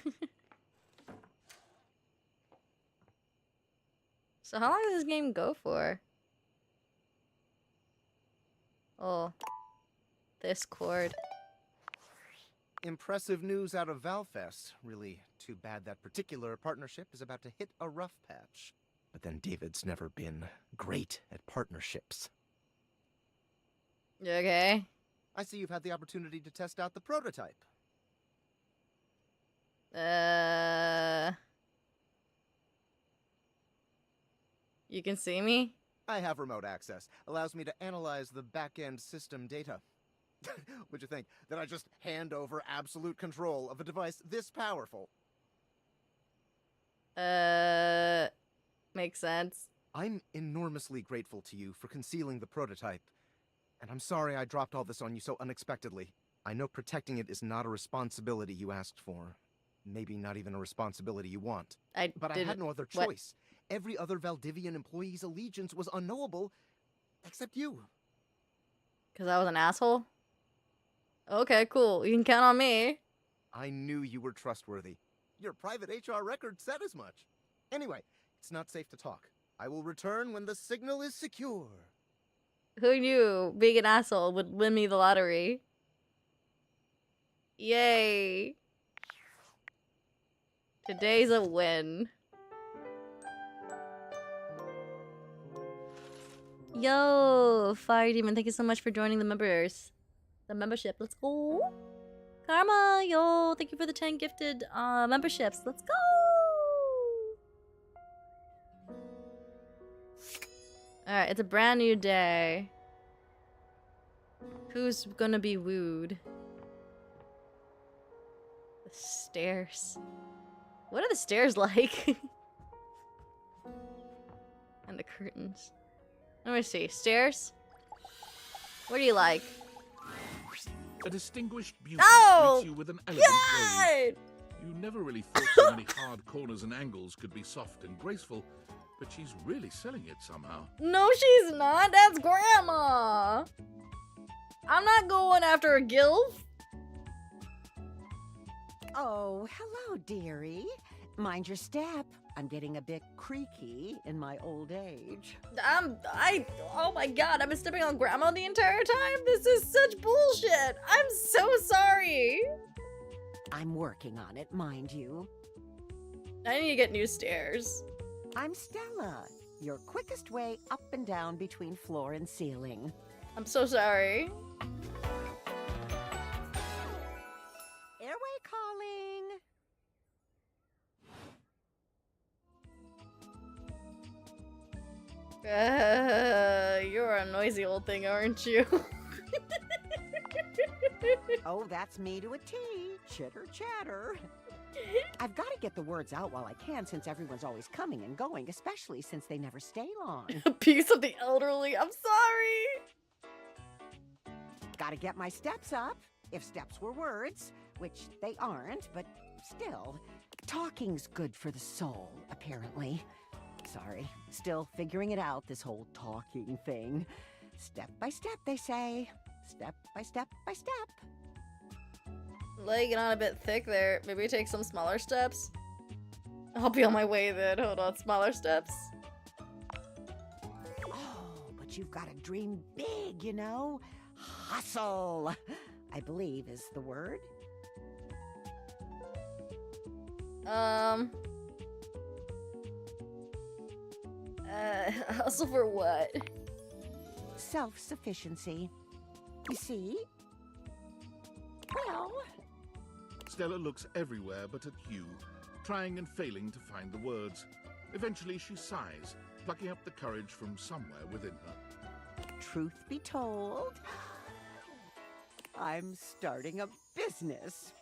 So how long does this game go for? Oh. This cord. Impressive news out of Valfest. Really too bad that particular partnership is about to hit a rough patch. But then David's never been great at partnerships. You okay? I see you've had the opportunity to test out the prototype. You can see me? I have remote access. Allows me to analyze the back-end system data. What'd you think? That I just hand over absolute control of a device this powerful? Makes sense. I'm enormously grateful to you for concealing the prototype. And I'm sorry I dropped all this on you so unexpectedly. I know protecting it is not a responsibility you asked for. Maybe not even a responsibility you want. But I had no other choice. Every other Valdivian employee's allegiance was unknowable, except you. Because I was an asshole? Okay, cool. You can count on me. I knew you were trustworthy. Your private HR record said as much. Anyway, it's not safe to talk. I will return when the signal is secure. Who knew being an asshole would win me the lottery? Yay. Today's a win. Yo, Fire Demon, thank you so much for joining the members. The membership, let's go. Karma, yo, thank you for the 10 gifted memberships. Let's go. Alright, it's a brand new day. Who's gonna be wooed? The stairs. What are the stairs like? And the curtains. Let me see. Stairs? What do you like? A distinguished beauty Oh, greets you with an elegant wave. You never really thought so many hard corners and angles could be soft and graceful, but she's really selling it somehow. No, she's not. That's Grandma. I'm not going after a gilf. Oh, hello, dearie. Mind your step. I'm getting a bit creaky in my old age. Oh my god, I've been stepping on grandma the entire time? This is such bullshit! I'm so sorry! I'm working on it, mind you. I need to get new stairs. I'm Stella, your quickest way up and down between floor and ceiling. I'm so sorry. Airway calling! You're a noisy old thing, aren't you? Oh, that's me to a T. Chitter chatter. I've got to get the words out while I can since everyone's always coming and going, especially since they never stay long. A piece of the elderly, I'm sorry! Gotta get my steps up, if steps were words, which they aren't, but still. Talking's good for the soul, apparently. Sorry, still figuring it out, this whole talking thing. Step by step, they say. Step by step by step. Legging on a bit thick there. Maybe take some smaller steps. I'll be on my way then. Hold on, smaller steps. Oh, but you've got to dream big, you know? Hustle, I believe is the word. Hustle for what? Self-sufficiency. You see? Well... Stella looks everywhere but at you, trying and failing to find the words. Eventually she sighs, plucking up the courage from somewhere within her. Truth be told, I'm starting a business.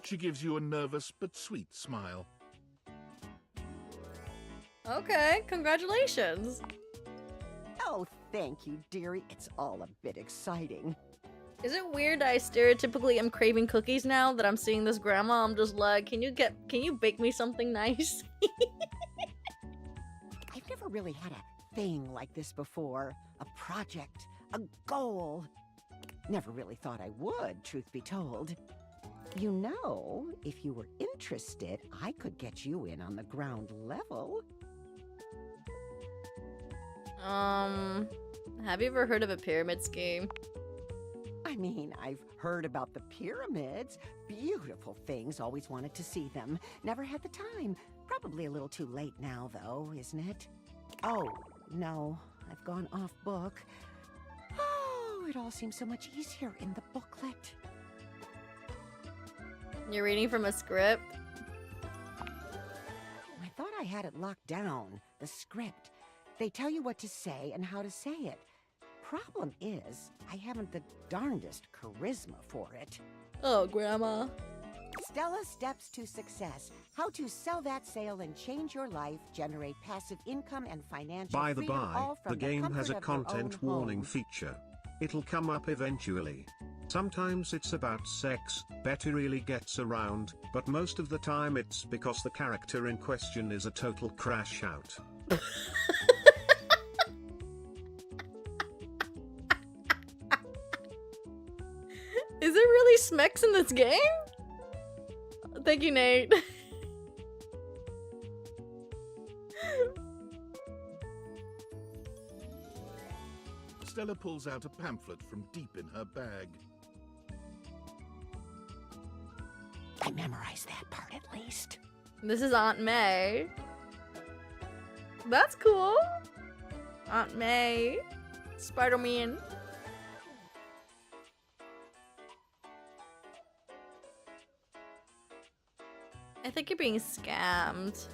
She gives you a nervous but sweet smile. Okay, congratulations. Oh, thank you, dearie. It's all a bit exciting. Is it weird I stereotypically am craving cookies now that I'm seeing this grandma? I'm just like, can you bake me something nice? I've never really had a thing like this before. A project, a goal. Never really thought I would, truth be told. You know, if you were interested, I could get you in on the ground level. Have you ever heard of a pyramid scheme? I mean, I've heard about the pyramids. Beautiful things, always wanted to see them. Never had the time. Probably a little too late now, though, isn't it? Oh, no, I've gone off book. Oh, it all seems so much easier in the booklet. You're reading from a script? I thought I had it locked down, the script. They tell you what to say and how to say it. Problem is, I haven't the darndest charisma for it. Oh, Grandma. Stella Steps to Success. How to sell that sale and change your life, generate passive income and financial By the freedom, by, all from the game comfort has a of your own content warning home. feature. It'll come up eventually. Sometimes it's about sex, Betty really gets around, but most of the time it's because the character in question is a total crash out. Is it really Smex in this game? Thank you, Nate. Stella pulls out a pamphlet from deep in her bag. I memorized that part at least. This is Aunt May. That's cool. Aunt May. Spider-Man. I think you're being scammed.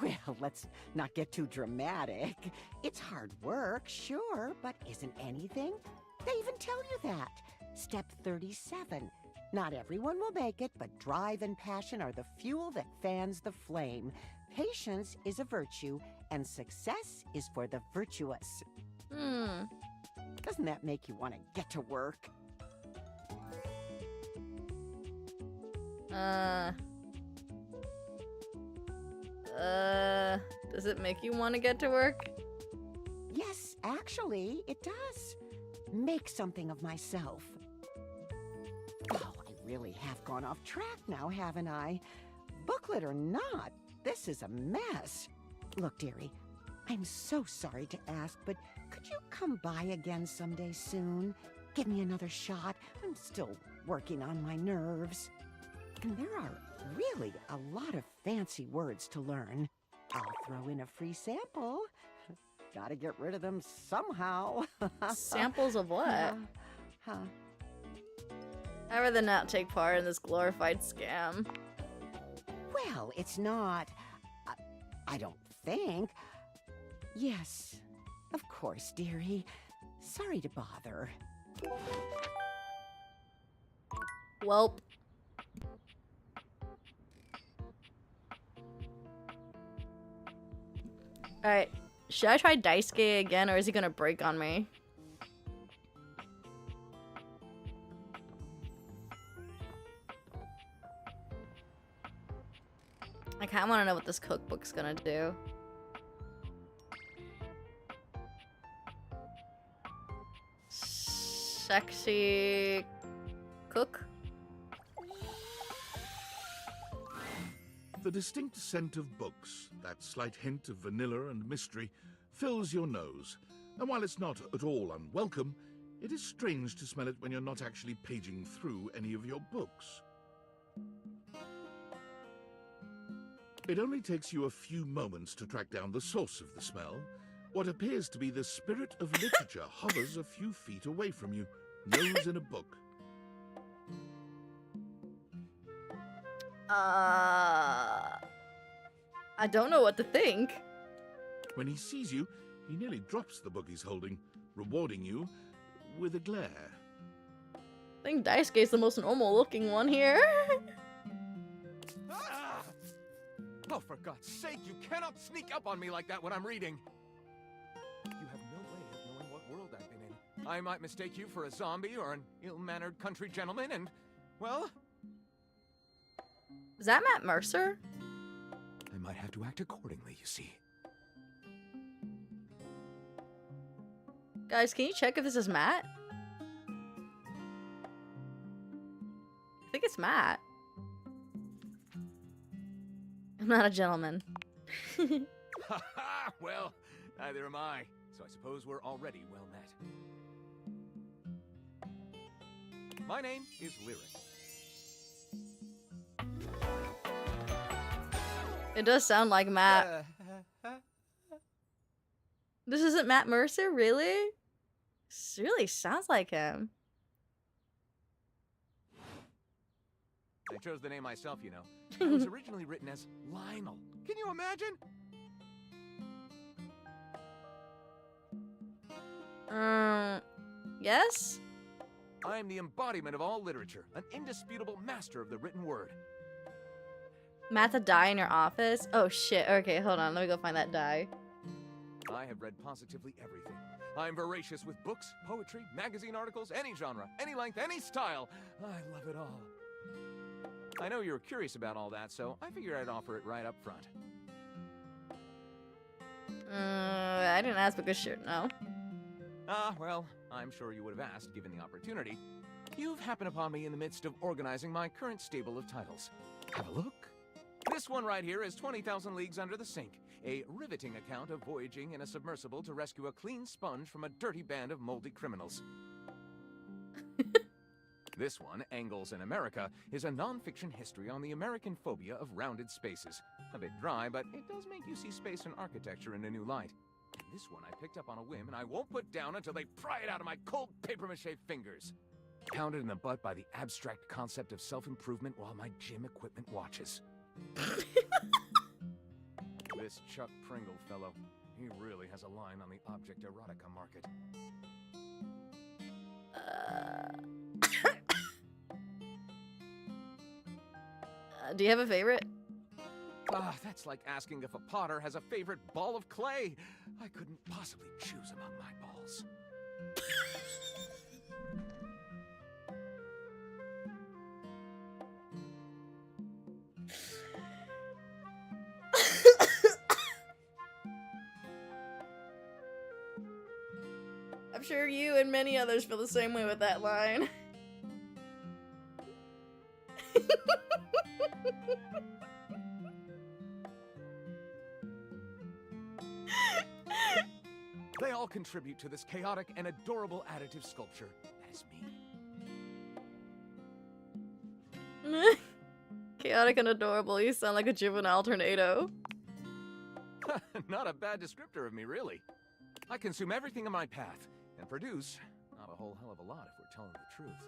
Well, let's not get too dramatic. It's hard work, sure, but isn't anything? They even tell you that. Step 37. Not everyone will make it, but drive and passion are the fuel that fans the flame. Patience is a virtue, and success is for the virtuous. Doesn't that make you want to get to work? Does it make you want to get to work? Yes, actually, it does. Make something of myself. Oh, I really have gone off track now, haven't I? Booklet or not, this is a mess. Look, dearie, I'm so sorry to ask, but could you come by again someday soon? Give me another shot. I'm still working on my nerves. And there are really a lot of fancy words to learn. I'll throw in a free sample. Gotta get rid of them somehow. Samples of what? Huh? I'd rather not take part in this glorified scam. Well, it's not. I don't think. Yes, of course, dearie. Sorry to bother. Welp. Alright, should I try Daisuke again, or is he gonna break on me? I kinda wanna know what this cookbook's gonna do. Sexy cook? The distinct scent of books, that slight hint of vanilla and mystery, fills your nose. And while it's not at all unwelcome, it is strange to smell it when you're not actually paging through any of your books. It only takes you a few moments to track down the source of the smell. What appears to be the spirit of literature hovers a few feet away from you, nose in a book. I don't know what to think. When he sees you, he nearly drops the book he's holding, rewarding you with a glare. I think Daisuke's the most normal looking one here. Ah! Oh, for God's sake, you cannot sneak up on me like that when I'm reading. You have no way of knowing what world I've been in. I might mistake you for a zombie or an ill-mannered country gentleman and, well... Is that Matt Mercer? I might have to act accordingly, you see. Guys, can you check if this is Matt? I think it's Matt. I'm not a gentleman. Ha ha! Well, neither am I. So I suppose we're already well met. My name is Lyric. It does sound like Matt. This isn't Matt Mercer, really? This really sounds like him. I chose the name myself, you know. It was originally written as Lionel. Can you imagine? Yes? I am the embodiment of all literature, an indisputable master of the written word. Matt's a die in your office? Oh shit, okay, hold on, let me go find that die. I have read positively everything. I am voracious with books, poetry, magazine articles, any genre, any length, any style. I love it all. I know you're curious about all that, so I figured I'd offer it right up front. I didn't ask because sure, no. Well, I'm sure you would have asked given the opportunity. You've happened upon me in the midst of organizing my current stable of titles. Have a look. This one right here is 20,000 Leagues Under the Sink, a riveting account of voyaging in a submersible to rescue a clean sponge from a dirty band of moldy criminals. This one, Angles in America, is a non-fiction history on the American phobia of rounded spaces. A bit dry, but it does make you see space and architecture in a new light. And this one I picked up on a whim, and I won't put down until they pry it out of my cold papier-mâché fingers. Pounded in the butt by the abstract concept of self-improvement while my gym equipment watches. This Chuck Pringle fellow, he really has a line on the object erotica market. Do you have a favorite? That's like asking if a potter has a favorite ball of clay. I couldn't possibly choose among my balls. I'm sure you and many others feel the same way with that line. They all contribute to this chaotic and adorable additive sculpture. That is me. Chaotic and adorable. You sound like a juvenile tornado. Not a bad descriptor of me, really. I consume everything in my path, and produce not a whole hell of a lot if we're telling the truth.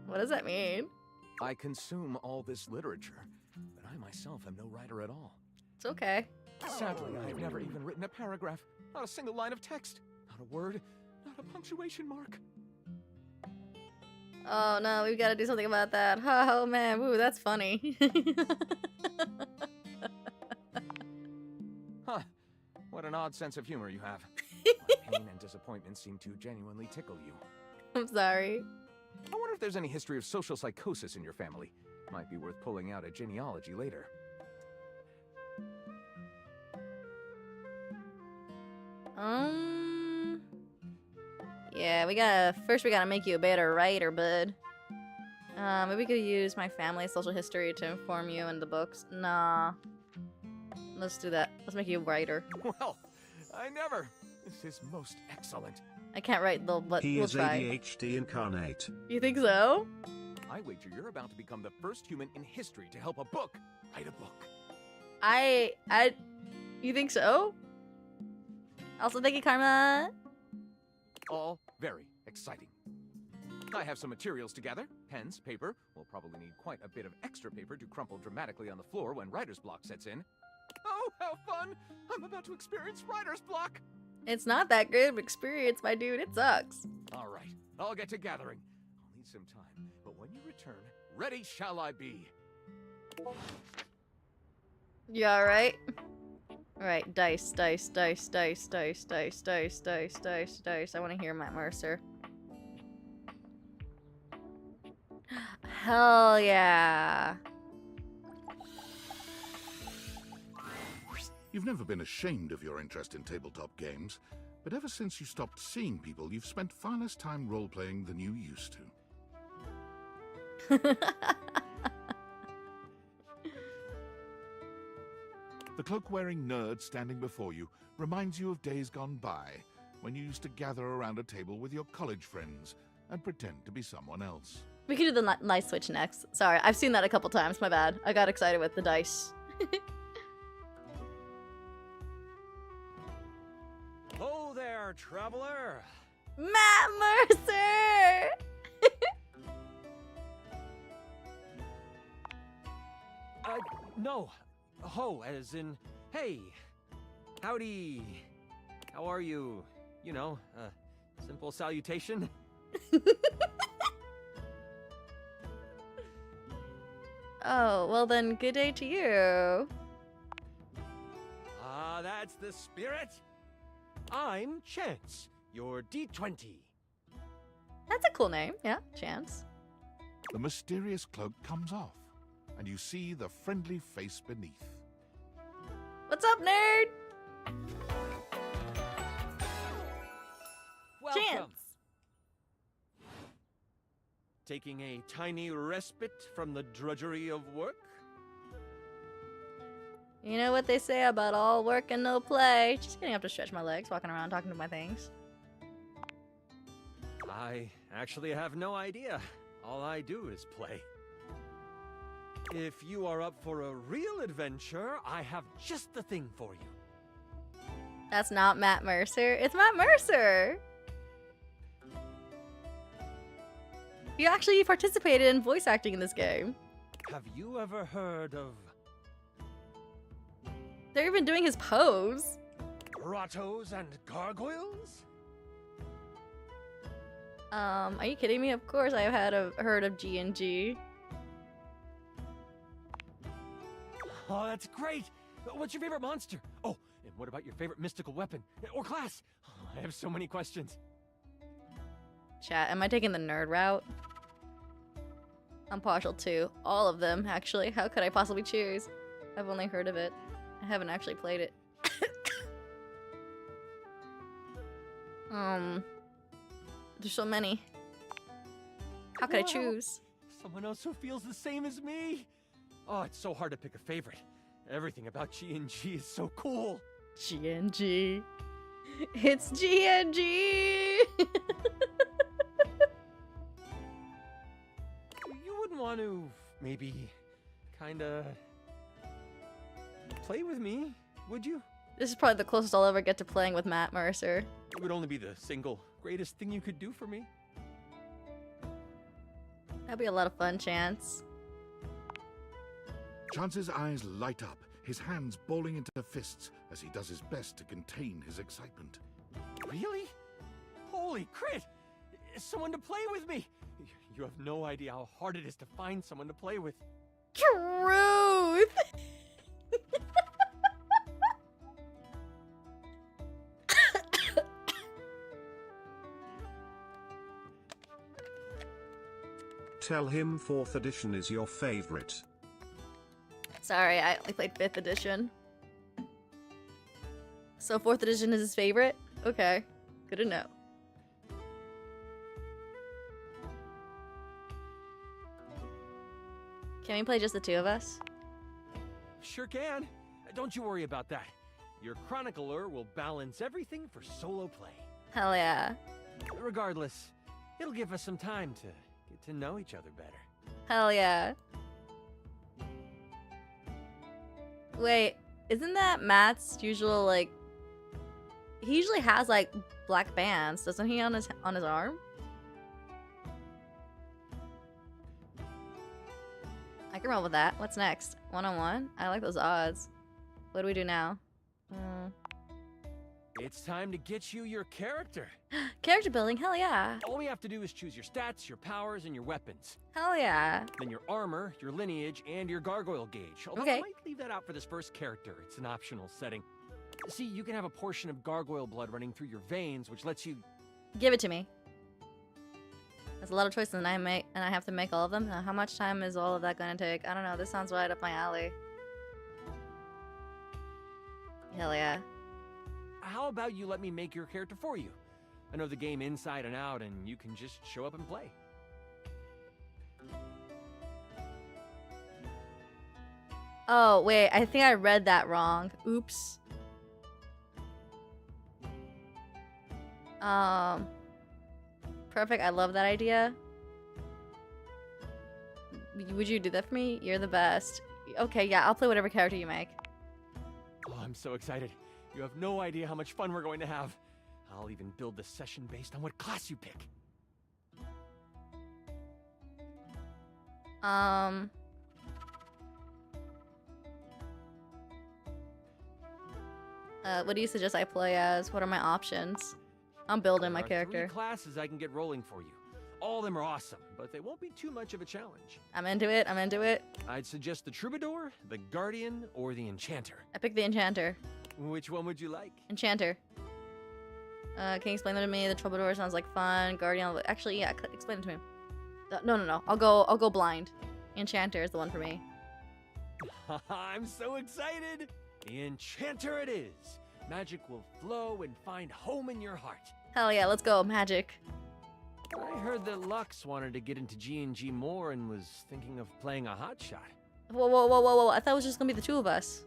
What does that mean? I consume all this literature, but I myself am no writer at all. It's okay. Sadly, I have never even written a paragraph, not a single line of text, not a word, not a punctuation mark. Oh no, we've got to do something about that. Oh man, woo, that's funny. Huh. What an odd sense of humor you have. My pain and disappointment seem to genuinely tickle you. I'm sorry. I wonder if there's any history of social psychosis in your family. Might be worth pulling out a genealogy later. Yeah, first we gotta make you a better writer, bud. Maybe we could use my family's social history to inform you in the books. Nah. Let's do that. Let's make you a writer. Well, I never. This is most excellent. I can't write, but He we'll is try. ADHD incarnate. You think so? I wager you're about to become the first human in history to help a book write a book. You think so? Also, thank you, Karma. All very exciting. I have some materials together. Pens, paper. We'll probably need quite a bit of extra paper to crumple dramatically on the floor when writer's block sets in. Oh, how fun! I'm about to experience writer's block! It's not that good of an experience, my dude. It sucks. All right, I'll get to gathering. I'll need some time, but when you return, ready shall I be. You alright? Alright, dice. I want to hear Matt Mercer. Hell yeah. You've never been ashamed of your interest in tabletop games, but ever since you stopped seeing people, you've spent far less time role-playing than you used to. The cloak-wearing nerd standing before you reminds you of days gone by, when you used to gather around a table with your college friends and pretend to be someone else. We could do the nice switch next. Sorry, I've seen that a couple times, my bad. I got excited with the dice. Oh there, traveler! Matt Mercer! No. Ho, as in, hey. Howdy. How are you? You know, simple salutation. Oh, well then, good day to you. Ah, that's the spirit. I'm Chance, your D20. That's a cool name, yeah, Chance. The mysterious cloak comes off, and you see the friendly face beneath. What's up, nerd? Welcome. Chance. Taking a tiny respite from the drudgery of work? You know what they say about all work and no play. Just getting up to stretch my legs, walking around, talking to my things. I actually have no idea. All I do is play. If you are up for a real adventure, I have just the thing for you. That's not Matt Mercer. It's Matt Mercer! You actually participated in voice acting in this game. Have you ever heard of They're even doing his pose. grottos and gargoyles? Are you kidding me? Of course I have heard of G&G. Oh, that's great! What's your favorite monster? Oh, and what about your favorite mystical weapon? Or class? Oh, I have so many questions. Chat, am I taking the nerd route? I'm partial to all of them, actually. How could I possibly choose? I've only heard of it. I haven't actually played it. There's so many. How could I choose? Someone else who feels the same as me? Oh, it's so hard to pick a favorite. Everything about G&G is so cool. GNG. It's GNG. You wouldn't want to maybe kinda play with me, would you? This is probably the closest I'll ever get to playing with Matt Mercer. It would only be the single greatest thing you could do for me. That'd be a lot of fun, Chance. Chance's eyes light up, his hands balling into fists as he does his best to contain his excitement. Really? Holy crit! Someone to play with me! You have no idea how hard it is to find someone to play with. Truth! Tell him 4th edition is your favorite. Sorry, I only played 5th edition. So 4th edition is his favorite? Okay, good to know. Can we play just the two of us? Sure can. Don't you worry about that. Your chronicler will balance everything for solo play. Hell yeah. Regardless, it'll give us some time to get to know each other better. Hell yeah. Wait, isn't that Matt's usual, like... He usually has, like, black bands, doesn't he, on his arm? I can roll with that. What's next? 1-on-1? I like those odds. What do we do now? It's time to get you your character. Character building? Hell yeah. All we have to do is choose your stats, your powers, and your weapons. Hell yeah. Then your armor, your lineage, and your gargoyle gauge. Although I might leave that out for this first character. It's an optional setting. See, you can have a portion of gargoyle blood running through your veins, which lets you... Give it to me. That's a lot of choices, and I have to make all of them. How much time is all of that gonna take? I don't know. This sounds right up my alley. Hell yeah. How about you let me make your character for you? I know the game inside and out, and you can just show up and play. Oh, wait. I think I read that wrong. Oops. Perfect. I love that idea. Would you do that for me? You're the best. Okay, yeah. I'll play whatever character you make. Oh, I'm so excited. You have no idea how much fun we're going to have. I'll even build the session based on what class you pick. What do you suggest I play as? What are my options? I'm building my character. 3 classes I can get rolling for you. All of them are awesome, but they won't be too much of a challenge. I'm into it. I'm into it. I'd suggest the Troubadour, the Guardian, or the Enchanter. I picked the Enchanter. Which one would you like? Enchanter. Can you explain that to me? The Troubadour sounds like fun. Guardian, actually, yeah, explain it to me. No. I'll go blind. Enchanter is the one for me. I'm so excited! The Enchanter it is. Magic will flow and find home in your heart. Hell yeah, let's go, magic. I heard that Lux wanted to get into G&G more and was thinking of playing a hotshot. Whoa. I thought it was just gonna be the two of us.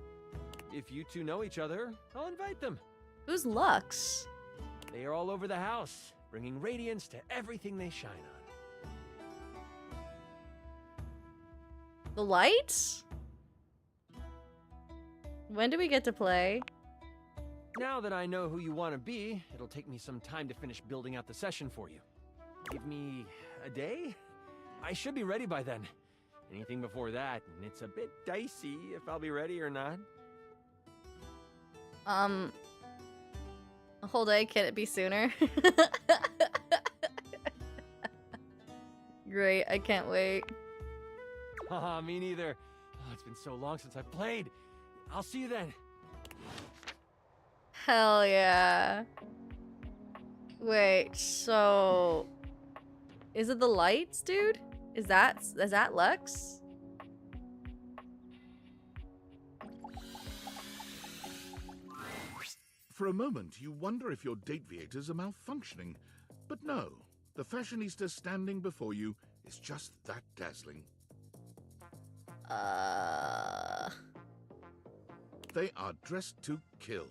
If you two know each other, I'll invite them. Who's Lux? They are all over the house, bringing radiance to everything they shine on. The lights? When do we get to play? Now that I know who you want to be, it'll take me some time to finish building out the session for you. Give me a day? I should be ready by then. Anything before that, and it's a bit dicey if I'll be ready or not. A whole day? Can it be sooner? Great, I can't wait. Haha, me neither. Oh, it's been so long since I played. I'll see you then. Hell yeah. Wait, so... Is it the lights, dude? Is that Lux? For a moment, you wonder if your date viators are malfunctioning. But no, the fashionista standing before you is just that dazzling. They are dressed to kill.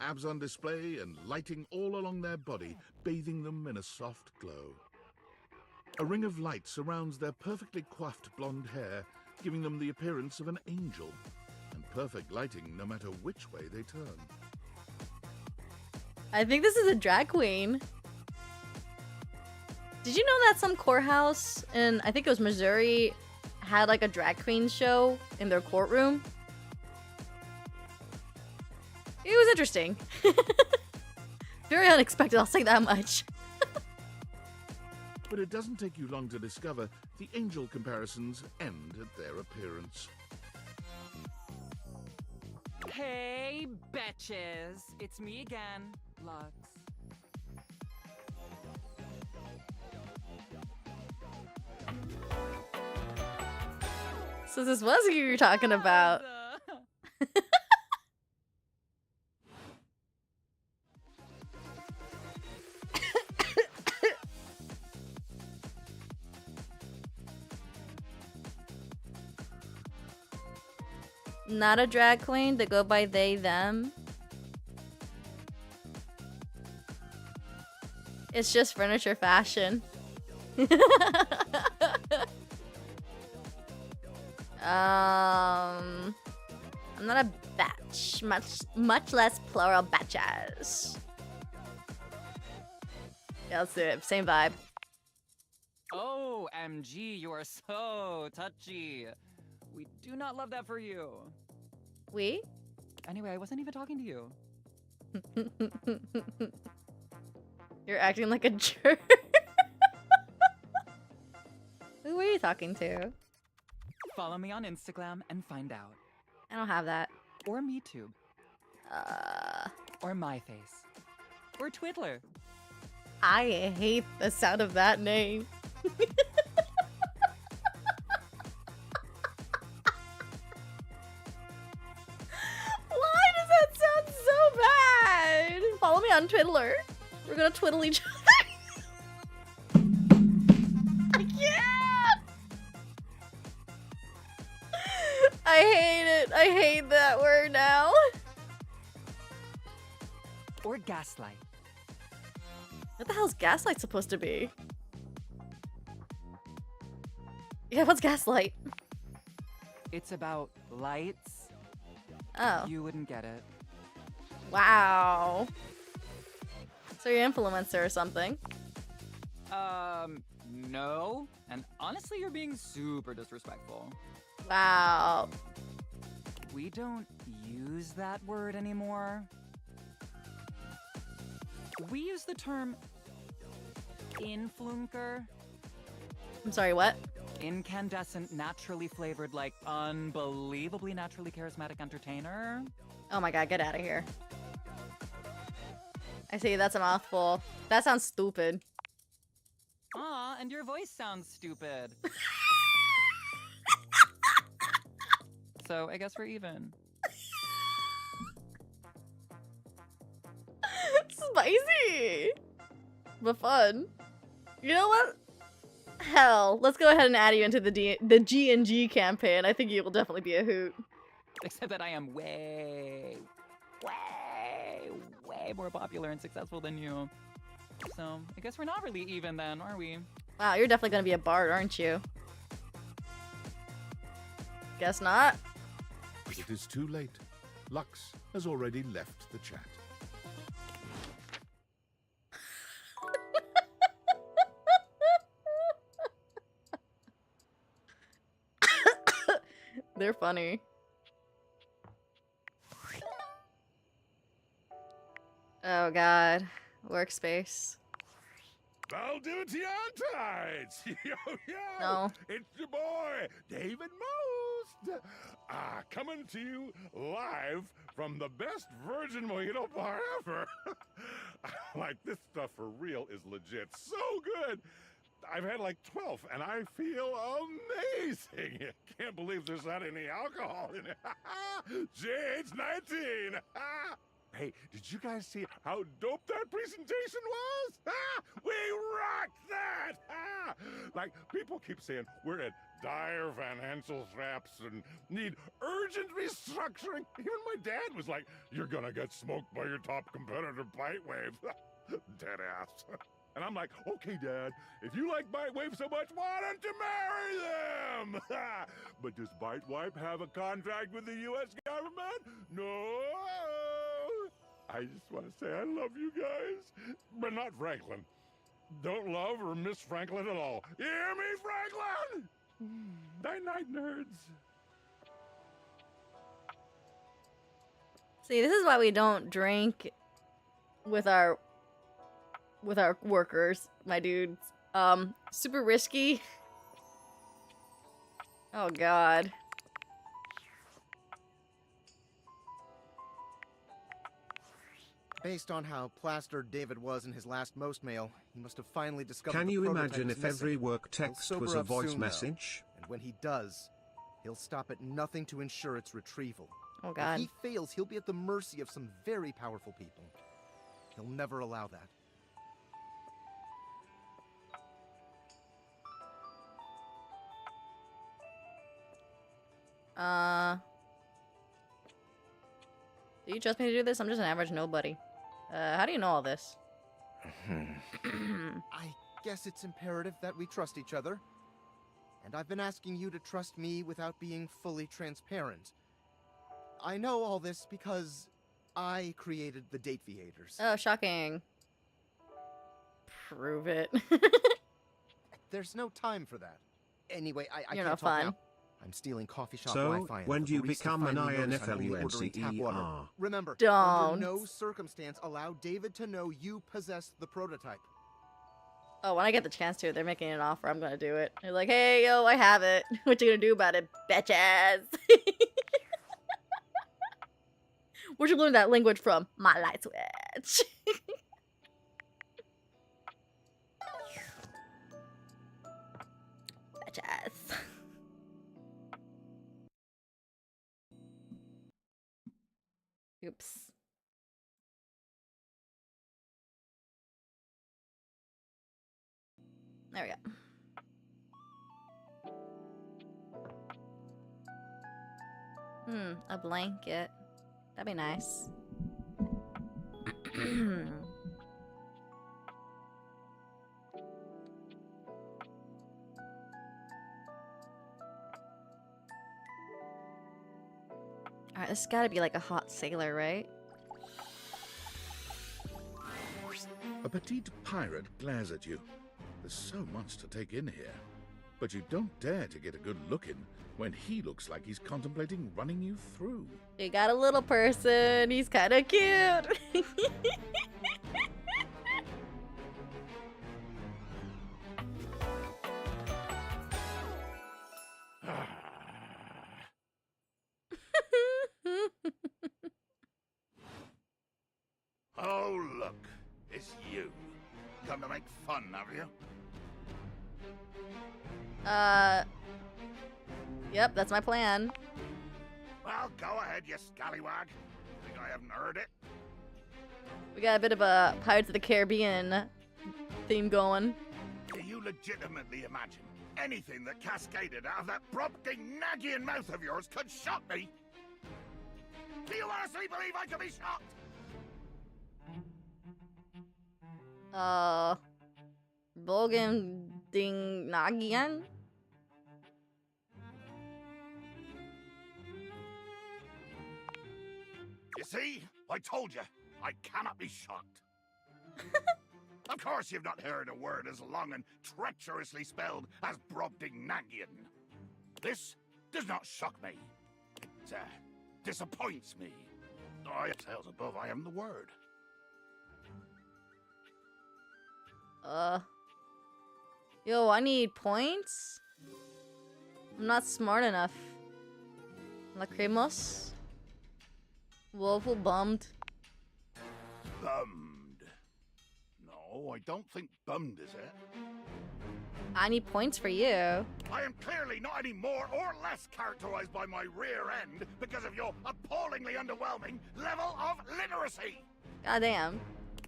abs on display and lighting all along their body, bathing them in a soft glow. A ring of light surrounds their perfectly coiffed blonde hair, giving them the appearance of an angel, and perfect lighting no matter which way they turn. I think this is a drag queen. Did you know that some courthouse in, I think it was Missouri, had like a drag queen show in their courtroom? It was interesting. Very unexpected, I'll say that much. But it doesn't take you long to discover the angel comparisons end at their appearance. Hey, betches! It's me again, Lux. So this was who you were talking about. Not a drag queen to go by they, them. It's just furniture fashion. I'm not a batch, much less plural batches. Yeah, let's do it. Same vibe. Oh, MG, you are so touchy. We do not love that for you. We? Anyway, I wasn't even talking to you. You're acting like a jerk. Who were you talking to? Follow me on Instagram and find out. I don't have that. Or MeTube. Or MyFace. Or Twiddler. I hate the sound of that name. Why does that sound so bad? Follow me on Twiddler. We're gonna twiddle each other. I can't! I hate it. I hate that word now. Or Gaslight. What the hell's gaslight supposed to be? Yeah, what's gaslight? It's about lights. Oh. You wouldn't get it. Wow. So you're an influencer or something? No. And honestly, you're being super disrespectful. Wow. We don't use that word anymore. We use the term influencer. I'm sorry, what? Incandescent, naturally flavored, like unbelievably naturally charismatic entertainer. Oh my god, get out of here. I see, that's a mouthful. That sounds stupid. Aw, and your voice sounds stupid. So I guess we're even. Spicy! But fun. You know what? Hell, let's go ahead and add you into the G&G campaign. I think you will definitely be a hoot. Except that I am way more popular and successful than you. So, I guess we're not really even then, are we? Wow, you're definitely gonna be a bard, aren't you? Guess not. But it is too late. Lux has already left the chat. They're funny. Oh god. Workspace. Valdivitiantides! Yo, yo! No. It's your boy, David Most! Coming to you live from the best virgin mojito bar ever! Like, this stuff for real is legit so good! I've had like 12, and I feel amazing! Can't believe there's not any alcohol in it! JH19! Hey, did you guys see how dope that presentation was? Ah, we rocked that! Ah! Like, people keep saying we're in dire financial straps and need urgent restructuring. Even my dad was like, you're gonna get smoked by your top competitor, Bitewave. Dead ass. And I'm like, okay, Dad, if you like Bitewave so much, why don't you marry them? But does Bitewave have a contract with the U.S. government? No. I just want to say I love you guys, but not Franklin. Don't love or miss Franklin at all. You hear me, Franklin? Night-night, nerds. See, this is why we don't drink with our workers, my dudes. Super risky. Oh god. Based on how plastered David was in his last most mail, he must have finally discovered Can the you prototype imagine is if missing. every work He'll text sober was a up voice soon, though. message? And when he does, he'll stop at nothing to ensure its retrieval. Oh god. If he fails, he'll be at the mercy of some very powerful people. He'll never allow that. Do you trust me to do this? I'm just an average nobody. How do you know all this? I guess it's imperative that we trust each other. And I've been asking you to trust me without being fully transparent. I know all this because I created the Date Viators. Oh, shocking. Prove it. There's no time for that. Anyway, I You're can't not talk fun. now. I'm stealing coffee shop So, Wi-Fi. and when the do you barista become an finally noticed I'm only ordering tap water. INFLUENCER? Remember, Don't. under no circumstance allow David to know you possess the prototype. Oh, when I get the chance to, they're making an offer. I'm gonna do it. They're like, hey, yo, I have it. What you gonna do about it, bitches? Where'd you learn that language from? My light switch. Bitches. Oops. There we go. A blanket. That'd be nice. Alright, this has gotta be like a hot sailor, right? A petite pirate glares at you. There's so much to take in here. But you don't dare to get a good look in when he looks like he's contemplating running you through. We got a little person. He's kind of cute. Oh, look. It's you. Come to make fun, have you? Yep, that's my plan. Well, go ahead, you scallywag. Think I haven't heard it? We got a bit of a Pirates of the Caribbean theme going. Do you legitimately imagine anything that cascaded out of that prompting, nagging mouth of yours could shock me? Do you honestly believe I could be shocked? Bogan Ding Nagian? You see? I told you. I cannot be shocked. Of course you've not heard a word as long and treacherously spelled as Brobdingnagian. This does not shock me. It disappoints me. I tales above, I am the word. Yo, I need points? I'm not smart enough. Lacrimos? Woeful bummed. Bummed. No, I don't think bummed is it. I need points for you. I am clearly not any more or less characterized by my rear end because of your appallingly underwhelming level of literacy. Goddamn.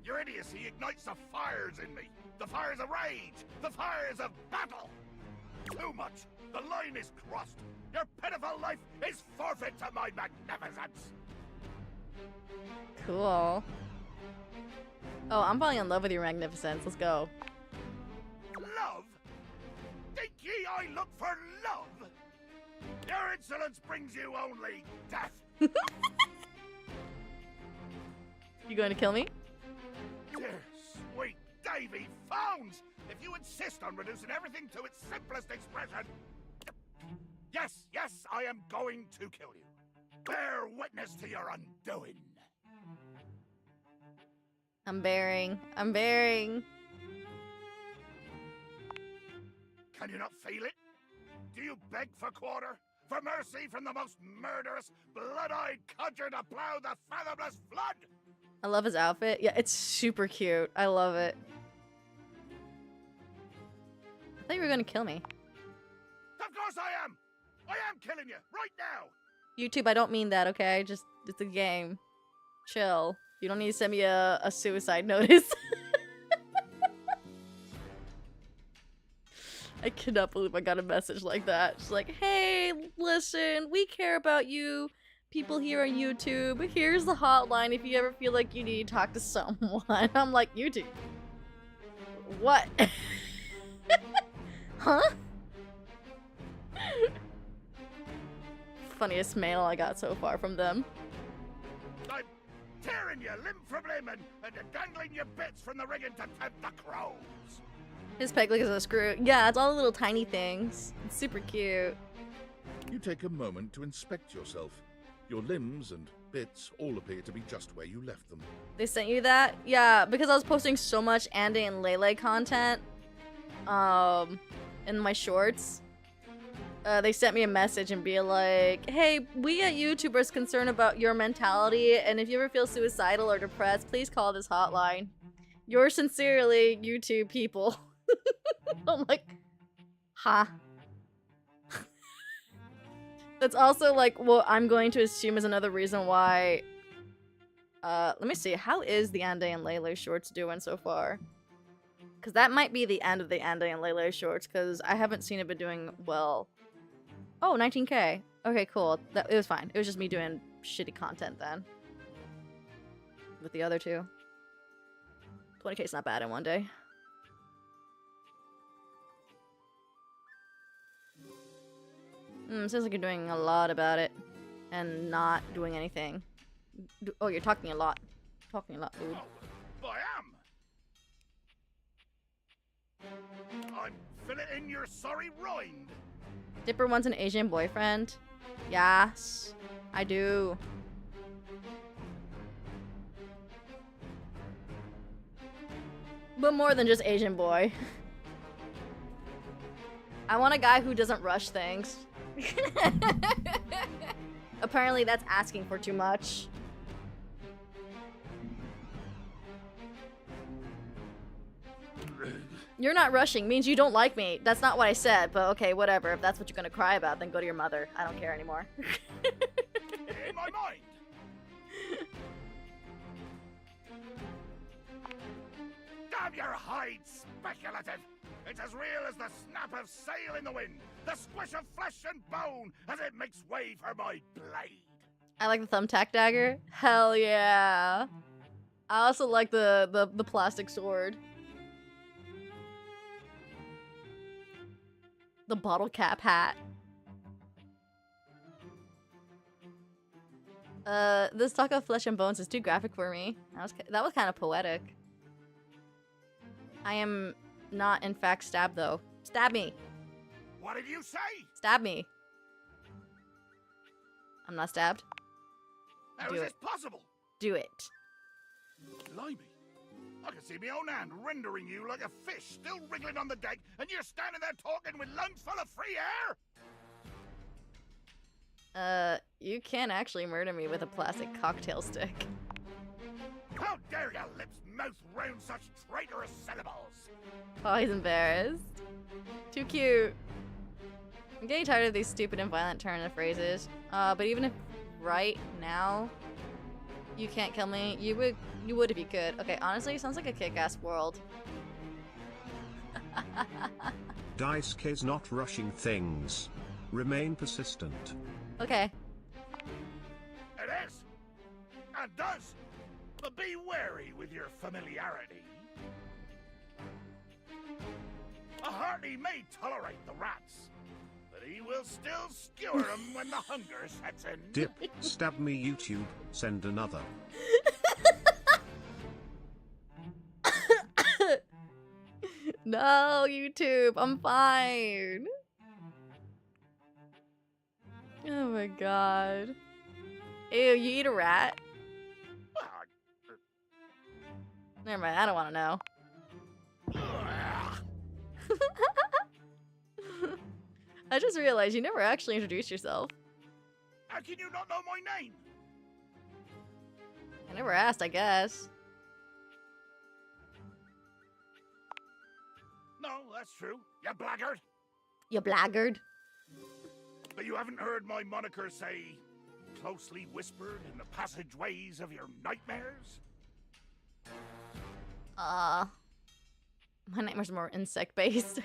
Your idiocy ignites the fires in me. The fires of rage. The fires of battle. Too much. The line is crossed. Your pitiful life is forfeit to my magnificence. Cool. Oh, I'm falling in love with your magnificence. Let's go. Love? Think ye I look for love? Your insolence brings you only death. You going to kill me? Dear sweet Davy Phones! If you insist on reducing everything to its simplest expression... Yes, I am going to kill you. Bear witness to your undoing. I'm bearing. I'm bearing. Can you not feel it? Do you beg for quarter? For mercy from the most murderous, blood-eyed codger to plow the fathomless flood? I love his outfit. Yeah, it's super cute. I love it. I thought you were gonna kill me. Of course I am! I am killing you, right now! YouTube, I don't mean that, okay? Just, it's a game. Chill. You don't need to send me a suicide notice. I cannot believe I got a message like that. It's like, hey, listen, we care about you, people here on YouTube. Here's the hotline if you ever feel like you need to talk to someone. I'm like, YouTube? What? Huh? Funniest mail I got so far from them. I'm tearing you limb from limb and dangling your bits from the rigging to tempt the crows. His peg leg is a screw. Yeah, it's all the little tiny things. It's super cute. You take a moment to inspect yourself. Your limbs and bits all appear to be just where you left them. They sent you that? Yeah, because I was posting so much Andy and Lele content in my shorts. They sent me a message and be like, hey, we at YouTubers concerned about your mentality, and if you ever feel suicidal or depressed, please call this hotline. Yours sincerely, YouTube people. I'm like, huh? That's also like what I'm going to assume is another reason why. Let me see. How is the Andy and Lele shorts doing so far? Because that might be the end of the Andy and Lele shorts, because I haven't seen it been doing well. Oh, 19K. Okay, cool. It was fine. It was just me doing shitty content then. With the other two. 20K is not bad in one day. Seems like you're doing a lot about it. And not doing anything. Oh, you're talking a lot. Talking a lot, dude. Oh, I am! I'm filleting your sorry rind! Dipper wants an Asian boyfriend? Yes, I do. But more than just Asian boy. I want a guy who doesn't rush things. Apparently that's asking for too much. You're not rushing means you don't like me. That's not what I said, but okay, whatever. If that's what you're gonna cry about, then go to your mother. I don't care anymore. In my mind! Damn your hide, speculative! It's as real as the snap of sail in the wind, the squish of flesh and bone as it makes way for my blade. I like the thumbtack dagger. Hell yeah. I also like the plastic sword. The bottle cap hat. This talk of flesh and bones is too graphic for me. That was kind of poetic. I am not, in fact, stabbed, though. Stab me. What did you say? Stab me. I'm not stabbed. How Do is it. this possible? Do it. Blimey. I can see my own hand rendering you like a fish still wriggling on the deck, and you're standing there talking with lungs full of free air? You can't actually murder me with a plastic cocktail stick. How dare your lips mouth round such traitorous syllables? Oh, he's embarrassed. Too cute. I'm getting tired of these stupid and violent turn of phrases. But even if right now you can't kill me, you would if you could. Okay, honestly, it sounds like a kick-ass world. Dice K's not rushing things. Remain persistent. Okay. It is, and does, but be wary with your familiarity. A hearty may tolerate the rats, but he will still skewer them when the hunger sets in. Dip, stab me YouTube, send another. No, YouTube, I'm fine. Oh my god. Ew, you eat a rat? Never mind, I don't want to know. I just realized you never actually introduced yourself. How can you not know my name? I never asked, I guess. No, that's true. You blackguard. You blackguard. But you haven't heard my moniker say, closely whispered in the passageways of your nightmares? My nightmares are more insect-based.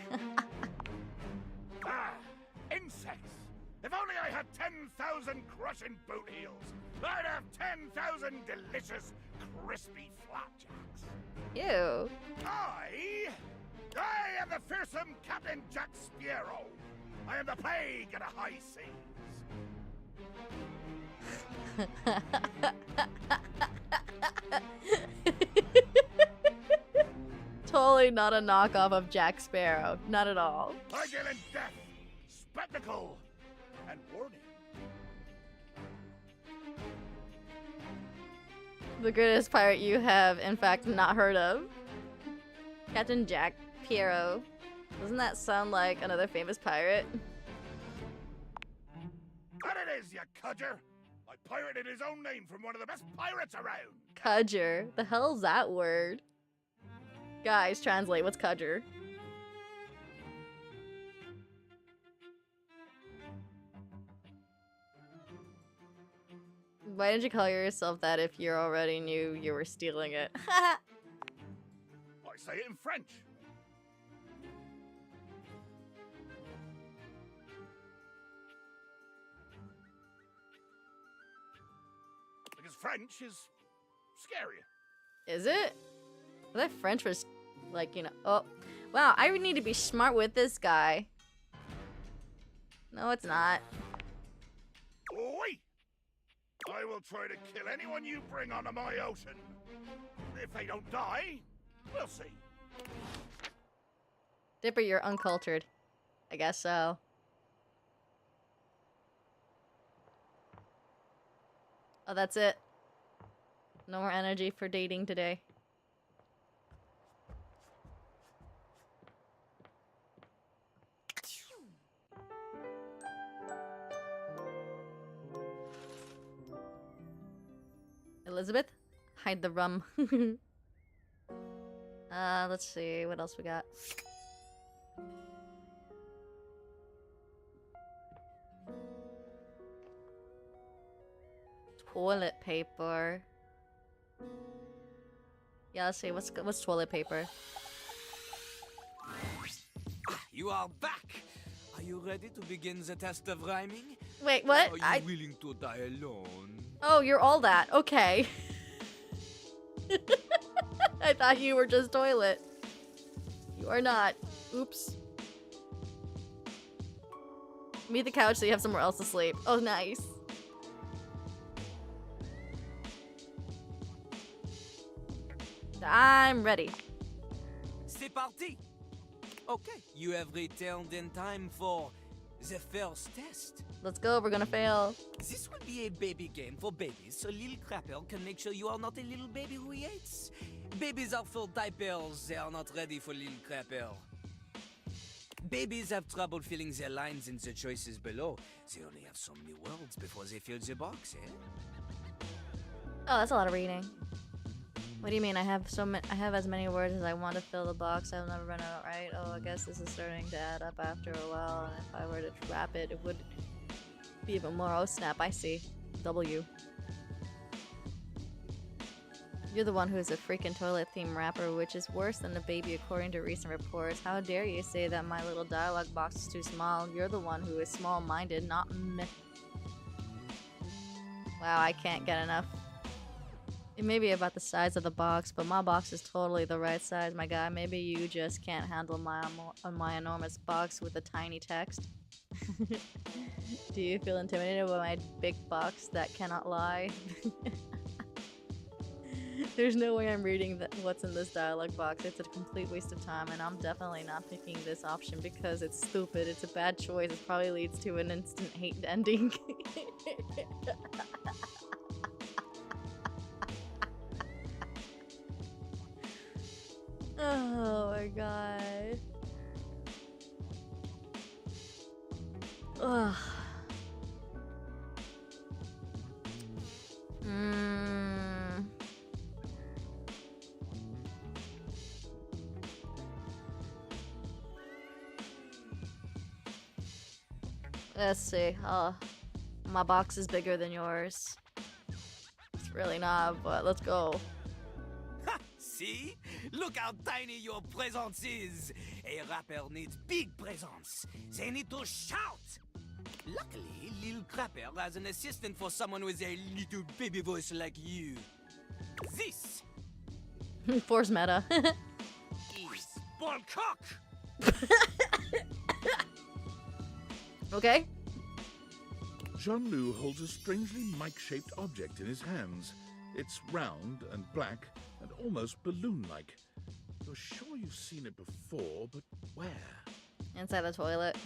Insects! If only I had 10,000 crushing boot heels, I'd have 10,000 delicious, crispy flapjacks. Ew. I am the fearsome Captain Jack Sparrow. I am the plague of the high seas. Totally not a knockoff of Jack Sparrow. Not at all. I deal in death, spectacle, and warning. The greatest pirate you have, in fact, not heard of. Captain Jack Sparrow. Doesn't that sound like another famous pirate? And it is, you cudger! I pirated his own name from one of the best pirates around! Cudger? The hell's that word? Guys, translate. What's cudger? Why did you call yourself that if you already knew you were stealing it? I say it in French. Because French is scarier. Is it? I thought French was like, you know. Oh, wow. I would need to be smart with this guy. No, it's not. Oi! I will try to kill anyone you bring onto my ocean. If they don't die, we'll see. Dipper, you're uncultured. I guess so. Oh, that's it. No more energy for dating today. Elizabeth, hide the rum. Let's see what else we got. Toilet paper. Yeah, let's see what's toilet paper. You are back. Are you ready to begin the test of rhyming? Wait, what? Are you willing to die alone? Oh, you're all that. Okay. I thought you were just toilet. You are not. Oops. Meet the couch so you have somewhere else to sleep. Oh, nice. I'm ready. C'est parti. Okay, you have returned in time for the first test. Let's go, we're gonna fail. This will be a baby game for babies, so little crapper can make sure you are not a little baby who hates. Babies are full diapers, they are not ready for little crapper. Babies have trouble filling their lines in the choices below. They only have so many words before they fill the box, eh? Oh, that's a lot of reading. What do you mean? I have as many words as I want to fill the box. I'll never run out, right? Oh, I guess this is starting to add up after a while. And if I were to wrap it, it would be even more. Oh snap! I see. W. You're the one who is a freaking toilet theme rapper, which is worse than the baby according to recent reports. How dare you say that my little dialogue box is too small? You're the one who is small-minded, not me. Wow, I can't get enough. It may be about the size of the box, but my box is totally the right size, my guy. Maybe you just can't handle my enormous box with a tiny text. Do you feel intimidated by my big box that cannot lie? There's no way I'm reading what's in this dialogue box. It's a complete waste of time, and I'm definitely not picking this option because it's stupid. It's a bad choice. It probably leads to an instant hate ending. Oh my god. Ugh. Let's see. My box is bigger than yours. It's really not, but let's go. Ha! See? Look how tiny your presence is. A rapper needs big presence. They need to shout. Luckily, Lil Crapper has an assistant for someone with a little baby voice like you. This Force meta. is Ballcock. Okay. Jean-Lu holds a strangely mic-shaped object in his hands. It's round and black and almost balloon-like. You're sure you've seen it before, but where? Inside the toilet.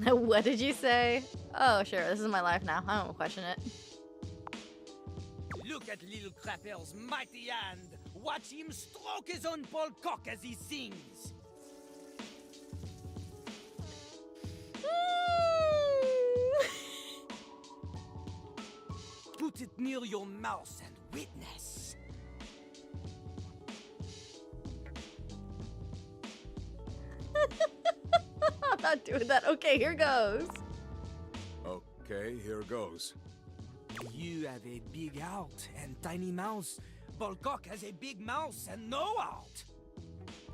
What did you say? Oh, sure, this is my life now. I don't question it. Look at Lil Crapper's mighty hand. Watch him stroke his own Ballcock as he sings. Put it near your mouth and witness. I'm not doing that. Okay, here goes. Okay, here goes. You have a big heart and tiny mouth. Ballcock has a big mouth and no heart.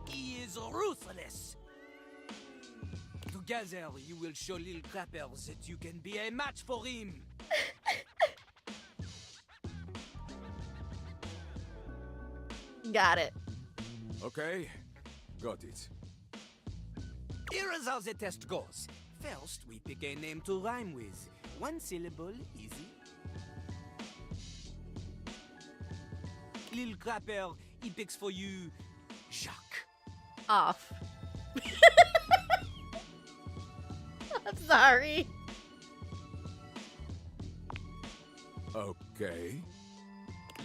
He is ruthless. Together, you will show Lil Crapper that you can be a match for him. Got it. Okay, got it. Here is how the test goes. First, we pick a name to rhyme with. One syllable, easy. Lil Crapper, he picks for you Jacques. Off. I'm sorry. Okay.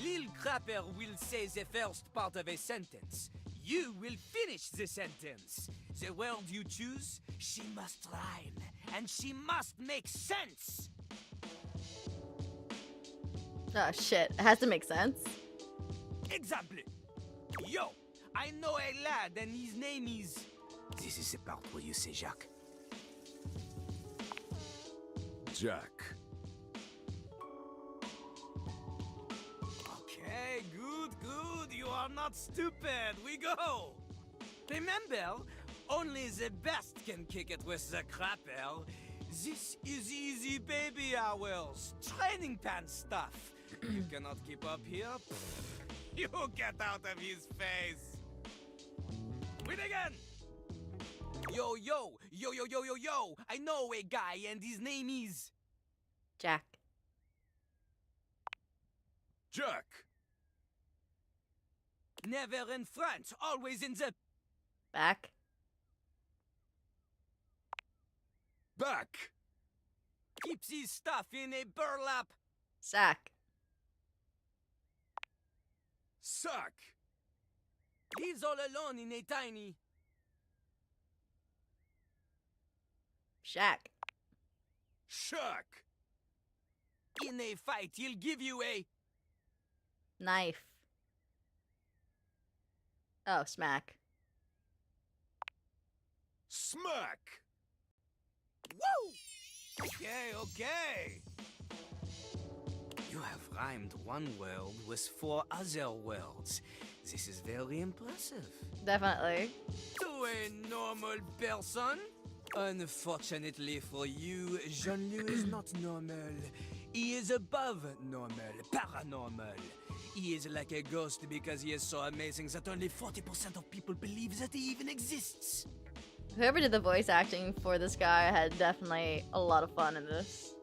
Lil Crapper will say the first part of a sentence. You will finish the sentence. The word you choose, she must rhyme, and she must make sense. Oh shit, it has to make sense. Example. Yo, I know a lad and his name is... This is the part where you say Jacques. Jack. Okay, good. You are not stupid. We go. Remember, only the best can kick it with the Crapper. This is easy baby hours. Training pants stuff. You cannot keep up here? You get out of his face. Win again. Yo. I know a guy and his name is... Jack. Jack. Never in front, always in the... Back. Back. Keeps his stuff in a burlap... Sack. Sack. Lives all alone in a tiny... Shack. Shack. In a fight, he'll give you a... Knife. Oh, smack. Smack! Woo! Okay. You have rhymed one word with 4 other words. This is very impressive. Definitely. To a normal person? Unfortunately for you, Jean-Louis is not normal. He is above normal, paranormal. He is like a ghost because he is so amazing that only 40% of people believe that he even exists. Whoever did the voice acting for this guy had definitely a lot of fun in this.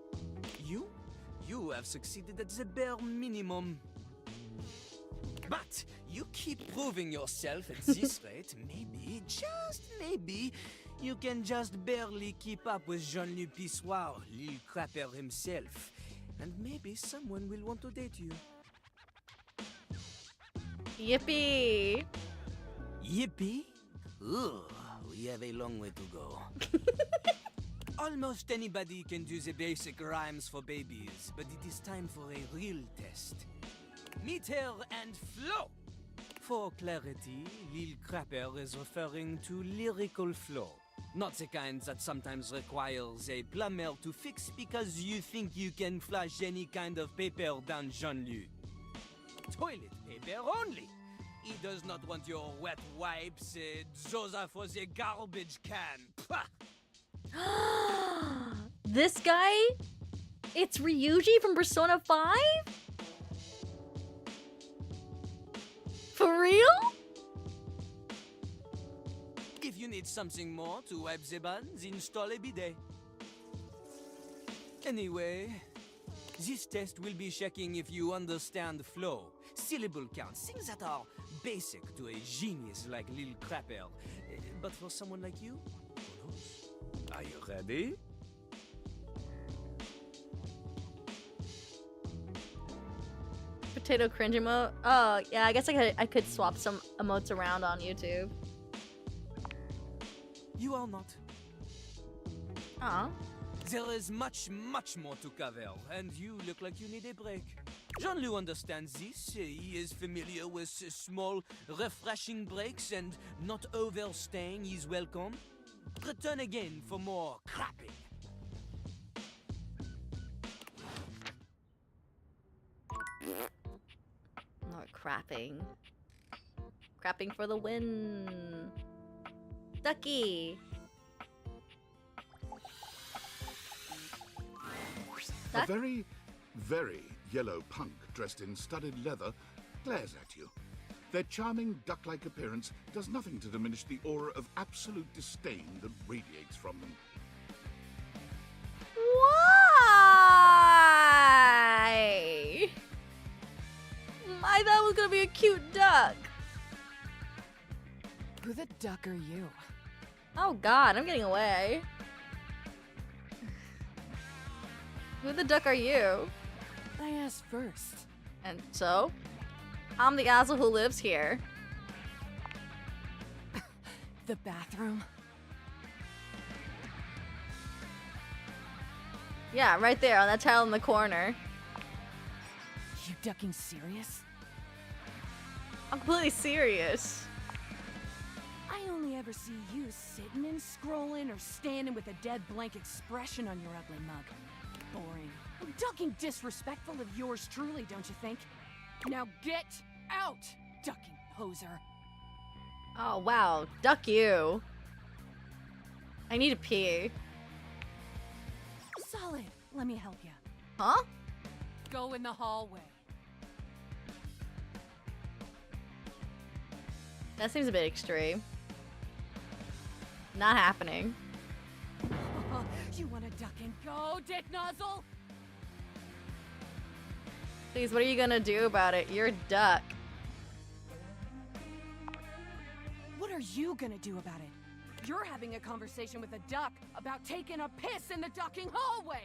You have succeeded at the bare minimum. But you keep proving yourself at this rate, maybe, just maybe, you can just barely keep up with Jean-Louis Pissoir, Lil Crapper himself. And maybe someone will want to date you. Yippee! Yippee? Ugh, we have a long way to go. Almost anybody can do the basic rhymes for babies, but it is time for a real test. Meter and flow. For clarity, Lil Crapper is referring to lyrical flow. Not the kind that sometimes requires a plumber to fix because you think you can flush any kind of paper down Jean-Louis. Toilet paper only. He does not want your wet wipes, Zosa for the garbage can. Pah! This guy? It's Ryuji from Persona 5? For real? If you need something more to wipe the buns, install a bidet. Anyway, this test will be checking if you understand flow, syllable counts, things that are basic to a genius like Lil Crapper. But for someone like you, who knows? Are you ready? Potato cringe emote? Oh, yeah, I guess I could swap some emotes around on YouTube. You are not. Aw. There is much more to cover, and you look like you need a break. Jean-Louis understands this. He is familiar with small, refreshing breaks and not overstaying his welcome. Return again for more crapping. More crapping. Crapping for the win. Ducky. A very, very yellow punk dressed in studded leather glares at you. Their charming duck-like appearance does nothing to diminish the aura of absolute disdain that radiates from them. Why? I thought it was gonna be a cute duck. Who the duck are you? Oh god, I'm getting away. Who the duck are you? I asked first. And so? I'm the asshole who lives here. The bathroom? Yeah, right there on that tile in the corner. You ducking serious? I'm completely serious. I only ever see you sitting and scrolling or standing with a dead blank expression on your ugly mug. Boring. Ducking disrespectful of yours truly, don't you think? Now get out, ducking poser. Oh wow, duck you. I need to pee. Solid. Let me help you. Huh? Go in the hallway. That seems a bit extreme. Not happening. You wanna duck and go, dick nozzle? Please, what are you gonna do about it? You're a duck. What are you gonna do about it? You're having a conversation with a duck about taking a piss in the ducking hallway!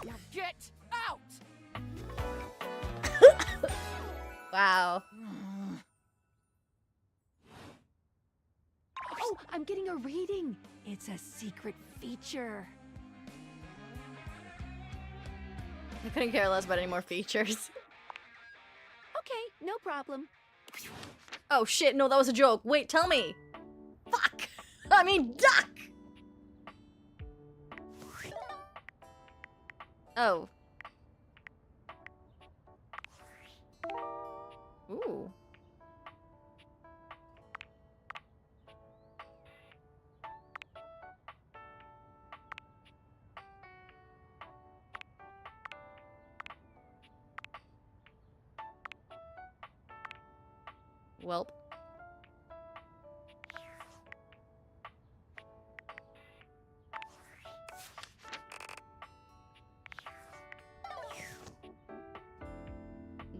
Now get out! Wow. Oh, I'm getting a reading! It's a secret feature. I couldn't care less about any more features. Okay, no problem. Oh shit, no, that was a joke. Wait, tell me. Fuck. I mean, duck. Oh. Ooh. Welp.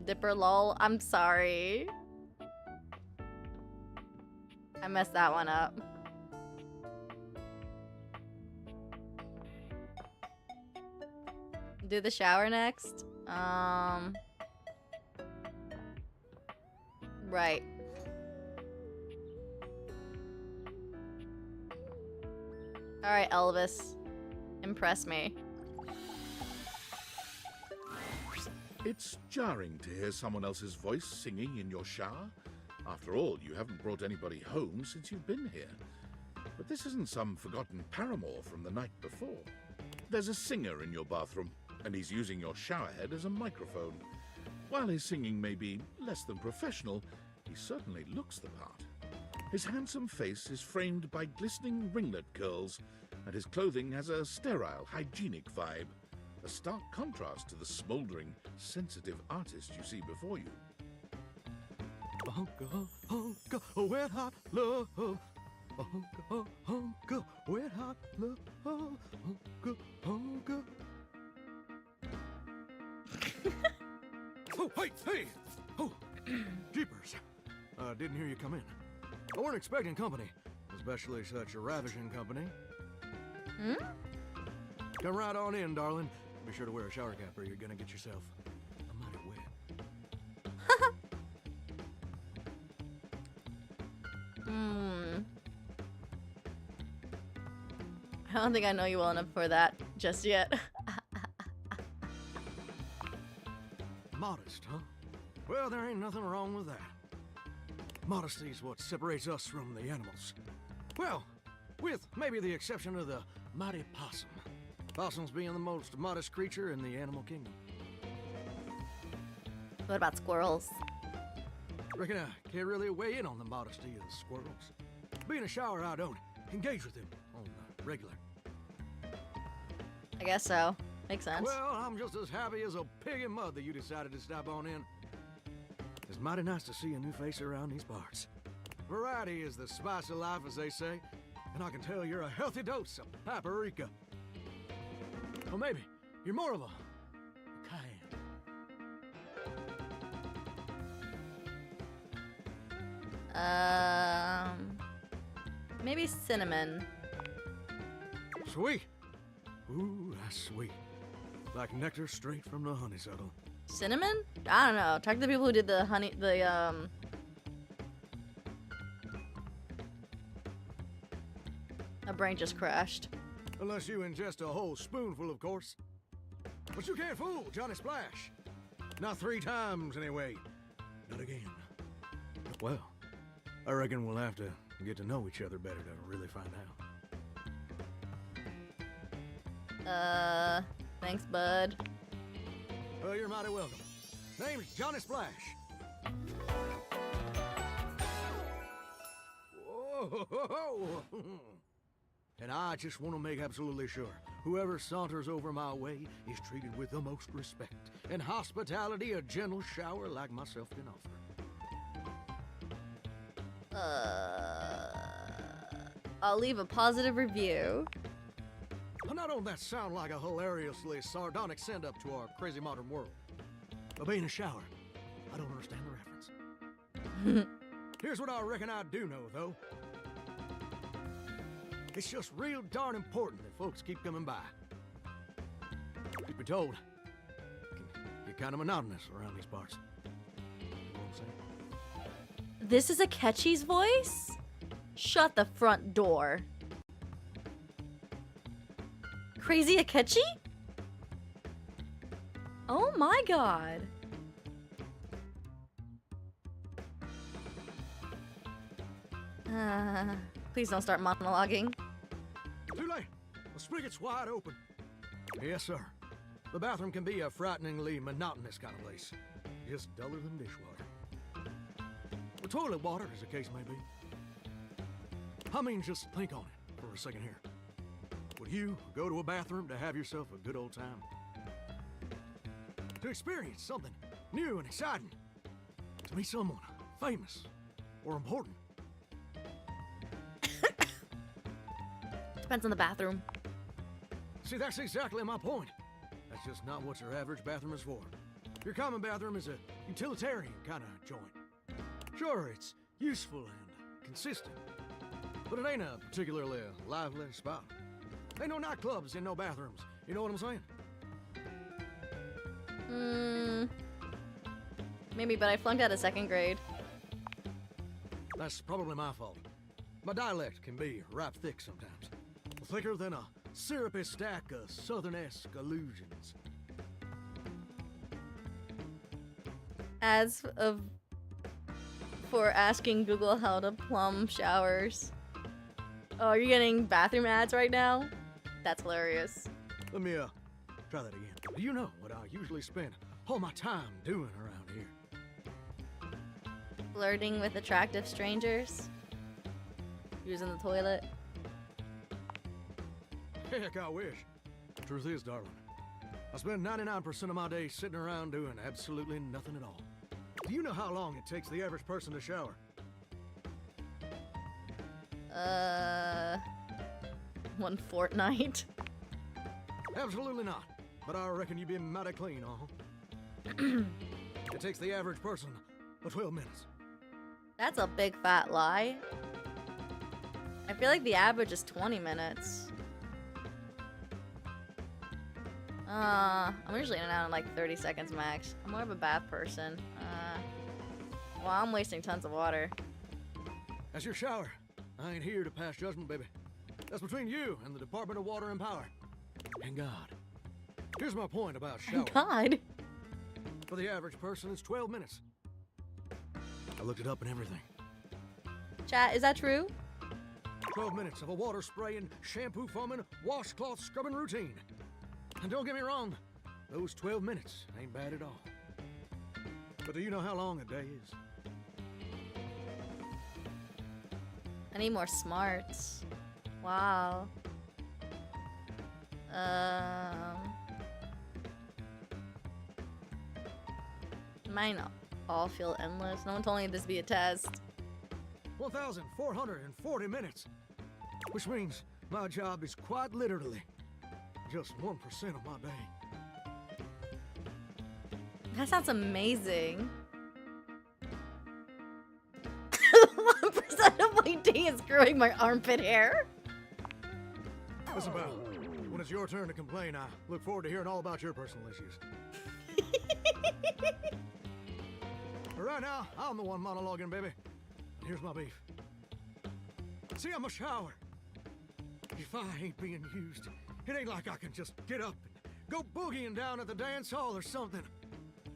Dipper lol, I'm sorry. I messed that one up. Do the shower next. Right. Alright, Elvis. Impress me. It's jarring to hear someone else's voice singing in your shower. After all, you haven't brought anybody home since you've been here. But this isn't some forgotten paramour from the night before. There's a singer in your bathroom, and he's using your showerhead as a microphone. While his singing may be less than professional, he certainly looks the part. His handsome face is framed by glistening ringlet curls, and his clothing has a sterile, hygienic vibe. A stark contrast to the smouldering, sensitive artist you see before you. Hunka, hunka, wet hot love. Hunka, hunka, wet hot love. Hunka, hunka. Oh, hey! Oh, jeepers. Didn't hear you come in. I weren't expecting company, especially such a ravishing company. Hmm? Come right on in, darling. Be sure to wear a shower cap or you're gonna get yourself a mighty wet. I don't think I know you well enough for that just yet. Modest, huh? Well, there ain't nothing wrong with that. Modesty's what separates us from the animals. Well, with maybe the exception of the mighty possum. Possums being the most modest creature in the animal kingdom. What about squirrels? Reckon I can't really weigh in on the modesty of the squirrels. Being a shower, I don't engage with them on the regular. I guess so. Makes sense. Well, I'm just as happy as a pig in mud that you decided to stop on in. It's mighty nice to see a new face around these parts. Variety is the spice of life, as they say, and I can tell you're a healthy dose of paprika. Or maybe you're more of a cayenne. Maybe cinnamon. Sweet. Ooh, that's sweet. Like nectar straight from the honeysuckle. Cinnamon? I don't know. Talk to the people who did the honey, My brain just crashed. Unless you ingest a whole spoonful, of course. But you can't fool Johnny Splash. Not 3 times, anyway. Not again. Well, I reckon we'll have to get to know each other better to really find out. Thanks, bud. Well, you're mighty welcome. Name's Johnny Splash. Whoa! And I just want to make absolutely sure whoever saunters over my way is treated with the most respect and hospitality a gentle shower like myself can offer. I'll leave a positive review. Now don't that sound like a hilariously sardonic send-up to our crazy modern world? Being a shower, I don't understand the reference. Here's what I reckon I do know, though. It's just real darn important that folks keep coming by. Truth be told, it can get kind of monotonous around these parts. You know what I'm saying? This is Akechi's voice? Shut the front door. Crazy Akechi? Oh my god. Please don't start monologuing. Too late. The spigot's wide open. Yes, sir. The bathroom can be a frighteningly monotonous kind of place. Just duller than dishwater. Or toilet water, as the case may be. I mean, just think on it for a second here. Would you go to a bathroom to have yourself a good old time? To experience something new and exciting? To meet someone famous or important? Depends on the bathroom. See, that's exactly my point. That's just not what your average bathroom is for. Your common bathroom is a utilitarian kind of joint. Sure, it's useful and consistent, but it ain't a particularly lively spot. Ain't no nightclubs and no bathrooms. You know what I'm saying? Maybe, but I flunked out of 2nd grade. That's probably my fault. My dialect can be ripe thick sometimes. Thicker than a syrupy stack of southern-esque allusions. As of for asking Google how to plumb showers. Oh, are you getting bathroom ads right now? That's hilarious. Let me, try that again. Do you know what I usually spend all my time doing around here? Flirting with attractive strangers? Using the toilet? Heck, I wish. Truth is, darling, I spend 99% of my day sitting around doing absolutely nothing at all. Do you know how long it takes the average person to shower? 1 fortnight. Absolutely not. But I reckon you've been mighty clean, It takes the average person 12 minutes. That's a big fat lie. I feel like the average is 20 minutes. I'm usually in and out in like 30 seconds max. I'm more of a bath person. Well, I'm wasting tons of water. That's your shower. I ain't here to pass judgment, baby. That's between you and the Department of Water and Power. And God. Here's my point about showering. God. For the average person, it's 12 minutes. I looked it up and everything. Chat, is that true? 12 minutes of a water spraying, shampoo foaming, washcloth scrubbing routine. And don't get me wrong, those 12 minutes ain't bad at all. But do you know how long a day is? I need more smarts. Wow. Might not all feel endless. No one told me this would be a test. 1,440 minutes. Which means my job is quite literally just 1% of my day. That sounds amazing. 1% of my day is growing my armpit hair. Listen, pal, when it's your turn to complain, I look forward to hearing all about your personal issues. But right now, I'm the one monologuing, baby. And here's my beef. See, I'm a shower. If I ain't being used, it ain't like I can just get up and go boogieing down at the dance hall or something.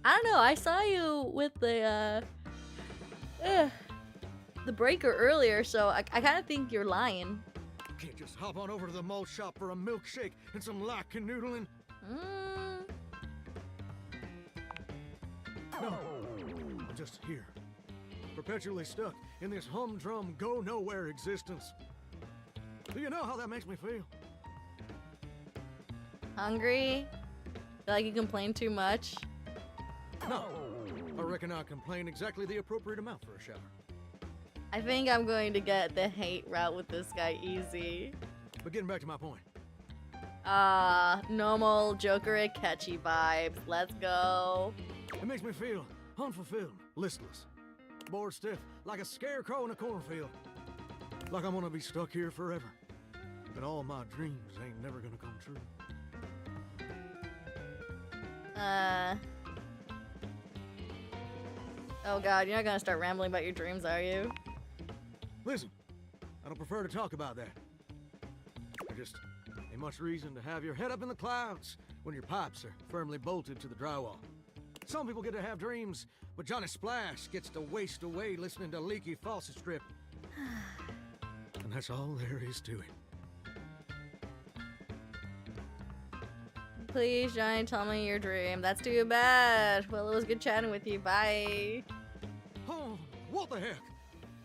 I don't know. I saw you with the breaker earlier, so I kind of think you're lying. Can't just hop on over to the malt shop for a milkshake and some light canoodling. No, I'm just here, perpetually stuck in this humdrum, go-nowhere existence. Do you know how that makes me feel? Hungry? Feel like you complain too much? No, I reckon I complain exactly the appropriate amount for a shower. I think I'm going to get the hate route with this guy easy. But getting back to my point. Normal Joker catchy vibes. Let's go. It makes me feel unfulfilled, listless, bored stiff, like a scarecrow in a cornfield. Like I'm gonna be stuck here forever. And all my dreams ain't never gonna come true. Oh god, you're not gonna start rambling about your dreams, are you? Listen, I don't prefer to talk about that. There just ain't much reason to have your head up in the clouds when your pipes are firmly bolted to the drywall. Some people get to have dreams, but Johnny Splash gets to waste away listening to leaky faucet strip. That's all there is to it. Please, Johnny, tell me your dream. That's too bad. Well, it was good chatting with you. Bye. Oh, what the heck?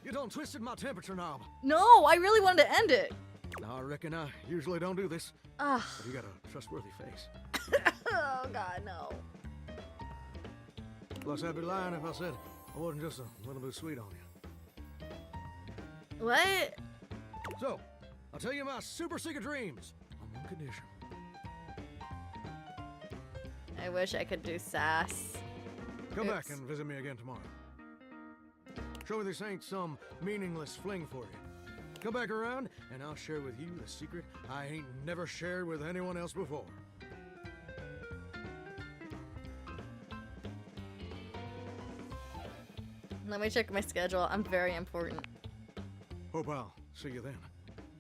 You done twisted my temperature knob. No, I really wanted to end it. I reckon I usually don't do this. Ugh. But you got a trustworthy face. Oh, God, no. Plus, I'd be lying if I said I wasn't just a little bit sweet on you. What? So, I'll tell you my super secret dreams on one condition. I wish I could do sass. Come back and visit me again tomorrow. Show me this ain't some meaningless fling for you. Come back around, and I'll share with you the secret I ain't never shared with anyone else before. Let me check my schedule. I'm very important. Hope I'll see you then.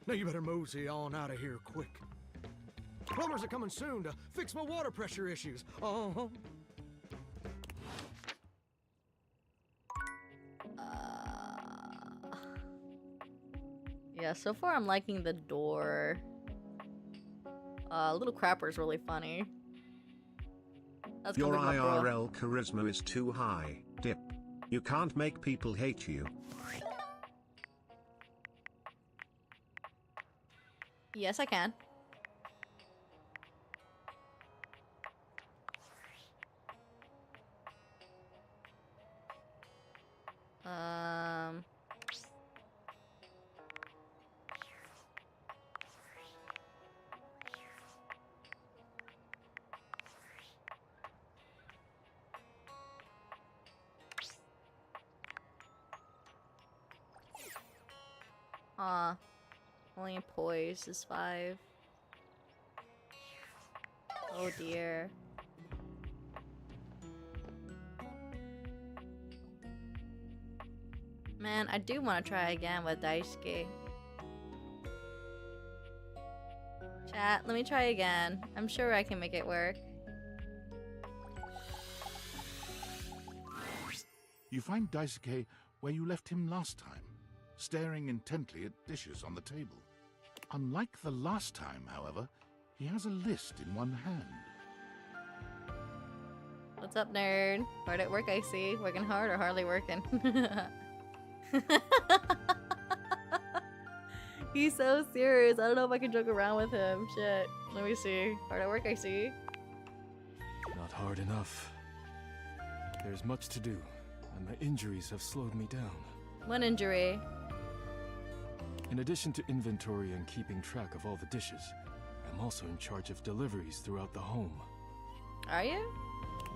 Now you better mosey on out of here quick. Plumbers are coming soon to fix my water pressure issues. Yeah, so far I'm liking the door. Little Crapper's really funny. That's Your coming up, bro. IRL charisma is too high, Dip. You can't make people hate you. Yes, I can. Only poise is 5. Oh dear. Man, I do want to try again with Daisuke. Chat, let me try again. I'm sure I can make it work. You find Daisuke where you left him last time, staring intently at dishes on the table. Unlike the last time, however, he has a list in one hand. What's up, nerd? Hard at work, I see. Working hard or hardly working? He's so serious. I don't know if I can joke around with him. Shit. Let me see. Hard at work, I see. Not hard enough. There's much to do, and my injuries have slowed me down. One injury. In addition to inventory and keeping track of all the dishes, I'm also in charge of deliveries throughout the home. Are you?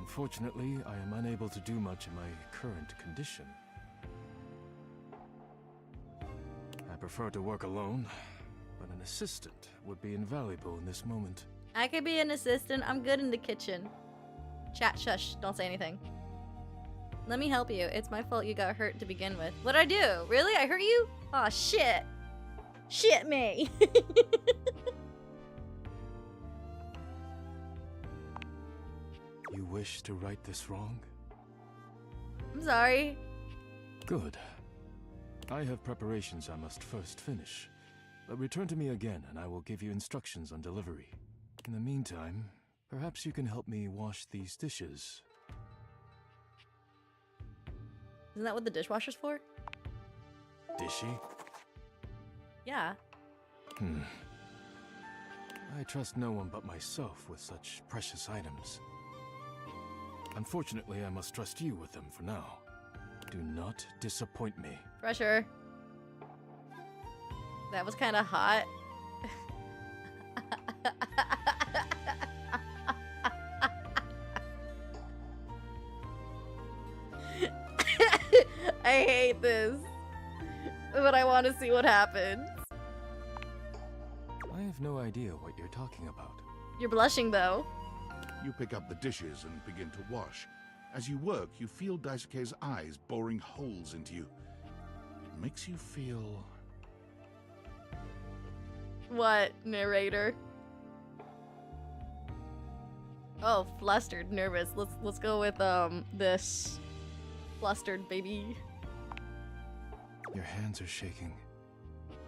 Unfortunately, I am unable to do much in my current condition. I prefer to work alone, but an assistant would be invaluable in this moment. I could be an assistant. I'm good in the kitchen. Chat, shush. Don't say anything. Let me help you. It's my fault you got hurt to begin with. What'd I do? Really? I hurt you? Aw, shit. Shit me. You wish to right this wrong? I'm sorry. Good. I have preparations I must first finish, but return to me again and I will give you instructions on delivery. In the meantime, perhaps you can help me wash these dishes. Isn't that what the dishwasher's for? Dishy? Yeah. I trust no one but myself with such precious items. Unfortunately, I must trust you with them for now. Do not disappoint me. Pressure. That was kind of hot. I hate this, but I want to see what happens. I have no idea what you're talking about. You're blushing, though. You pick up the dishes and begin to wash. As you work, you feel Daisuke's eyes boring holes into you. It makes you feel... What, narrator? Oh, flustered, nervous. Let's go with this. Flustered, baby. Your hands are shaking.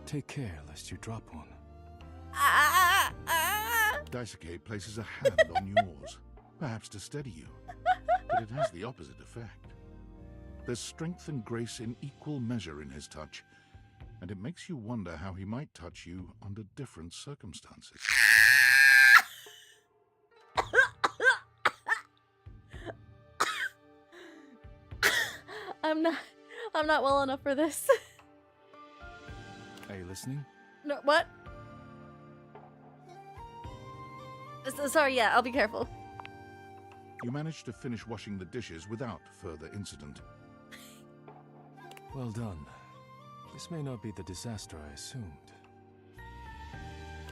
take care lest you drop one. Daisuke places a hand on yours, perhaps to steady you, but it has the opposite effect. There's strength and grace in equal measure in his touch, and it makes you wonder how he might touch you under different circumstances. I'm not well enough for this. Are you listening? No, what? Sorry, yeah, I'll be careful. You manage to finish washing the dishes without further incident. Well done. This may not be the disaster I assumed.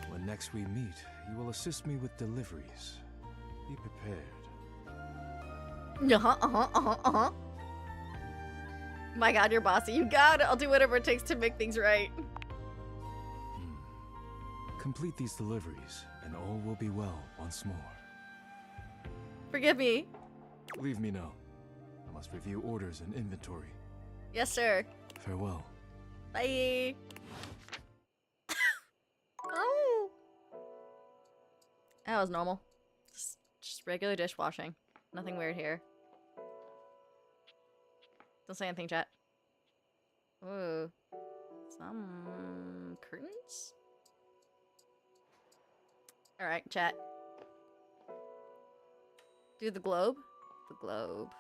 When next we meet, you will assist me with deliveries. Be prepared. My god, you're bossy. You got it. I'll do whatever it takes to make things right. Complete these deliveries, and all will be well once more. Forgive me. Leave me now. I must review orders and inventory. Yes, sir. Farewell. Bye. Oh. That was normal. Just regular dishwashing. Nothing weird here. Don't say anything, chat. Ooh. Some curtains? Alright, chat. Do the globe? The globe.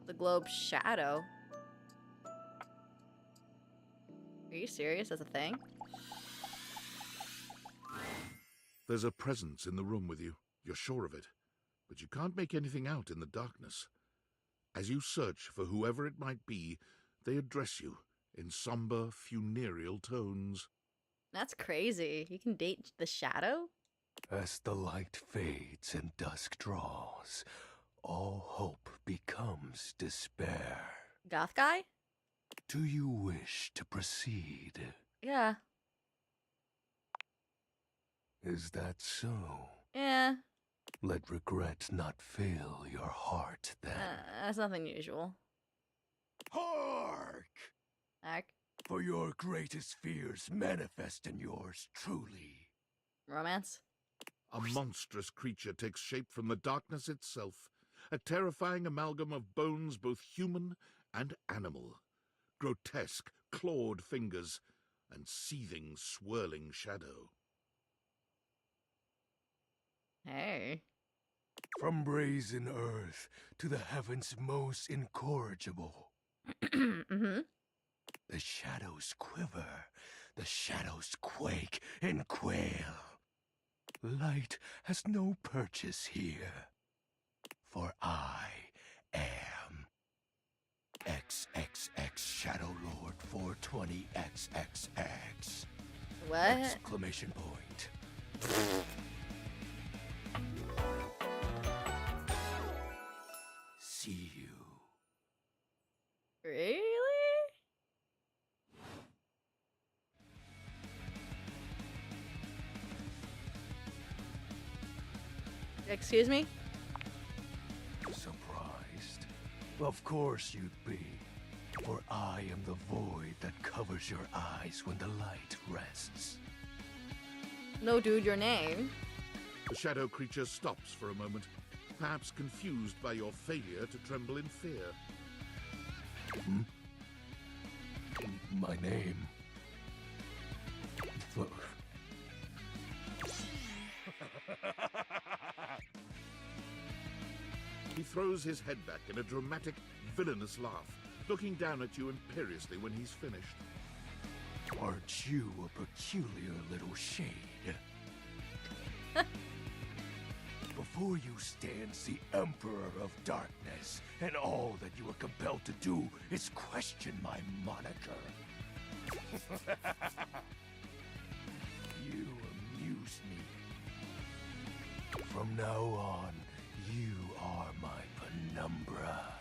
The globe shadow. Are you serious? That's a thing? There's a presence in the room with you. You're sure of it. But you can't make anything out in the darkness. As you search for whoever it might be, they address you in somber, funereal tones. That's crazy. You can date the shadow? As the light fades and dusk draws, all hope becomes despair. Goth guy? Do you wish to proceed? Yeah. Is that so? Yeah. Let regret not fill your heart then. That's nothing usual. Hark! Ark. For your greatest fears manifest in yours truly. Romance? A monstrous creature takes shape from the darkness itself, a terrifying amalgam of bones both human and animal, grotesque, clawed fingers, and seething, swirling shadow. Hey. From brazen earth to the heavens most incorrigible. Mm-hmm. The shadows quiver, the shadows quake and quail. Light has no purchase here, for I am XXX Shadow Lord 420XXX. What? Exclamation point. See you. Really? Excuse me? Surprised? Of course you'd be. For I am the void that covers your eyes when the light rests. No, dude, your name. The shadow creature stops for a moment, perhaps confused by your failure to tremble in fear. Hmm? My name. He throws his head back in a dramatic, villainous laugh, looking down at you imperiously when he's finished. Aren't you a peculiar little shade? Before you stands the Emperor of Darkness, and all that you are compelled to do is question my moniker. You amuse me. From now on, you are my penumbra.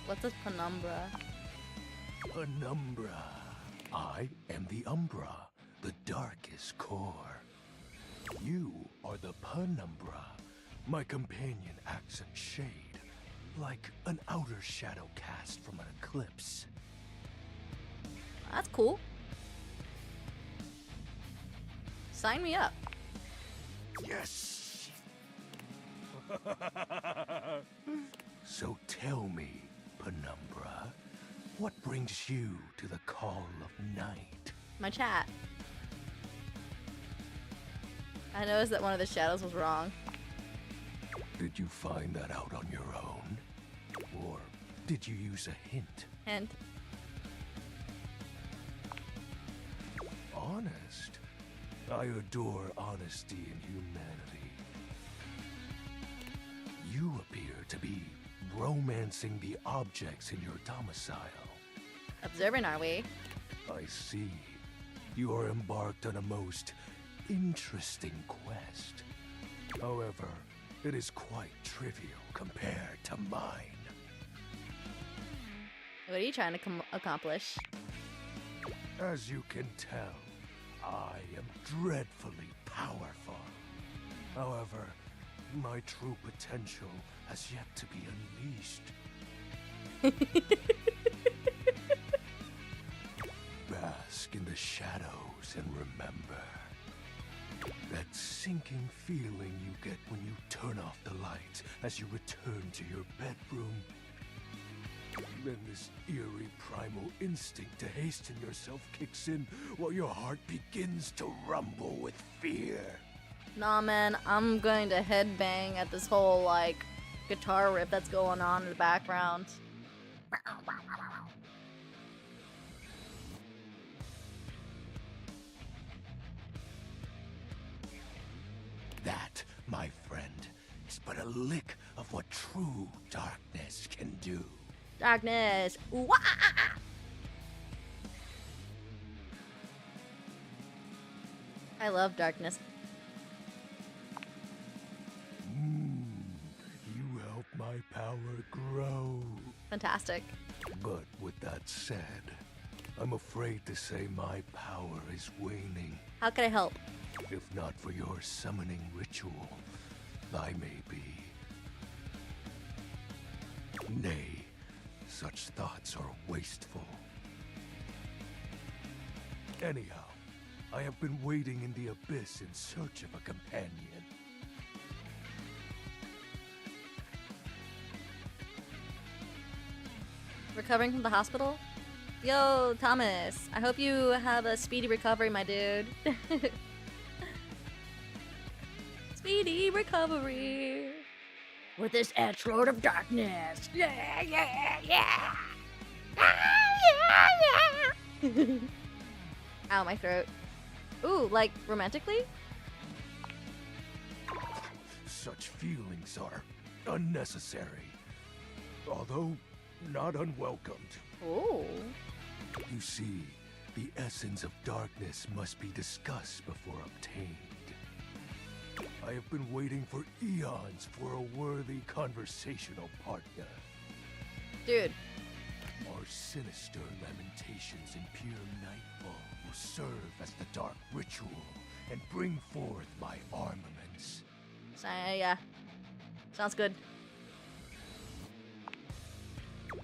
What's a penumbra? Penumbra. I am the Umbra, the darkest core. You are the penumbra, my companion accent shade. like an outer shadow cast from an eclipse. That's cool. Sign me up. Yes! So tell me, Penumbra, what brings you to the call of night? My chat. I noticed that one of the shadows was wrong. Did you find that out on your own? Or did you use a hint? Hint. Honest? I adore honesty and humanity. You appear to be romancing the objects in your domicile. Observant, are we? I see. You are embarked on a most interesting quest. However, it is quite trivial compared to mine. What are you trying to accomplish? As you can tell, I am dreadfully powerful. However, my true potential has yet to be unleashed. Bask in the shadows and remember that sinking feeling you get when you turn off the lights as you return to your bedroom. Then this eerie primal instinct to hasten yourself kicks in while your heart begins to rumble with fear. Nah, man, I'm going to headbang at this whole, like, guitar riff that's going on in the background. That, my friend, is but a lick of what true darkness can do. Darkness! Wah! I love darkness. You help my power grow. Fantastic. But with that said, I'm afraid to say my power is waning. How can I help? If not for your summoning ritual, I may be. Nay, such thoughts are wasteful. Anyhow, I have been waiting in the abyss in search of a companion. Recovering from the hospital? Yo, Thomas, I hope you have a speedy recovery, my dude. Speedy recovery. With this edgelord of darkness. Yeah, yeah, yeah. Ow, my throat. Ooh, like romantically? Such feelings are unnecessary, although not unwelcomed. Oh. You see, the essence of darkness must be discussed before obtained. I have been waiting for eons for a worthy conversational partner. Dude. Our sinister lamentations in pure nightfall will serve as the dark ritual and bring forth my armaments. Yeah. Sounds good.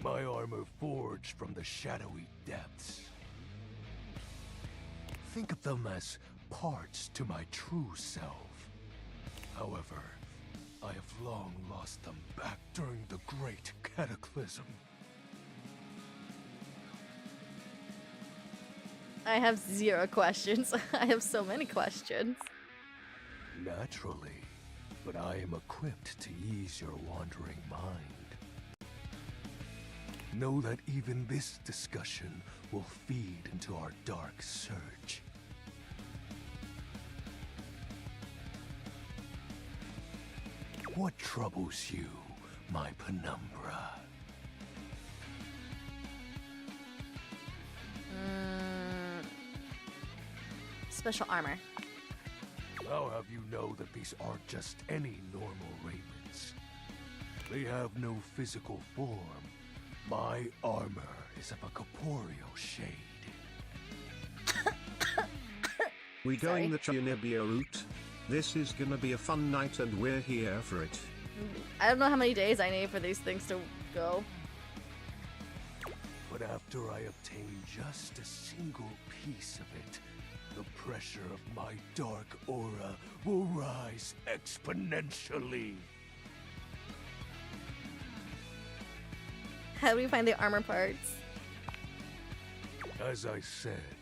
My armor forged from the shadowy depths. Think of them as parts to my true self. However, I have long lost them back during the Great Cataclysm. I have 0 questions. I have so many questions. Naturally, but I am equipped to ease your wandering mind. Know that even this discussion will feed into our dark search. What troubles you, my penumbra? Special armor. I'll have you know that these aren't just any normal raiments. They have no physical form. My armor is of a corporeal shade. We going the Chinebia route? This is gonna be a fun night and we're here for it. I don't know how many days I need for these things to go. But after I obtain just a single piece of it, the pressure of my dark aura will rise exponentially. How do we find the armor parts? As I said,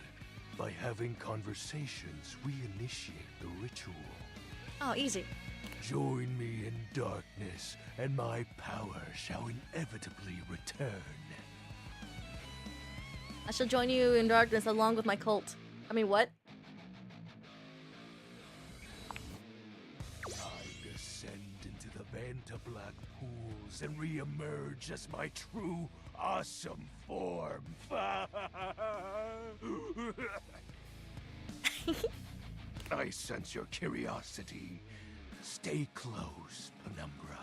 by having conversations, we initiate the ritual. Oh, easy. Join me in darkness, and my power shall inevitably return. I shall join you in darkness along with my cult. I mean, what? I descend into the Vanta black pools and re-emerge as my true, awesome form. I sense your curiosity. Stay close, Penumbra,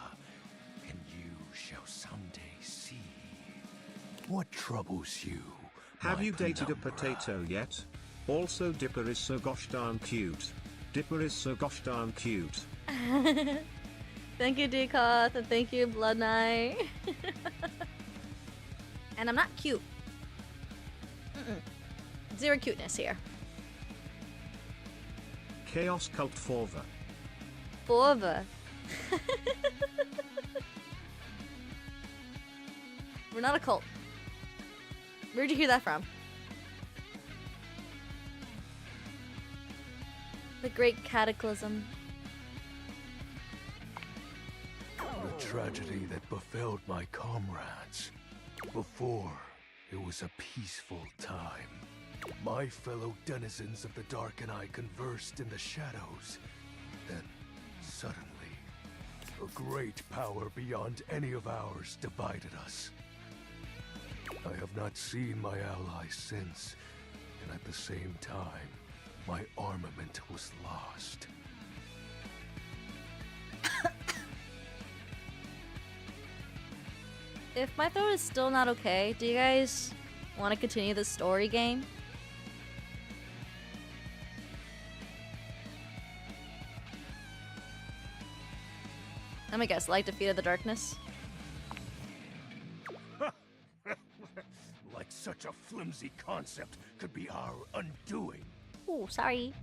and you shall someday see what troubles you. Have my you dated a Penumbra. potato yet? Also, Dipper is so gosh darn cute. Dipper is so gosh darn cute. Thank you, Dekoth, and thank you, Blood Knight. And I'm not cute. Zero cuteness here. Chaos Cult Forva. Forva. We're not a cult. Where'd you hear that from? The Great Cataclysm. The tragedy that befell my comrades. Before, it was a peaceful time. My fellow denizens of the dark and I conversed in the shadows. Then, suddenly, a great power beyond any of ours divided us. I have not seen my allies since, and at the same time, my armament was lost. If my throat is still not okay, do you guys want to continue the story game? Let me guess, like Defeat of the Darkness? Like such a flimsy concept could be our undoing. Oh, sorry.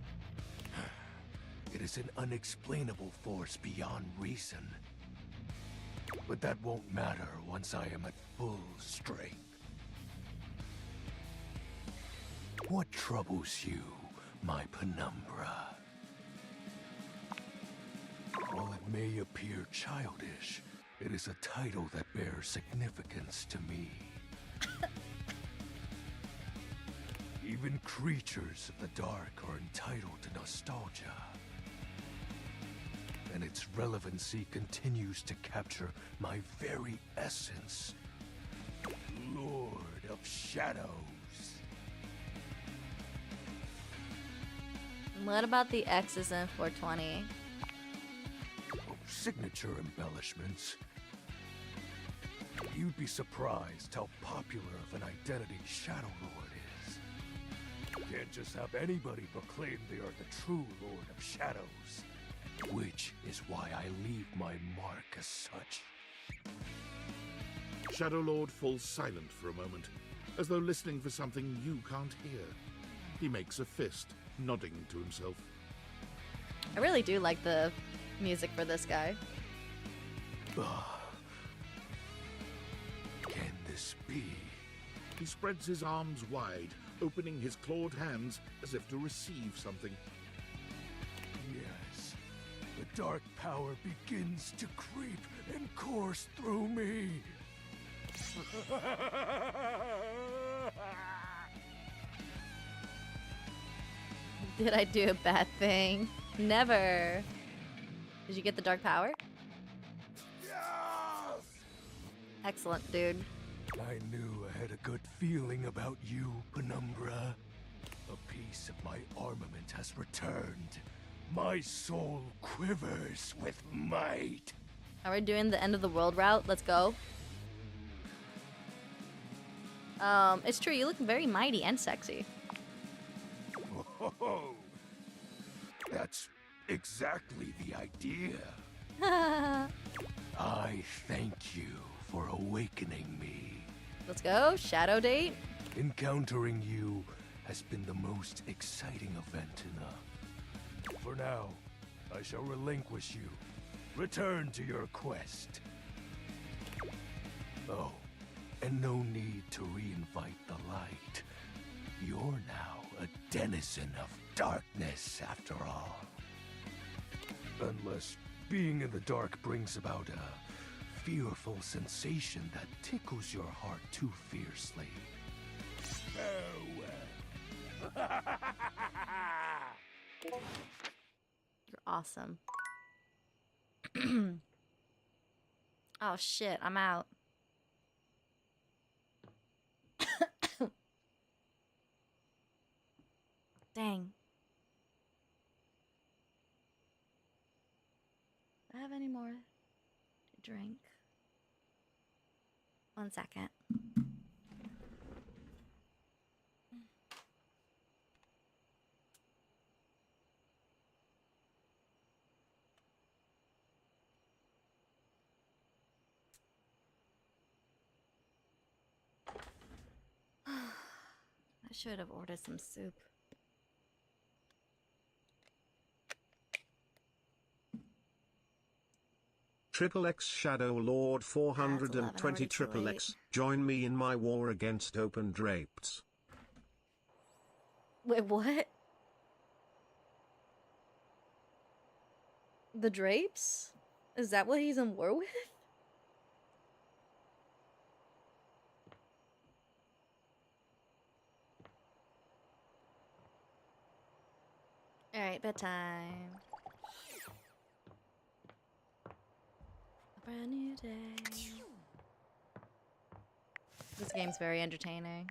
It is an unexplainable force beyond reason. But that won't matter once I am at full strength. What troubles you, my Penumbra? While it may appear childish, it is a title that bears significance to me. Even creatures of the dark are entitled to nostalgia. And its relevancy continues to capture my very essence. Lord of Shadows. What about the X's in 420? Signature embellishments. You'd be surprised how popular of an identity Shadow Lord is. Can't just have anybody proclaim they are the true Lord of Shadows. Which is why I leave my mark as such. Shadow Lord falls silent for a moment, as though listening for something you can't hear. He makes a fist, nodding to himself. I really do like the music for this guy. Can this be? He spreads his arms wide, opening his clawed hands as if to receive something. Yes. The dark power begins to creep and course through me. Did I do a bad thing? Never. Did you get the dark power? Yes! Excellent, dude. I knew I had a good feeling about you, Penumbra. A piece of my armament has returned. My soul quivers with might. Are we doing the end of the world route? Let's go. It's true, you look very mighty and sexy. Oh, that's exactly the idea. I thank you for awakening me. Let's go. Shadow date. Encountering you has been the most exciting event enough. For now, I shall relinquish you. Return to your quest. Oh, and no need to reinvite the light. You're now a denizen of darkness, after all. Unless being in the dark brings about a fearful sensation that tickles your heart too fiercely. Farewell. You're awesome. Oh shit, I'm out. Dang. Do I have any more to drink? 1 second. I should have ordered some soup. Triple X Shadow Lord 420 Triple X. Join me in my war against open drapes. Wait, what? The drapes? Is that what he's in war with? Alright, bedtime. A brand new day. This game's very entertaining.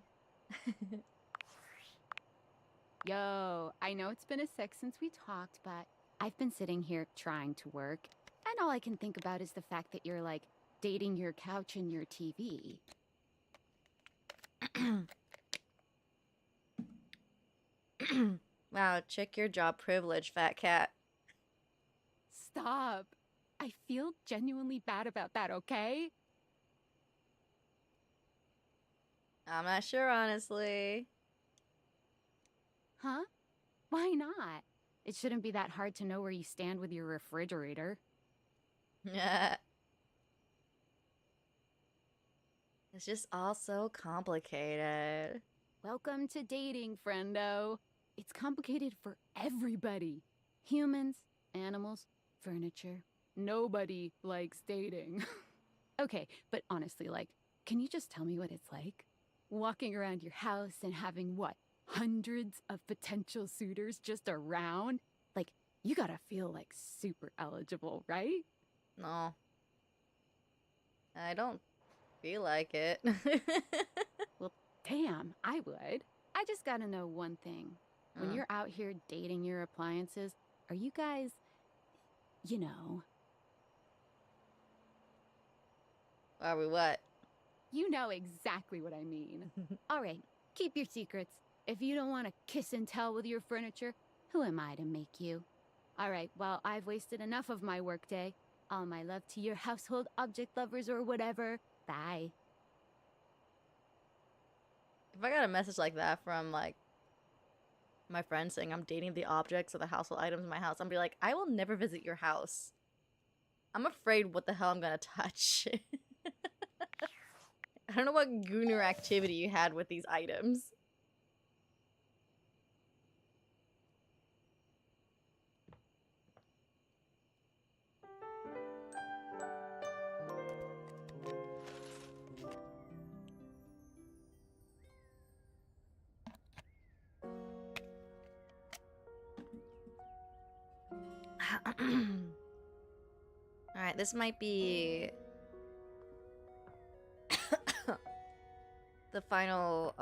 Yo, I know it's been a sec since we talked, but I've been sitting here trying to work, and all I can think about is the fact that you're, like, dating your couch and your TV. Wow, check your job privilege, fat cat. Stop. I feel genuinely bad about that, okay? I'm not sure, honestly. Huh? Why not? It shouldn't be that hard to know where you stand with your refrigerator. Yeah. It's just all so complicated. Welcome to dating, friendo. It's complicated for everybody. Humans, animals, furniture. Nobody likes dating. Okay, but honestly, like, can you just tell me what it's like? Walking around your house and having, what, hundreds of potential suitors just around? Like, you gotta feel, like, super eligible, right? No. I don't feel like it. Well, damn, I would. I just gotta know one thing. When you're out here dating your appliances, are you guys, you know... Are we what? You know exactly what I mean. All right, keep your secrets. If you don't want to kiss and tell with your furniture, who am I to make you? All right, well, I've wasted enough of my workday. All my love to your household object lovers or whatever. Bye. If I got a message like that from, like, my friend saying I'm dating the objects or the household items in my house, I'm be like, I will never visit your house. I'm afraid what the hell I'm gonna touch. I don't know what gooner activity you had with these items. Alright, this might be the final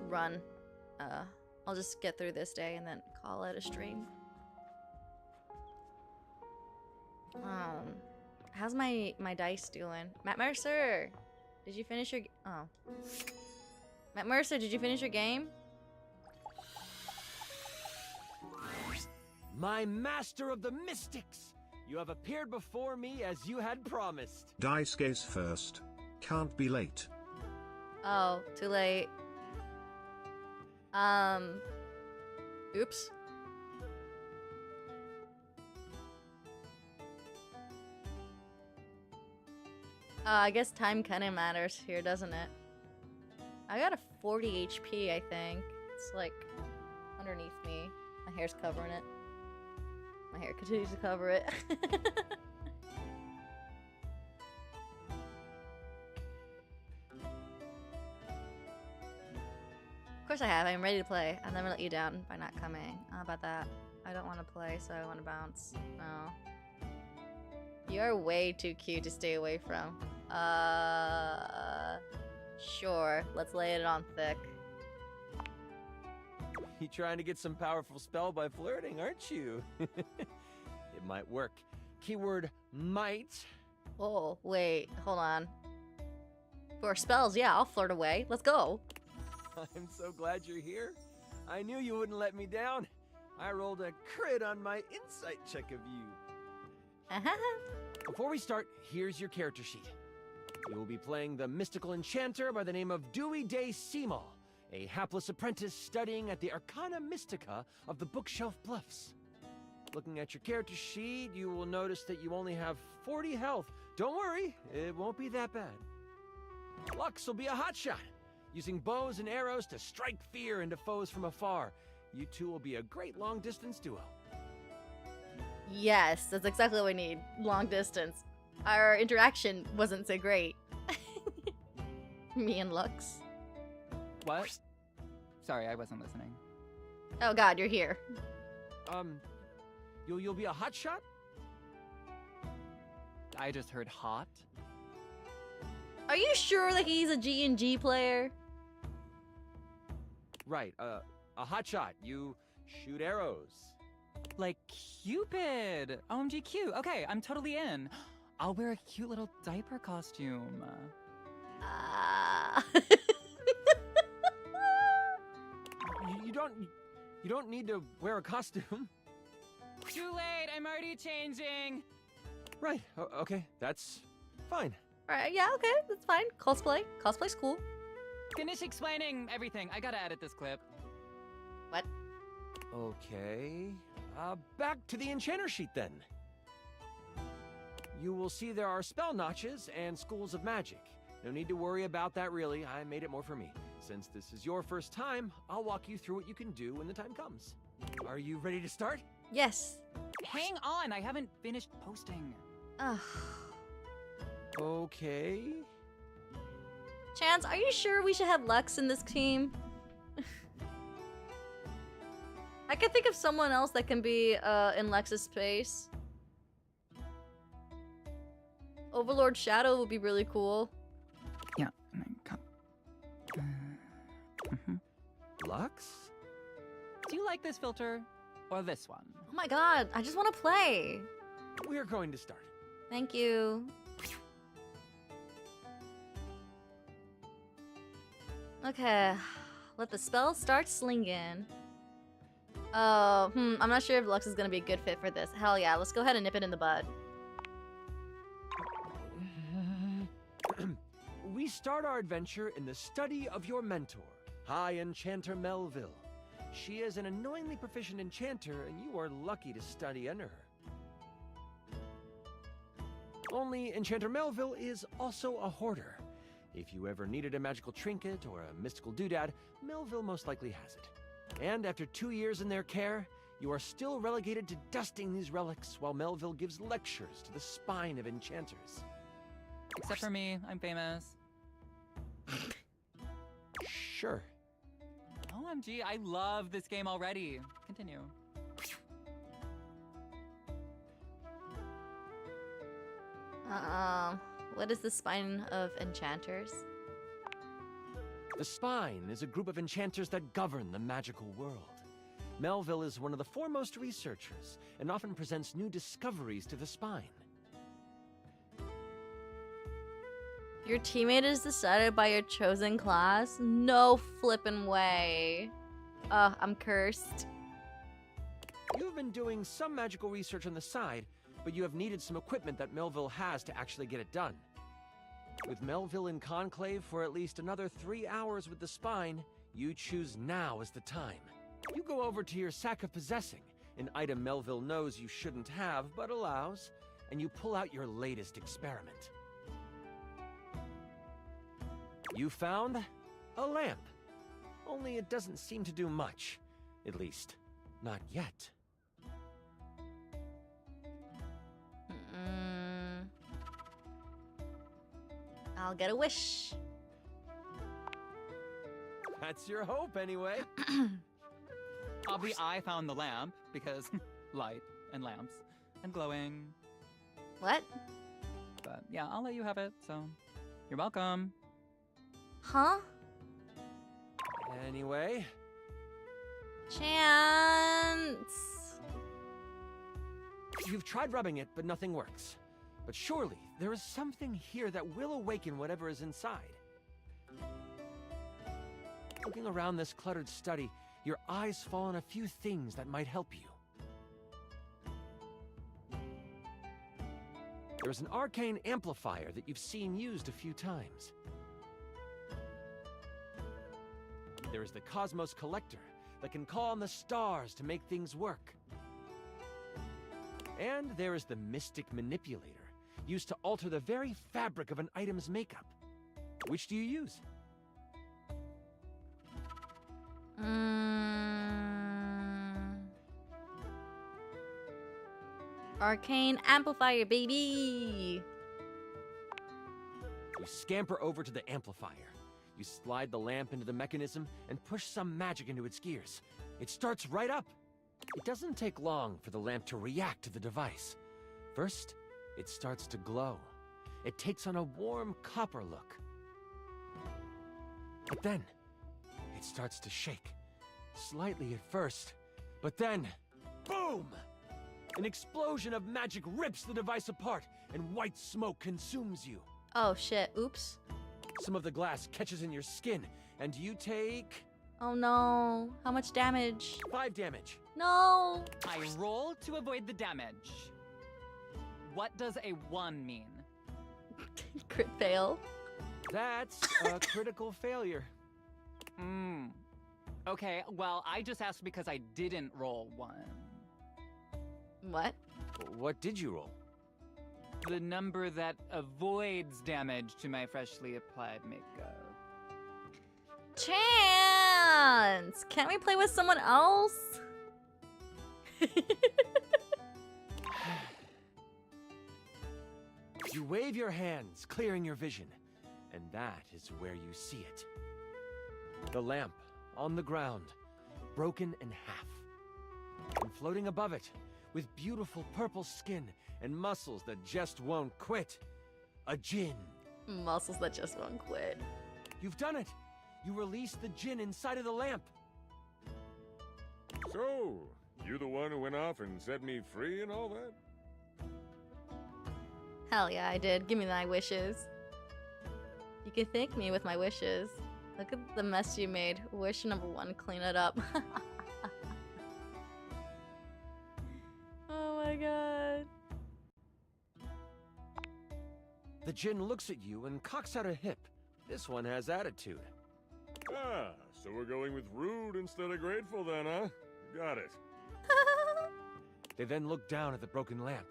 run. I'll just get through this day and then call it a stream. How's my dice doing? Matt Mercer, did you finish your Matt Mercer, did you finish your game? My master of the mystics! You have appeared before me as you had promised. Dice case first. Can't be late. Oh, too late. Oops. I guess time kind of matters here, doesn't it? I got a 40 HP, I think. It's like underneath me. My hair's covering it. My hair continues to cover it. Of course I have. I'm ready to play. I'll never let you down by not coming. How about that? I don't want to play, so I want to bounce. No. You're way too cute to stay away from. Sure. Let's lay it on thick. You trying to get some powerful spell by flirting, aren't you? It might work. Keyword might. Oh, wait. Hold on. For spells, yeah, I'll flirt away. Let's go. I'm so glad you're here. I knew you wouldn't let me down. I rolled a crit on my insight check of you. Before we start, here's your character sheet. You will be playing the mystical enchanter by the name of Dewey Day Seamal, a hapless apprentice studying at the Arcana Mystica of the Bookshelf Bluffs. Looking at your character sheet, you will notice that you only have 40 health. Don't worry, it won't be that bad. Lux will be a hotshot, using bows and arrows to strike fear into foes from afar. You two will be a great long-distance duo. Yes, that's exactly what we need. Long distance. Our interaction wasn't so great. Me and Lux. What? Sorry, I wasn't listening. Oh god, you're here. You'll be a hotshot? I just heard hot. Are you sure that he's a G&G player? Right, a hotshot. You shoot arrows. Like Cupid. OMG cute. Okay, I'm totally in. I'll wear a cute little diaper costume. You don't need to wear a costume. Too late, I'm already changing. Right, okay, that's fine. Alright, yeah, okay, that's fine. Cosplay. Cosplay's cool. Finish explaining everything. I gotta edit this clip. What? Okay. Back to the enchanter sheet then. You will see there are spell notches and schools of magic. No need to worry about that really, I made it more for me. Since this is your first time, I'll walk you through what you can do when the time comes. Are you ready to start? Yes. Hang on, I haven't finished posting. Ugh. Okay. Chance, are you sure we should have Lux in this team? I can think of someone else that can be in Lux's space. Overlord Shadow would be really cool. Yeah. Lux? Do you like this filter or this one? Oh my god, I just want to play. We're going to start. Thank you. Okay, let the spell start slinging. I'm not sure if Lux is gonna be a good fit for this. Hell yeah, let's go ahead and nip it in the bud. We start our adventure in the study of your mentor, High Enchanter Melville. She is an annoyingly proficient enchanter, and you are lucky to study under her. Only Enchanter Melville is also a hoarder. If you ever needed a magical trinket or a mystical doodad, Melville most likely has it. And after 2 years in their care, you are still relegated to dusting these relics while Melville gives lectures to the spine of enchanters. Except for me, I'm famous. Sure. OMG, I love this game already. Continue. What is the spine of enchanters? The Spine is a group of enchanters that govern the magical world. Melville is one of the foremost researchers and often presents new discoveries to the Spine. Your teammate is decided by your chosen class? No flippin' way. I'm cursed. You've been doing some magical research on the side, but you have needed some equipment that Melville has to actually get it done. With Melville in conclave for at least another 3 hours with the spine, you choose now as the time. You go over to your sack of possessing, an item Melville knows you shouldn't have but allows, and you pull out your latest experiment. You found a lamp. Only it doesn't seem to do much. At least, not yet. I'll get a wish. That's your hope, anyway. Obviously, I found the lamp because light and lamps and glowing. What? But yeah, I'll let you have it, so you're welcome. Huh? Anyway. Chance! You've tried rubbing it, but nothing works. But surely, there is something here that will awaken whatever is inside. Looking around this cluttered study, your eyes fall on a few things that might help you. There's an arcane amplifier that you've seen used a few times. There is the Cosmos Collector that can call on the stars to make things work. And there is the Mystic Manipulator, used to alter the very fabric of an item's makeup. Which do you use? Arcane amplifier, baby! You scamper over to the amplifier. You slide the lamp into the mechanism and push some magic into its gears. It starts right up. It doesn't take long for the lamp to react to the device. First, it starts to glow. It takes on a warm copper look. But then, it starts to shake. Slightly at first, but then, boom! An explosion of magic rips the device apart, and white smoke consumes you. Oh shit, oops. Some of the glass catches in your skin, and you take... Oh no, how much damage? 5 damage. No! I roll to avoid the damage. What does a 1 mean? Crit fail. That's a critical failure. Okay, well, I just asked because I didn't roll 1. What? What did you roll? The number that avoids damage to my freshly applied makeup. Chance! Can't we play with someone else? You wave your hands, clearing your vision, and that is where you see it. The lamp, on the ground, broken in half. And floating above it, with beautiful purple skin and muscles that just won't quit. A djinn. Muscles that just won't quit. You've done it! You released the djinn inside of the lamp. So, you the one who went off and set me free and all that? Hell yeah, I did. Give me my wishes. You can thank me with my wishes. Look at the mess you made. Wish number 1, clean it up. Oh my god. The djinn looks at you and cocks out a hip. This one has attitude. Ah, so we're going with rude instead of grateful then, huh? Got it. They then look down at the broken lamp.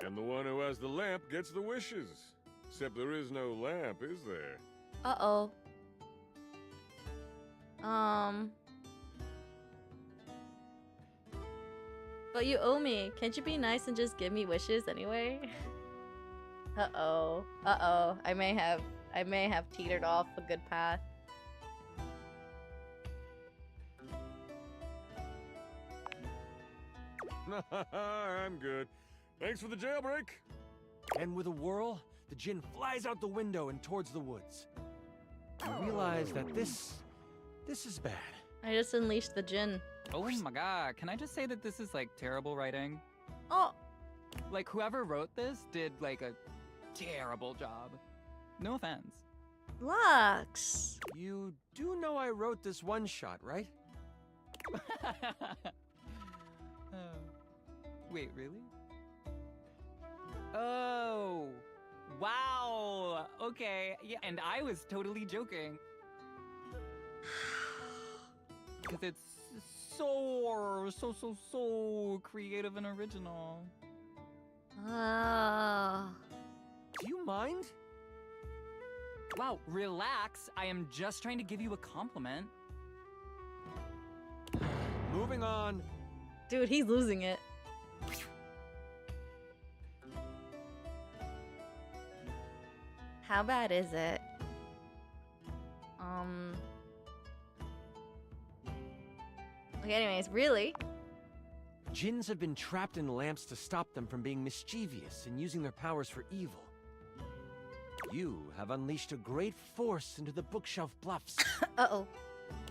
And the one who has the lamp gets the wishes. Except there is no lamp, is there? Uh-oh. But you owe me. Can't you be nice and just give me wishes anyway? Uh-oh. Uh-oh. I may have teetered off a good path. I'm good. Thanks for the jailbreak. And with a whirl, the djinn flies out the window and towards the woods. You realize that this is bad. I just unleashed the djinn. Oh my god, can I just say that this is like terrible writing? Oh! Like whoever wrote this did like a terrible job. No offense. Lux! You do know I wrote this one shot, right? Wait, really? Oh, wow. Okay, yeah, and I was totally joking. Because it's so creative and original. Do you mind? Wow, relax. I am just trying to give you a compliment. Moving on. Dude, he's losing it. How bad is it? Okay, anyways, really? Jinns have been trapped in lamps to stop them from being mischievous and using their powers for evil. You have unleashed a great force into the bookshelf bluffs. Uh-oh.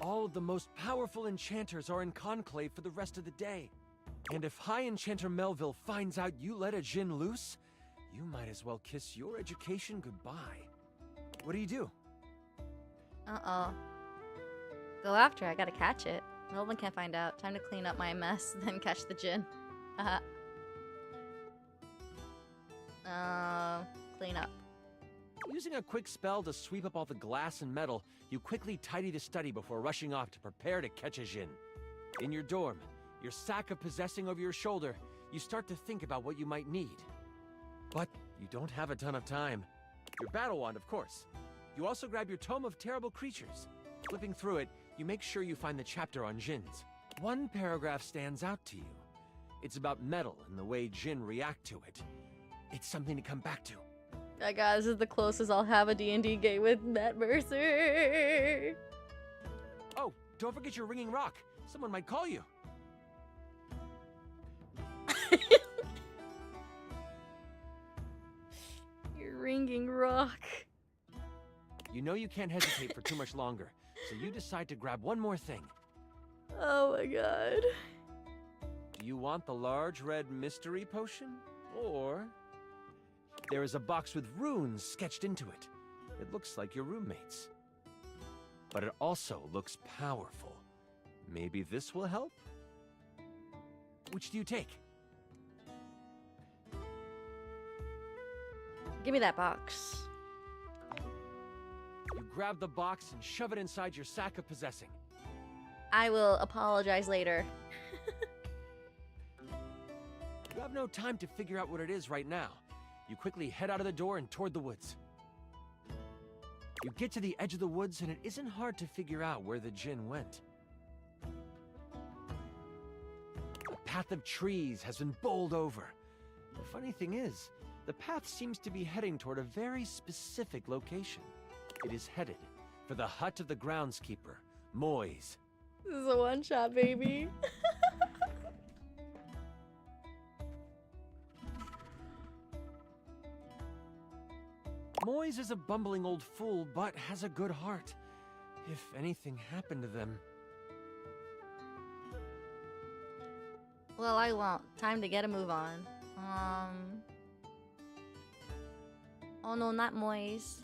All of the most powerful enchanters are in conclave for the rest of the day. And if High Enchanter Melville finds out you let a Jinn loose, you might as well kiss your education goodbye. What do? Uh-oh. Go after it. I gotta catch it. Melvin can't find out. Time to clean up my mess, then catch the Jinn. Clean up. Using a quick spell to sweep up all the glass and metal, you quickly tidy the study before rushing off to prepare to catch a Jinn. In your dorm, your sack of possessing over your shoulder, you start to think about what you might need. But you don't have a ton of time. Your battle wand, of course. You also grab your Tome of Terrible Creatures. Flipping through it, you make sure you find the chapter on Jinns. One paragraph stands out to you. It's about metal and the way Jinn react to it. It's something to come back to. That guys is the closest I'll have a D&D game with Matt Mercer. Oh, don't forget your ringing rock. Someone might call you. Your ringing rock. You know you can't hesitate for too much longer, so you decide to grab one more thing. Oh my god. Do you want the large red mystery potion? Or there is a box with runes sketched into it. It looks like your roommate's. But it also looks powerful. Maybe this will help? Which do you take? Give me that box. You grab the box and shove it inside your sack of possessing. I will apologize later. You have no time to figure out what it is right now. You quickly head out of the door and toward the woods. You get to the edge of the woods and it isn't hard to figure out where the Jinn went. A path of trees has been bowled over. The funny thing is, the path seems to be heading toward a very specific location. It is headed for the hut of the groundskeeper, Moise. This is a one-shot, baby. Moise is a bumbling old fool, but has a good heart. If anything happened to them... Well, I won't. Time to get a move on. Oh no, not Moise.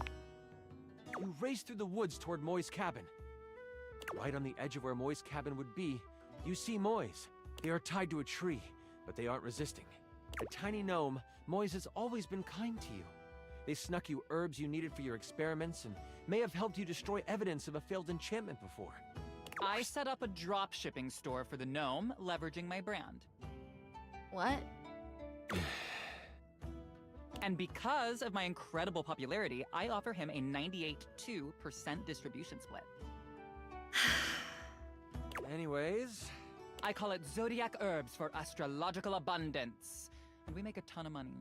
You race through the woods toward Moi's cabin. Right on the edge of where Moi's cabin would be, you see Moise. They are tied to a tree, but they aren't resisting. A tiny gnome, Moise has always been kind to you. They snuck you herbs you needed for your experiments and may have helped you destroy evidence of a failed enchantment before. I set up a drop shipping store for the gnome, leveraging my brand. What? And because of my incredible popularity, I offer him a 98.2% distribution split. Anyways... I call it Zodiac Herbs for astrological abundance. And we make a ton of money.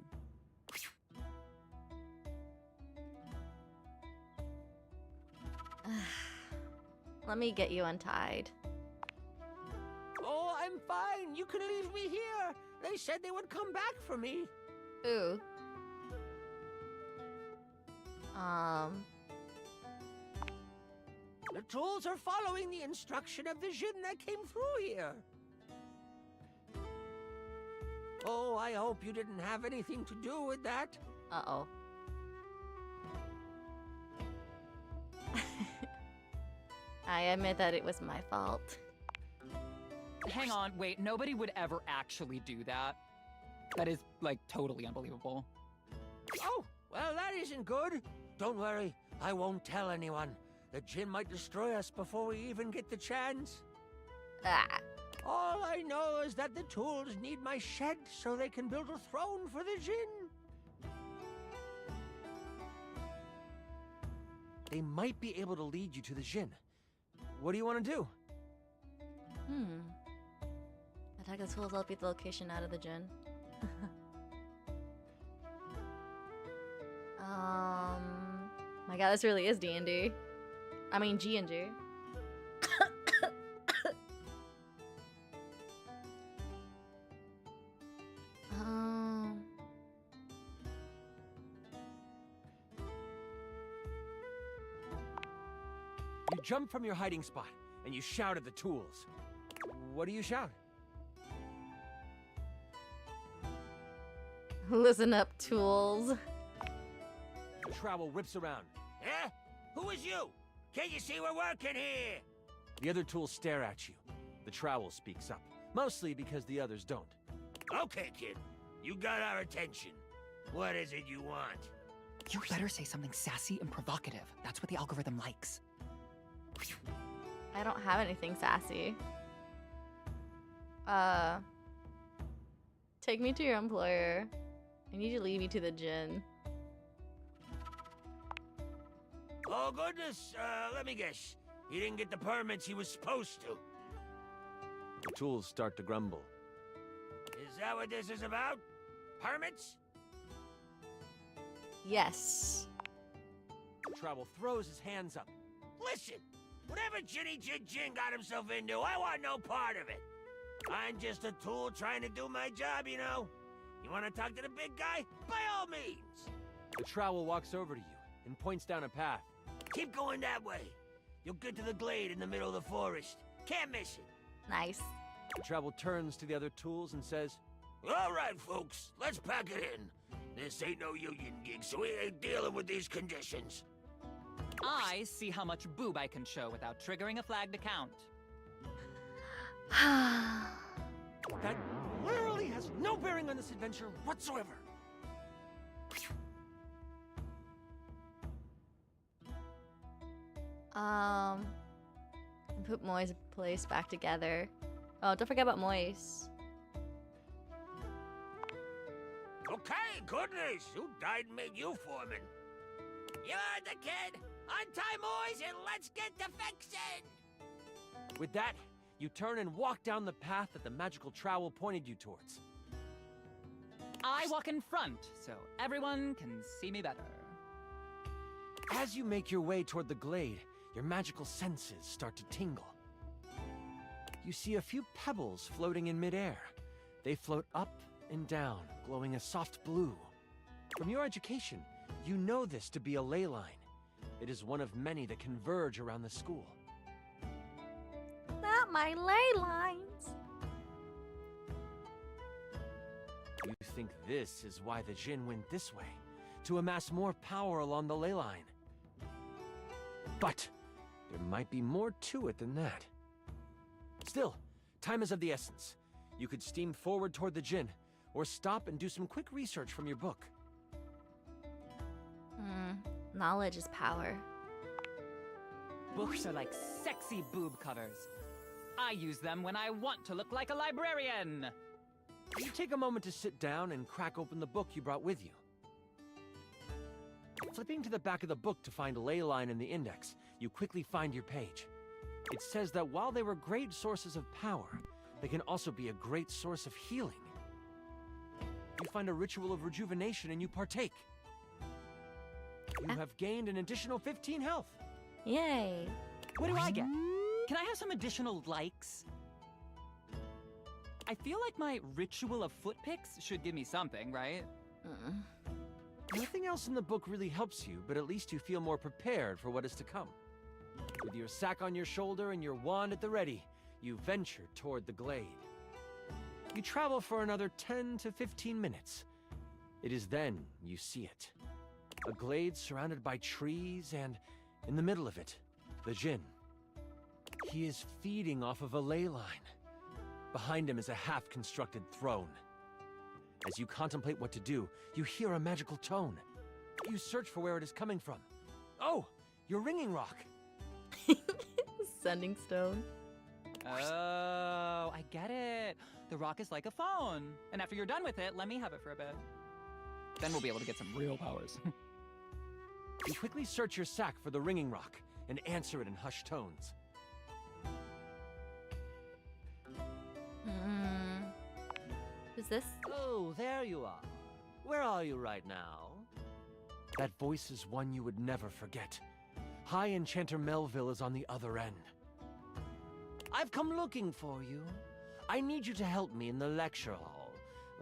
Let me get you untied. Oh, I'm fine. You can leave me here. They said they would come back for me. Ooh. The trolls are following the instruction of the Jinn that came through here. Oh, I hope you didn't have anything to do with that. Uh-oh. I admit that it was my fault. Hang on, wait, nobody would ever actually do that. That is, like, totally unbelievable. Oh, well, that isn't good. Don't worry, I won't tell anyone. The djinn might destroy us before we even get the chance. Ah. All I know is that the tools need my shed so they can build a throne for the djinn. They might be able to lead you to the djinn. What do you want to do? Attack the tools, I'll beat the location out of the djinn. My god, this really is D&D. I mean G&G. You jump from your hiding spot, and you shout at the tools. What do you shout? Listen up, tools. The trowel whips around. Eh? Who is you? Can't you see we're working here? The other tools stare at you. The trowel speaks up, mostly because the others don't. Okay, kid. You got our attention. What is it you want? You better say something sassy and provocative. That's what the algorithm likes. I don't have anything sassy. Take me to your employer. I need you to lead me to the djinn. Oh, goodness. Let me guess. He didn't get the permits he was supposed to. The tools start to grumble. Is that what this is about? Permits? Yes. The trowel throws his hands up. Listen, whatever Jinny Jin got himself into, I want no part of it. I'm just a tool trying to do my job, you know. You want to talk to the big guy? By all means. The trowel walks over to you and points down a path. Keep going that way. You'll get to the glade in the middle of the forest. Can't miss it. Nice. The trowel turns to the other tools and says, All right, folks, let's pack it in. This ain't no union gig, so we ain't dealing with these conditions. I see how much boob I can show without triggering a flagged account. That literally has no bearing on this adventure whatsoever. Put Moy's place back together. Oh, don't forget about Moy's. Okay, goodness, who died and made you foreman? You're the kid! Untie Moy's and let's get to fixing! With that, you turn and walk down the path that the magical trowel pointed you towards. I walk in front, so everyone can see me better. As you make your way toward the glade, your magical senses start to tingle. You see a few pebbles floating in midair. They float up and down, glowing a soft blue. From your education, you know this to be a ley line. It is one of many that converge around the school. Not my ley lines. You think this is why the djinn went this way, to amass more power along the ley line. But there might be more to it than that. Still, time is of the essence. You could steam forward toward the djinn, or stop and do some quick research from your book. Knowledge is power. Books are like sexy boob covers. I use them when I want to look like a librarian. You take a moment to sit down and crack open the book you brought with you. Flipping to the back of the book to find a ley line in the index, you quickly find your page. It says that while they were great sources of power, they can also be a great source of healing. You find a ritual of rejuvenation and you partake. You have gained an additional 15 health. Yay. What do I get? Can I have some additional likes? I feel like my ritual of foot picks should give me something, right? Nothing else in the book really helps you, but at least you feel more prepared for what is to come. With your sack on your shoulder and your wand at the ready, you venture toward the glade. You travel for another 10 to 15 minutes. It is then you see it. A glade surrounded by trees and, in the middle of it, the djinn. He is feeding off of a ley line. Behind him is a half-constructed throne. As you contemplate what to do, you hear a magical tone. You search for where it is coming from. Oh, your ringing rock. Sending stone. Oh, I get it. The rock is like a phone. And after you're done with it, let me have it for a bit. Then we'll be able to get some real powers. You quickly search your sack for the ringing rock and answer it in hushed tones. Who's this? Oh, there you are. Where are you right now? That voice is one you would never forget. High Enchanter Melville is on the other end. I've come looking for you. I need you to help me in the lecture hall.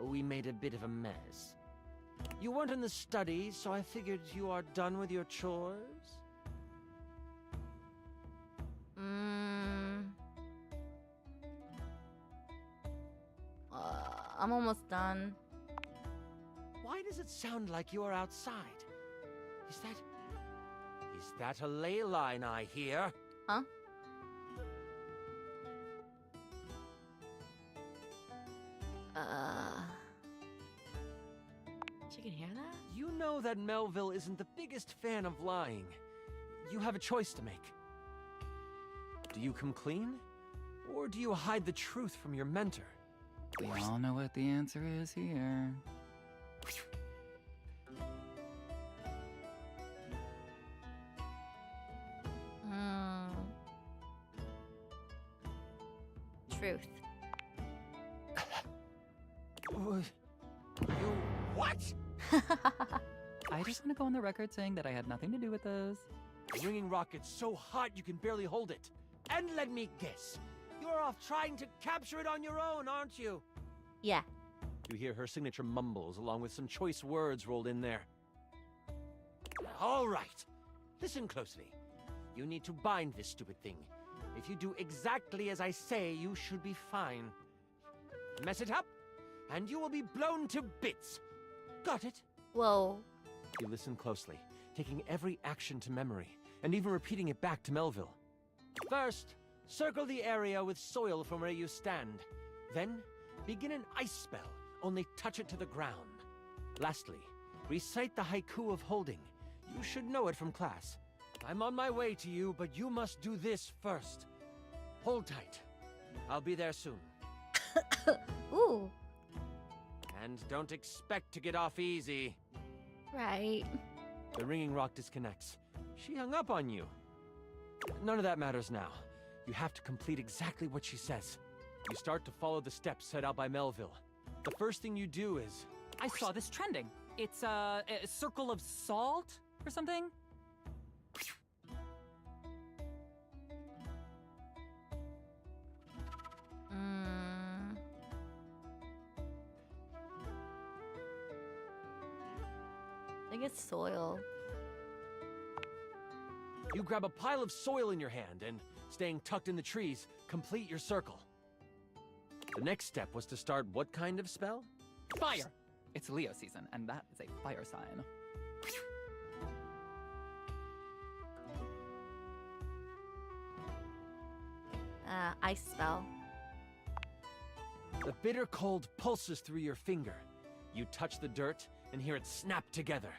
We made a bit of a mess. You weren't in the study, so I figured you are done with your chores? I'm almost done. Why does it sound like you are outside? Is that a ley line I hear? Huh? She can hear that? You know that Melville isn't the biggest fan of lying. You have a choice to make. Do you come clean? Or do you hide the truth from your mentor? We all know what the answer is here. Truth. What? I just want to go on the record saying that I had nothing to do with those. The ringing rocket's so hot you can barely hold it. And let me guess, you're off trying to capture it on your own, aren't you? Yeah. You hear her signature mumbles along with some choice words rolled in there. All right. Listen closely. You need to bind this stupid thing. If you do exactly as I say, you should be fine. Mess it up, and you will be blown to bits. Got it? Whoa. You listen closely, taking every action to memory, and even repeating it back to Melville. First, circle the area with soil from where you stand. Then, begin an ice spell, only touch it to the ground. Lastly, recite the haiku of holding. You should know it from class. I'm on my way to you, but you must do this first. Hold tight. I'll be there soon. Ooh. And don't expect to get off easy. Right. The ringing rock disconnects. She hung up on you. None of that matters now. You have to complete exactly what she says. You start to follow the steps set out by Melville. The first thing you do is... I saw this trending. It's a circle of salt or something? I think it's soil. You grab a pile of soil in your hand and, staying tucked in the trees, complete your circle. The next step was to start what kind of spell? Fire! It's Leo season, and that is a fire sign. Ice spell. The bitter cold pulses through your finger. You touch the dirt and hear it snap together.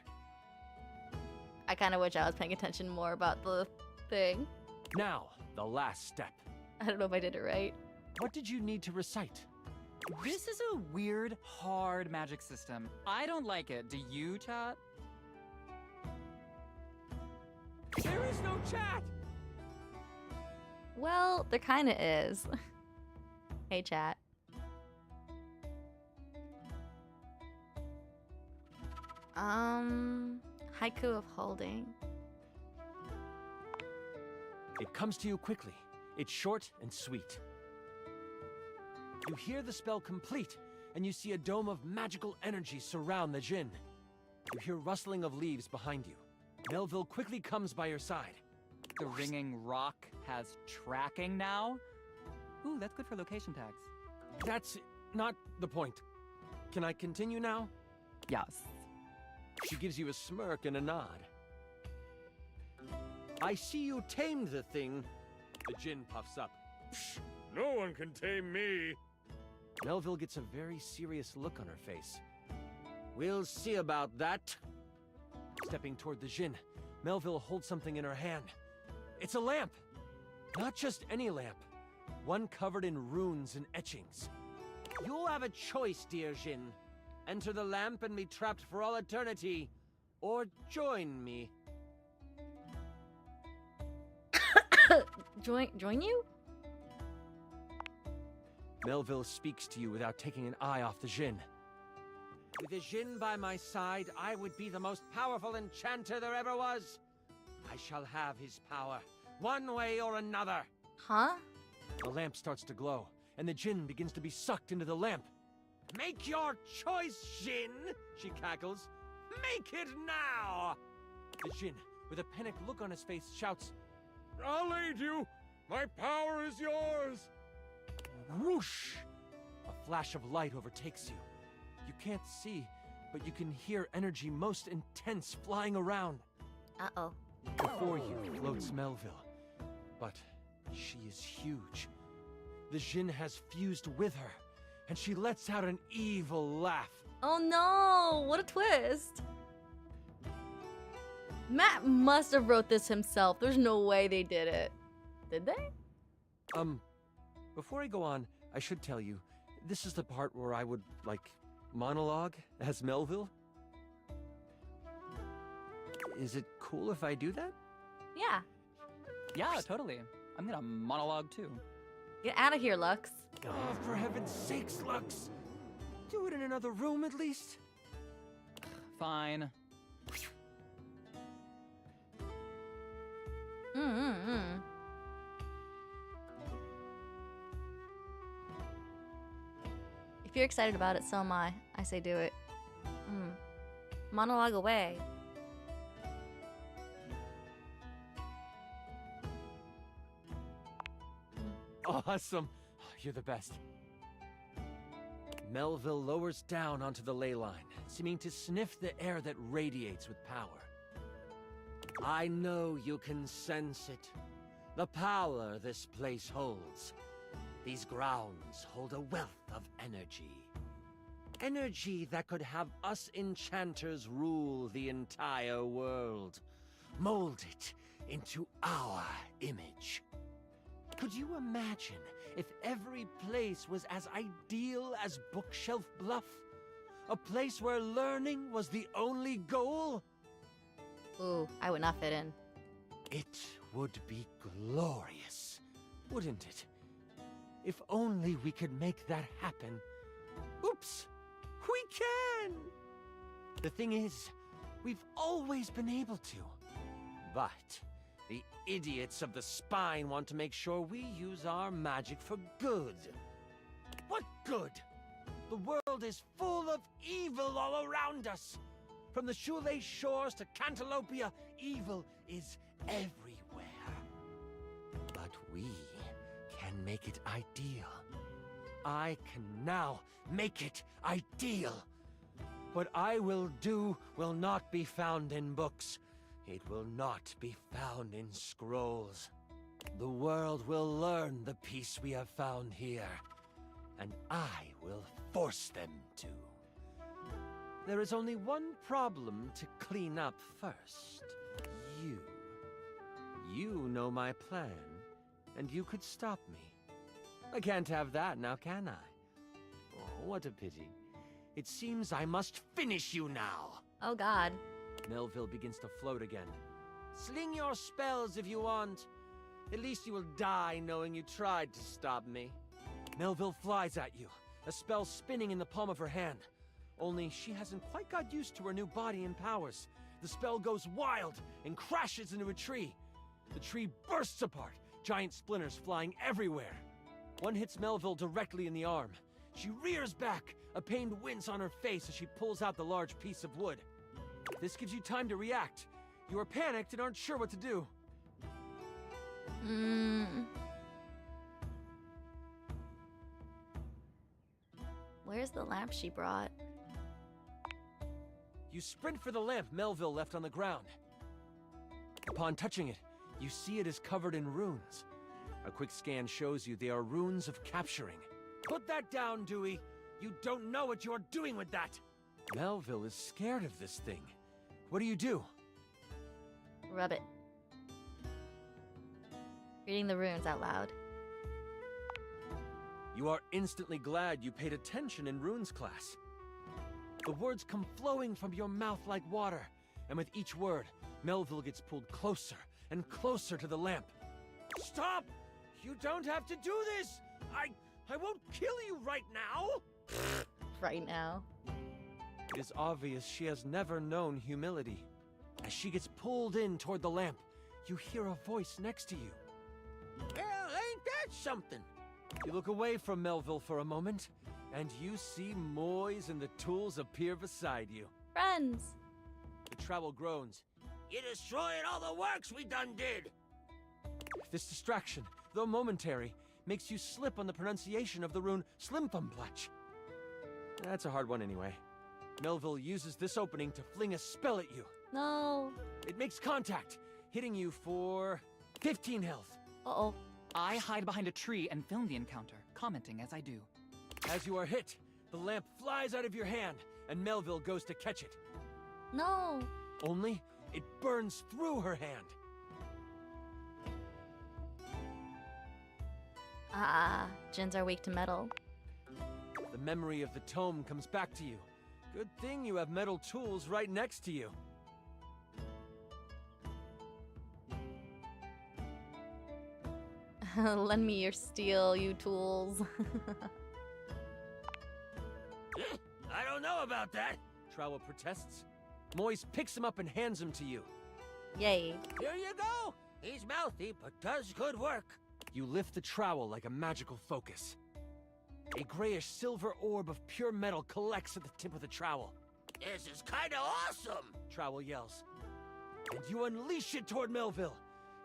I kind of wish I was paying attention more about the thing. Now, the last step. I don't know if I did it right. What did you need to recite? This is a weird, hard magic system. I don't like it. Do you, chat? There is no chat! Well, there kind of is. Hey, chat. Haiku of holding. It comes to you quickly. It's short and sweet. You hear the spell complete, and you see a dome of magical energy surround the djinn. You hear rustling of leaves behind you. Melville quickly comes by your side. The ringing rock has tracking now? Ooh, that's good for location tags. That's not the point. Can I continue now? Yes. She gives you a smirk and a nod. I see you tamed the thing. The djinn puffs up. Psh, no one can tame me. Melville gets a very serious look on her face. We'll see about that. Stepping toward the Jinn, Melville holds something in her hand. It's a lamp! Not just any lamp. One covered in runes and etchings. You'll have a choice, dear Jinn. Enter the lamp and be trapped for all eternity, or join me. Join you? Melville speaks to you without taking an eye off the Jinn. With the Jinn by my side, I would be the most powerful enchanter there ever was. I shall have his power, one way or another. Huh? The lamp starts to glow, and the Jinn begins to be sucked into the lamp. Make your choice, Jinn, she cackles. Make it now! The Jinn, with a panicked look on his face, shouts, I'll aid you! My power is yours! Whoosh! A flash of light overtakes you. You can't see, but you can hear energy most intense flying around. Uh-oh. Before you floats Melville, but she is huge. The Jinn has fused with her, and she lets out an evil laugh. Oh no! What a twist! Matt must have wrote this himself. There's no way they did it. Did they? Before I go on, I should tell you, this is the part where I would, like, monologue as Melville. Is it cool if I do that? Yeah. Yeah, totally. I'm gonna monologue too. Get out of here, Lux. Oh, for heaven's sakes, Lux! Do it in another room at least. Fine. If you're excited about it, so am I. I say do it. Monologue away. Awesome. You're the best. Melville lowers down onto the ley line, seeming to sniff the air that radiates with power. I know you can sense it. The power this place holds. These grounds hold a wealth of energy. Energy that could have us enchanters rule the entire world. Mold it into our image. Could you imagine if every place was as ideal as Bookshelf Bluff? A place where learning was the only goal? Ooh, I would not fit in. It would be glorious, wouldn't it? If only we could make that happen. Oops! We can! The thing is, we've always been able to. But the idiots of the spine want to make sure we use our magic for good. What good? The world is full of evil all around us. From the shoelace shores to Cantalopia, evil is everywhere. But we can make it ideal. I can now make it ideal. What I will do will not be found in books. It will not be found in scrolls. The world will learn the peace we have found here, and I will force them to. There is only one problem to clean up first. You. You know my plan, and you could stop me. I can't have that now, can I? Oh, what a pity. It seems I must finish you now. Oh, God. Melville begins to float again. Sling your spells if you want. At least you will die knowing you tried to stop me. Melville flies at you, a spell spinning in the palm of her hand. Only she hasn't quite got used to her new body and powers. The spell goes wild and crashes into a tree. The tree bursts apart, giant splinters flying everywhere. One hits Melville directly in the arm. She rears back, a pained wince on her face as she pulls out the large piece of wood. This gives you time to react. You are panicked and aren't sure what to do. Where's the lamp she brought? You sprint for the lamp Melville left on the ground. Upon touching it, you see it is covered in runes. A quick scan shows you they are runes of capturing. Put that down, Dewey. You don't know what you're doing with that. Melville is scared of this thing. What do you do? Rub it. Reading the runes out loud. You are instantly glad you paid attention in runes class. The words come flowing from your mouth like water, and with each word, Melville gets pulled closer and closer to the lamp. Stop! You don't have to do this! I won't kill you right now! Right now. It is obvious she has never known humility. As she gets pulled in toward the lamp, you hear a voice next to you. Well, ain't that something? You look away from Melville for a moment, and you see Moise and the tools appear beside you. Friends! The trowel groans. You destroyed all the works we done did! This distraction, though momentary, makes you slip on the pronunciation of the rune Slimfumplach. That's a hard one anyway. Melville uses this opening to fling a spell at you. No. It makes contact, hitting you for 15 health. Uh-oh. I hide behind a tree and film the encounter, commenting as I do. As you are hit, the lamp flies out of your hand, and Melville goes to catch it. No. Only, it burns through her hand. Djinns are weak to metal. The memory of the tome comes back to you. Good thing you have metal tools right next to you. Lend me your steel, you tools. I don't know about that. Trowel protests. Moise picks him up and hands him to you. Yay. Here you go. He's mouthy, but does good work. You lift the trowel like a magical focus. A grayish silver orb of pure metal collects at the tip of the trowel. This is kinda awesome! Trowel yells. And you unleash it toward Melville.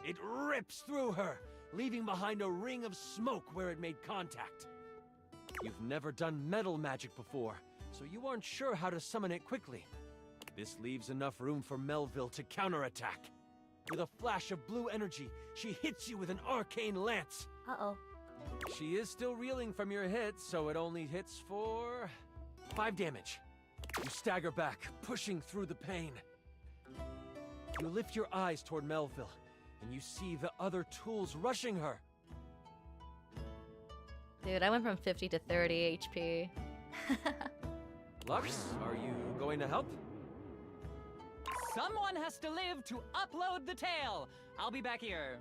It rips through her, leaving behind a ring of smoke where it made contact. You've never done metal magic before, so you aren't sure how to summon it quickly. This leaves enough room for Melville to counterattack. With a flash of blue energy, she hits you with an arcane lance. Uh-oh. She is still reeling from your hit, so it only hits for 5 damage. You stagger back, pushing through the pain. You lift your eyes toward Melville, and you see the other tools rushing her. Dude, I went from 50 to 30 HP. Lux, are you going to help? Someone has to live to upload the tale. I'll be back here.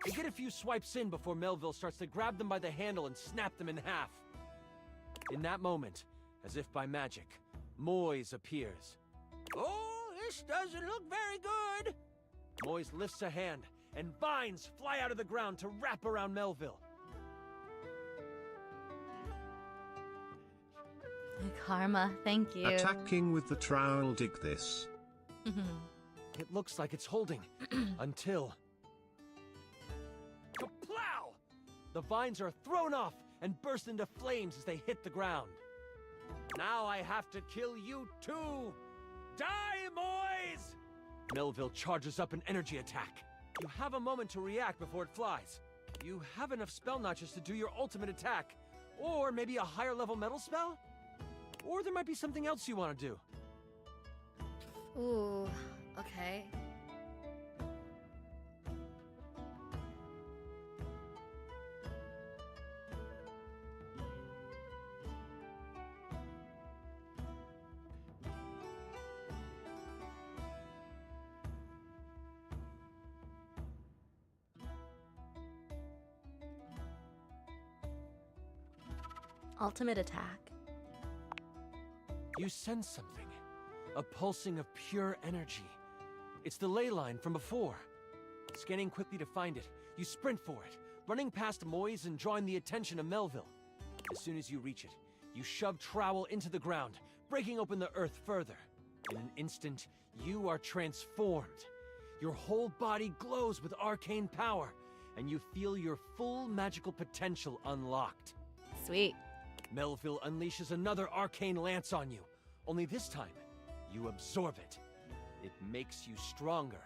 You get a few swipes in before Melville starts to grab them by the handle and snap them in half. In that moment, as if by magic, Moise appears. Oh, this doesn't look very good. Moise lifts a hand, and vines fly out of the ground to wrap around Melville. Karma, thank you. Attacking with the trowel, dig this. It looks like it's holding, until... Kaplow! The vines are thrown off and burst into flames as they hit the ground. Now I have to kill you too! Die, Moise! Melville charges up an energy attack. You have a moment to react before it flies. You have enough spell notches to do your ultimate attack, or maybe a higher level metal spell? Or there might be something else you want to do. Ooh, okay. Ultimate attack. You sense something. A pulsing of pure energy. It's the ley line from before. Scanning quickly to find it, you sprint for it, running past Moise and drawing the attention of Melville. As soon as you reach it, you shove trowel into the ground, breaking open the earth further. In an instant, you are transformed. Your whole body glows with arcane power, and you feel your full magical potential unlocked. Sweet. Melville unleashes another arcane lance on you, only this time, you absorb it. It makes you stronger.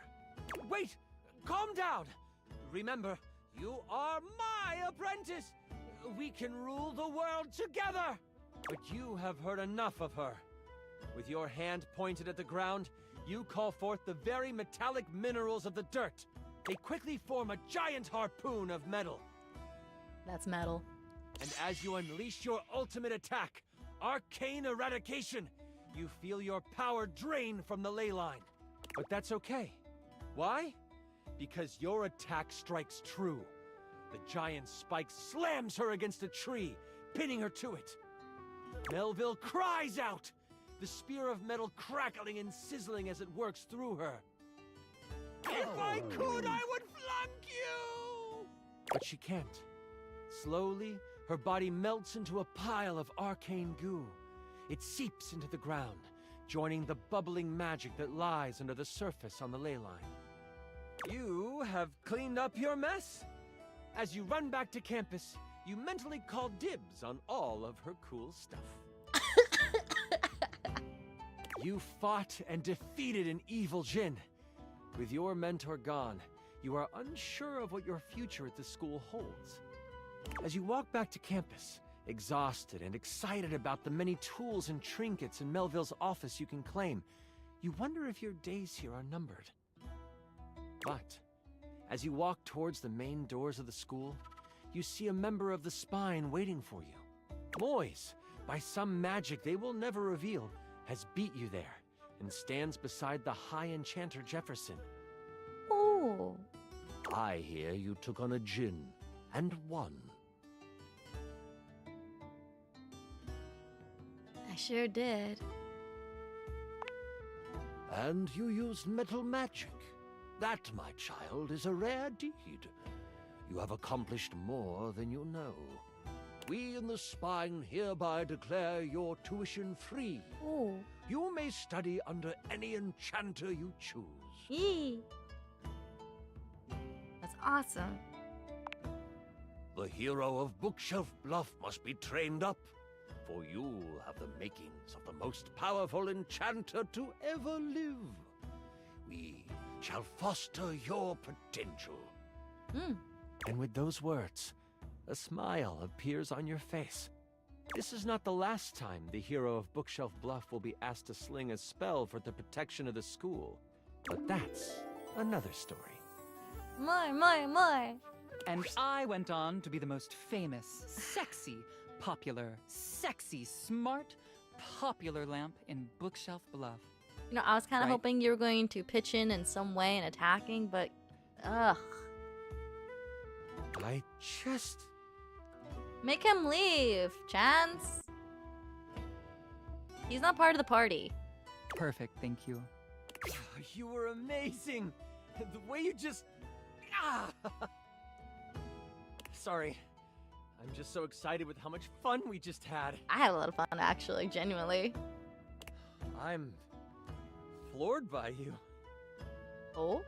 Wait! Calm down! Remember, you are my apprentice! We can rule the world together! But you have heard enough of her. With your hand pointed at the ground, you call forth the very metallic minerals of the dirt. They quickly form a giant harpoon of metal. That's metal. And as you unleash your ultimate attack, Arcane Eradication, you feel your power drain from the ley line. But that's okay. Why? Because your attack strikes true. The giant spike slams her against a tree, pinning her to it. Melville cries out, the spear of metal crackling and sizzling as it works through her. If I could, I would flunk you! But she can't. Slowly, her body melts into a pile of arcane goo. It seeps into the ground, joining the bubbling magic that lies under the surface on the ley line. You have cleaned up your mess. As you run back to campus, you mentally call dibs on all of her cool stuff. You fought and defeated an evil djinn. With your mentor gone, you are unsure of what your future at the school holds. As you walk back to campus, exhausted and excited about the many tools and trinkets in Melville's office you can claim, you wonder if your days here are numbered. But as you walk towards the main doors of the school, you see a member of the Spine waiting for you. Moise, by some magic they will never reveal, has beat you there and stands beside the High Enchanter Jefferson. Oh. I hear you took on a djinn and won. I sure did. And you used metal magic. That, my child, is a rare deed. You have accomplished more than you know. We in the Spine hereby declare your tuition free. Ooh. You may study under any enchanter you choose. Yee. That's awesome. The hero of Bookshelf Bluff must be trained up, for you have the makings of the most powerful enchanter to ever live. We shall foster your potential. And with those words, a smile appears on your face. This is not the last time the hero of Bookshelf Bluff will be asked to sling a spell for the protection of the school. But that's another story. My. And I went on to be the most famous, sexy, popular, sexy, smart, popular lamp in Bookshelf Bluff. You know, I was kind of Right. hoping you were going to pitch in some way and attacking, but ugh. I just... Make him leave, Chance. He's not part of the party. Perfect, thank you. You were amazing! The way you just... Ah! Sorry. I'm just so excited with how much fun we just had. I had a lot of fun, actually, genuinely. I'm floored by you. Oh?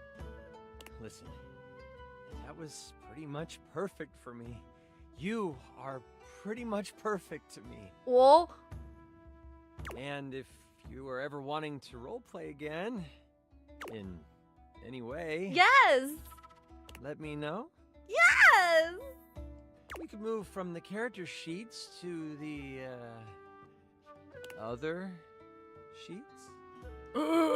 Listen, that was pretty much perfect for me. You are pretty much perfect to me. Whoa. And if you were ever wanting to roleplay again, in any way... Yes! Let me know. Yes! We could move from the character sheets to the, other sheets? Damn!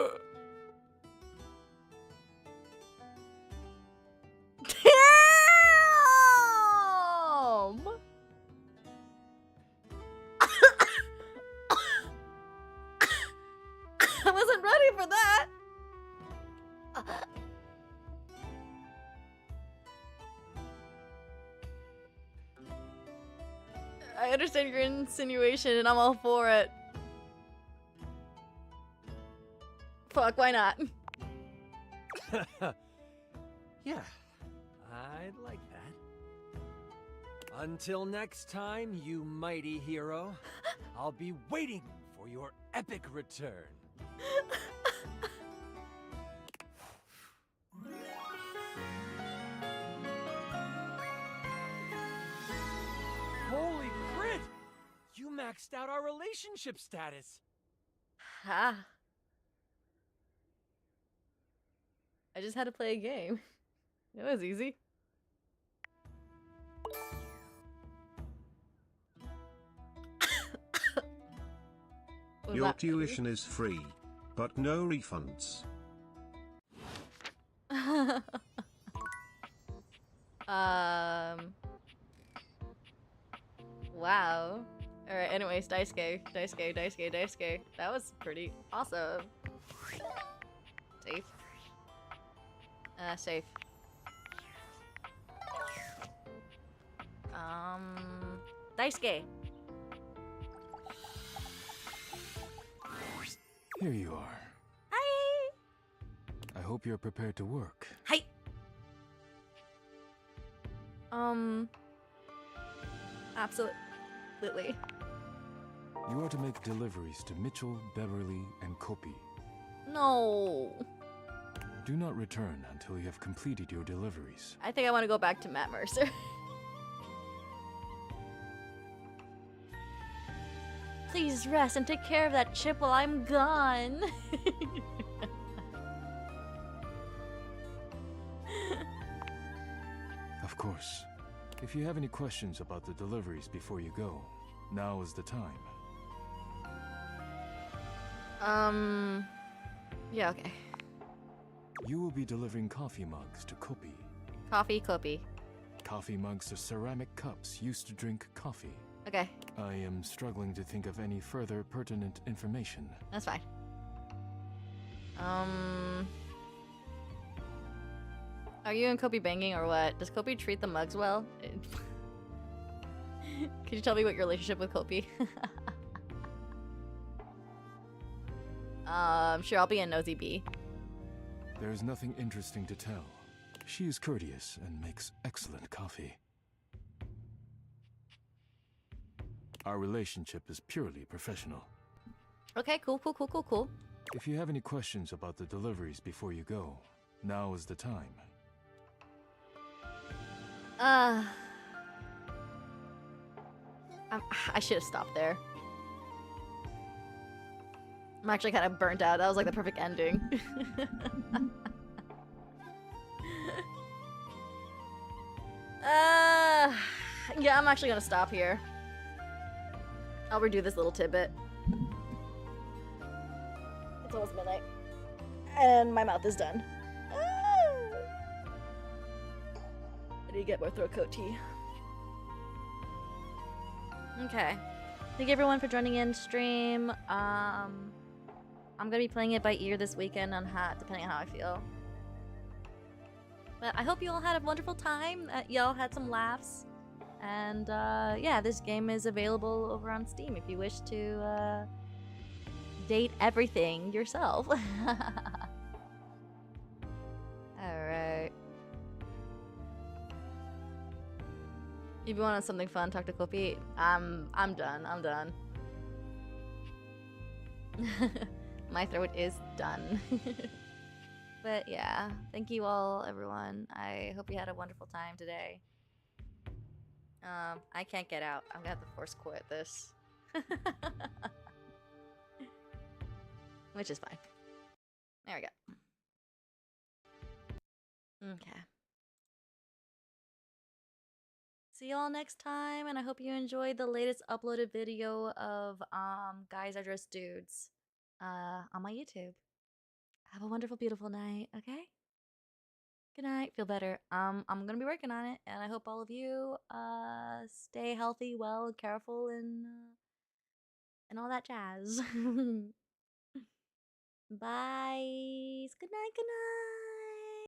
I wasn't ready for that. I understand your insinuation and I'm all for it. Fuck, why not? Yeah, I'd like that. Until next time, you mighty hero, I'll be waiting for your epic return. Holy crit! You maxed out our relationship status. Ah. I just had to play a game. It was easy. Was Your that pretty? tuition is free, but no refunds. Wow. Alright, anyways, Daisuke. That was pretty awesome. Safe. Safe. Daisuke. Here you are. Hi. I hope you're prepared to work. Hi. Absolutely. You are to make deliveries to Mitchell, Beverly, and Kopi. No. Do not return until you have completed your deliveries. I think I want to go back to Matt Mercer. Please rest and take care of that chip while I'm gone. Of course. If you have any questions about the deliveries before you go, now is the time. Yeah, okay. You will be delivering coffee mugs to Kopi. Kopi. Coffee mugs are ceramic cups used to drink coffee. Okay. I am struggling to think of any further pertinent information. That's fine. Are you and Kopi banging or what? Does Kopi treat the mugs well? Could you tell me what your relationship with Kopi? Sure, I'll be a nosy bee. There is nothing interesting to tell. She is courteous and makes excellent coffee. Our relationship is purely professional. Okay, cool. If you have any questions about the deliveries before you go, now is the time. I should have stopped there. I'm actually kind of burnt out. That was like the perfect ending. Yeah, I'm actually gonna stop here. I'll redo this little tidbit. It's almost midnight. And my mouth is done. I need to get more throat coat tea. Okay. Thank you everyone for joining in stream. I'm gonna be playing it by ear this weekend on depending on how I feel. But I hope you all had a wonderful time. Y'all had some laughs. And yeah, this game is available over on Steam if you wish to date everything yourself. Alright. If you want something fun, talk to Kopi. I'm done. My throat is done. But yeah, thank you all, everyone. I hope you had a wonderful time today. I can't get out. I'm gonna have to force quit this. Which is fine. There we go. Okay. See y'all next time, and I hope you enjoyed the latest uploaded video of Guys Are Just Dudes on my YouTube. Have a wonderful, beautiful night, okay? Good night. Feel better. I'm gonna be working on it, and I hope all of you stay healthy, well, and careful, and all that jazz. Bye. Good night. Good night.